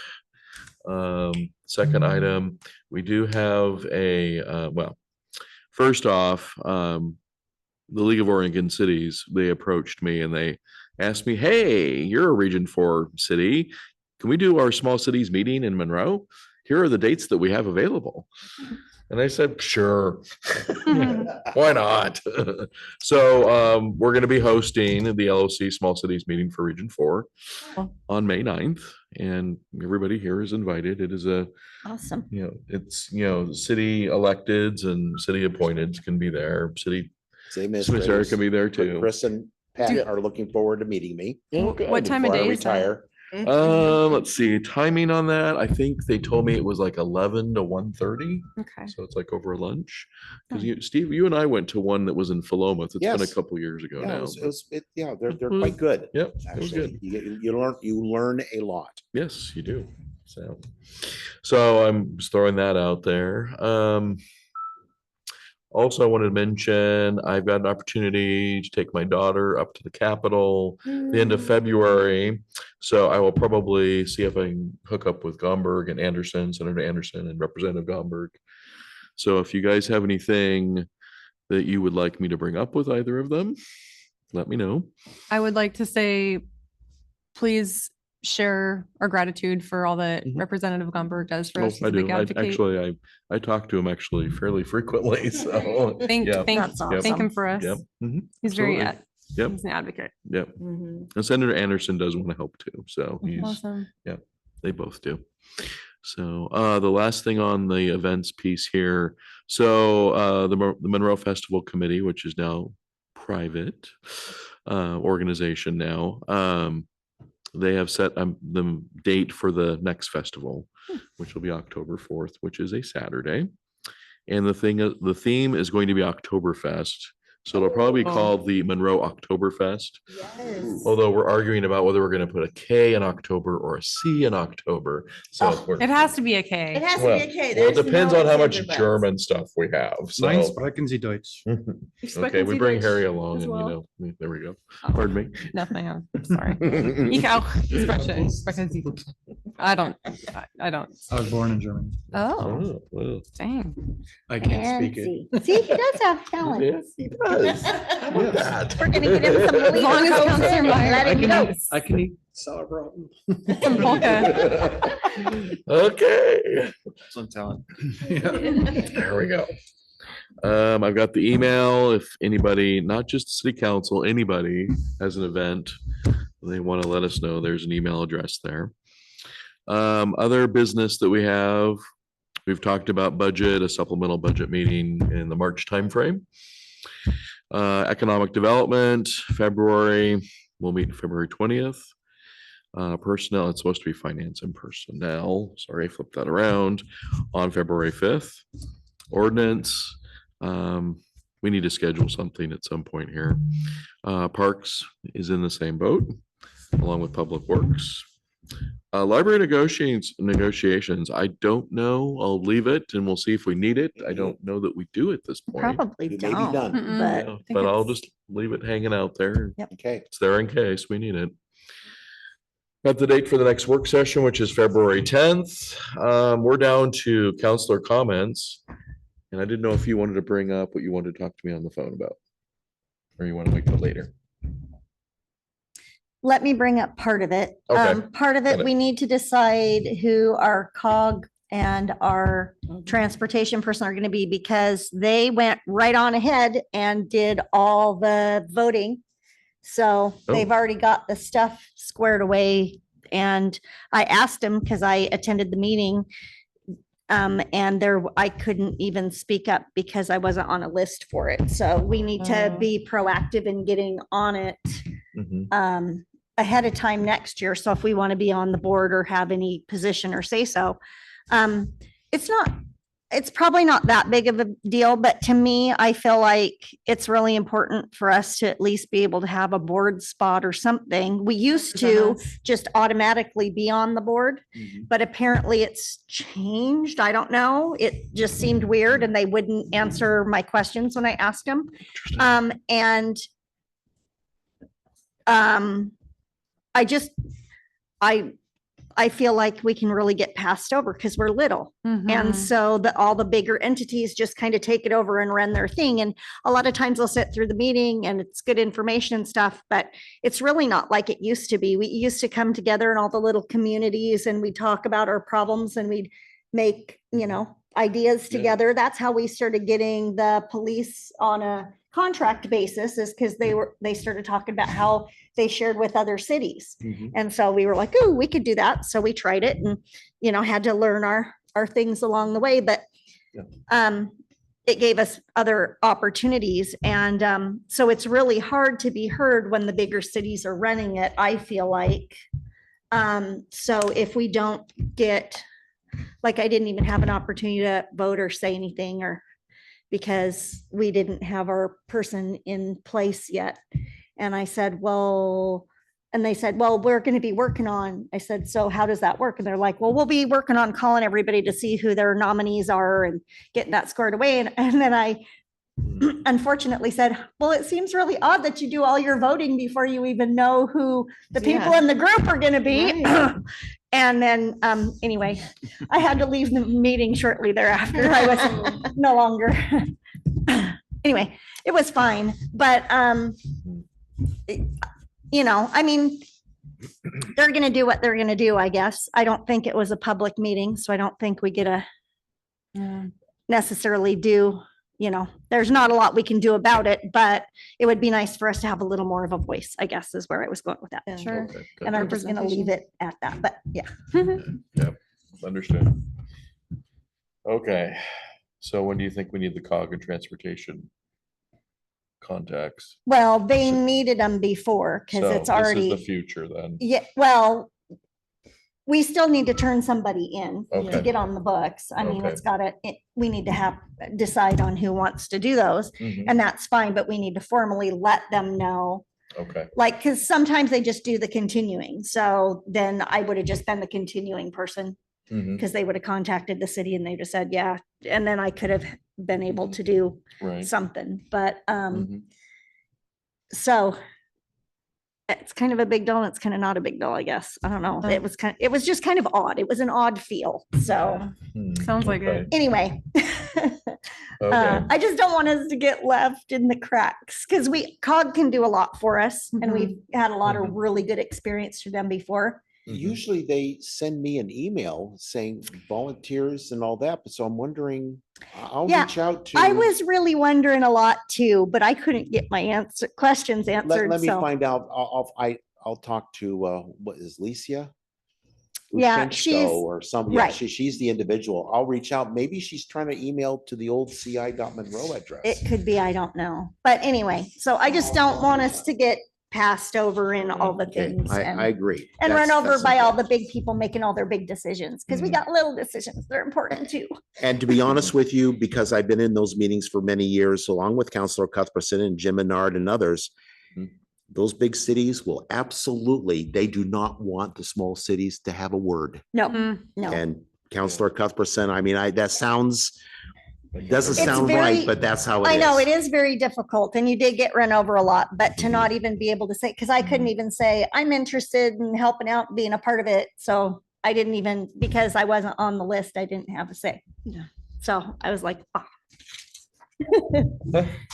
Second item, we do have first off, the League of Oregon Cities, they approached me and they asked me, hey, you're a Region 4 city. Can we do our small cities meeting in Monroe? Here are the dates that we have available. And I said, sure, why not? So we're going to be hosting the LOC Small Cities Meeting for Region 4 on May 9th. And everybody here is invited. It is Awesome. it's, city electeds and city appointeds can be there. City Same Commissaire can be there too. Chris and Pat are looking forward to meeting me. What time of before I day is that? retire. Let's see, timing on that. I think they told me it was like 11 to 1:30. Okay. So it's like over lunch. Because Steve, you and I went to one that was in Philomath. It's been a Yes. couple years ago Yeah, now. they're quite good. Yep, it was Actually, good. you learn a lot. Yes, you do. So I'm just throwing that out there. Also, I wanted to mention, I've got an opportunity to take my daughter up to the Capitol the end of February. So I will probably see if I can hook up with Gomberg and Anderson, Senator Anderson and Representative Gomberg. So if you guys have anything that you would like me to bring up with either of them, let me know. I would like to say, please share our gratitude for all that Mhm. Representative Gomberg does for us. He's I a big do. I advocate. talk to him actually fairly frequently. So Thank yeah. That's thank him for us. Yep. Mhm. He's very, Absolutely. Yep. he's an advocate. Yep. Mhm. And Senator Anderson does want to help too. So he's, Awesome. they both do. So the last thing on the events piece here. So the Monroe Festival Committee, which is now private organization now, they have set the date for the next festival, which will be October 4th, which is a Saturday. And the theme is going to be Oktoberfest. So it'll probably be called the Monroe Oktoberfest. Yes. Although we're arguing about whether we're going to put a K in October or a C in October. So It has to be a K. It has to well, be a K. well, it There's depends no on how ifs, much ands, or buts. German stuff we have. Nine So sprechen Sie Deutsch. okay, we bring Harry along as and well. there we go. Oh. Pardon me. Nothing. I'm sorry. Ich auch sprechen Sie. I don't. I was born in Germany. Oh, Oh, well. dang. I can't speak it. See, he does have talent. Yes, he does. How about that? We're gonna get him some. As long as Counselor Meyer- Let him go. I can eat sauerbraten. Some polka. Okay, Some talent. there we go. I've got the email. If anybody, not just the city council, anybody has an event, they want to let us know, there's an email address there. Other business that we have, we've talked about budget, a supplemental budget meeting in the March timeframe. Economic development, February, we'll meet February 20th. Personnel, it's supposed to be finance and personnel. Sorry, I flipped that around on February 5th. Ordinance, we need to schedule something at some point here. Parks is in the same boat, along with Public Works. Library negotiations, I don't know. I'll leave it and we'll see if we need it. I don't know that we do at this point. Probably It may be don't, done. Mm-mm. but Yeah, think But I'll it's- just leave it hanging out there. Okay. It's there in case we need it. Got the date for the next work session, which is February 10th. We're down to counselor comments. And I didn't know if you wanted to bring up what you wanted to talk to me on the phone about. Or you want to wait till later. let me bring up part of it. Okay. Part of Got it, it. we need to decide who our COG and our transportation person are going to be because they went right on ahead and did all the voting. So they've already got the stuff squared away. And I asked them because I attended the meeting. And I couldn't even speak up because I wasn't on a list for it. So we need to be proactive in getting on it Mhm. ahead of time next year. So if we want to be on the board or have any position or say so, it's probably not that big of a deal, but to me, I feel like it's really important for us to at least be able to have a board spot or something. We used to just automatically be on the board, but apparently it's changed. I don't know. It just seemed weird and they wouldn't answer my questions when I asked them. I feel like we can really get passed over because we're little. And so all the bigger entities just kind of take it over and run their thing. And a lot of times they'll sit through the meeting and it's good information and stuff, but it's really not like it used to be. We used to come together in all the little communities and we talk about our problems and we'd make, ideas together. That's how we started getting the police on a contract basis is because they started talking about how they shared with other cities. And so we were like, oh, we could do that. So we tried it and, had to learn our things along the way, but it gave us other opportunities. And so it's really hard to be heard when the bigger cities are running it, I feel like. So if we don't get, like, I didn't even have an opportunity to vote or say anything because we didn't have our person in place yet. And I said, and they said, well, we're going to be working on, I said, so how does that work? And they're like, well, we'll be working on calling everybody to see who their nominees are and getting that squared away. And then I unfortunately said, well, it seems really odd that you do all your voting before you even know who the people Yeah. in the group are going to be. Right. And then, anyway, I had to leave the meeting shortly thereafter. I was no longer. Anyway, it was fine, but, I mean, they're going to do what they're going to do, I guess. I don't think it was a public meeting, so I don't think we get to necessarily do, there's not a lot we can do about it, but it would be nice for us to have a little more of a voice, I guess, is where I was going with that. Sure. Okay, And I'm just going to leave it at that, but yeah. Yep, understood. Okay, so when do you think we need the COG and transportation contacts? Well, they needed them before because So it's this is already. the future then. Yeah, well, we still need to turn somebody in to Okay. get on the books. I mean, Okay. it's gotta, we need to decide on who wants to do those. Mhm. And that's fine, but we need to formally let them know, Okay, like, cause sometimes they just do the continuing. So then I would have just been the continuing person Mhm. because they would have contacted the city and they just said, yeah. And then I could have been able to do right. something, but, Mhm. so it's kind of a big deal and it's kind of not a big deal, I guess. I don't know. It was just kind of odd. It was an odd feel. So Hmm, Sounds like okay, it. anyway, Okay, I just don't want us to get left in the cracks because COG can do a lot for us and we've had a lot of really good experience through them before. Mhm. Usually they send me an email saying volunteers and all that, but so I'm wondering, I'll Yeah, reach out to. I was really wondering a lot too, but I couldn't get my questions answered. Let me So find out. I'll talk to, what is Licia? Yeah, Ushenko she's- or some, yeah, right. she's the individual. I'll reach out. Maybe she's trying to email to the old CI.Monroe address. it could be, I don't know. But anyway, so I just don't want us to get passed over in all the Okay, things. I and agree. and run That's- over that's by all the important. big people making all their big decisions, because we Mhm. got little decisions. They're important too. And to be honest with you, because I've been in those meetings for many years, along with Counselor Cuthbertson and Jim Menard and others, Mhm. those big cities will absolutely, they do not want the small cities to have a word. No, Mm. no. And Counselor Cuthbertson, I mean, that sounds, doesn't It's sound very- right, but that's how it is. I know it is very difficult and you did get run over a lot, but to not even be able to say, because I couldn't even say, I'm interested in helping out, and being a part of it. So I didn't even, because I wasn't on the list, I didn't have a say. Yeah. So I was like, ah.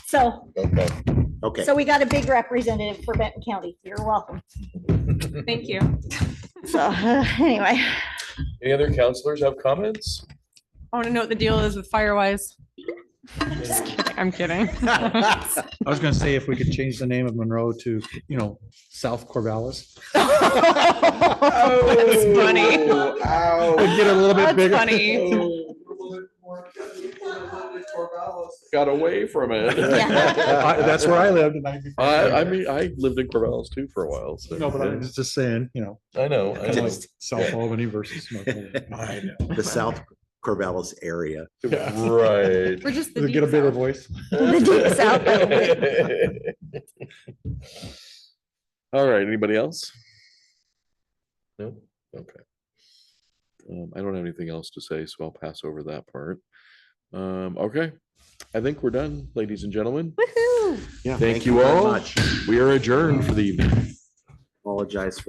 So, Okay. Okay, so we got a big representative for Benton County. You're welcome. Thank you. So anyway, Any other counselors have comments? I want to know what the deal is with Firewise. Just kidding. I'm kidding. I was gonna say if we could change the name of Monroe to, South Corvallis. That's funny. It'd get a little bit That's bigger. funny. Got away from it. That's where I lived. And I mean, I lived in Corvallis too for a while. So No, but I was just saying, I know. kind of like South Albany versus North Albany. I know. the South Corvallis area. Right. We're just the Does it get a deep bigger south. voice? the deep south. All right, anybody else? No? Okay. I don't have anything else to say, so I'll pass over that part. Okay, I think we're done, ladies and gentlemen. Woohoo. Yeah, Thank you very all. much. We are adjourned for the evening. Apologize for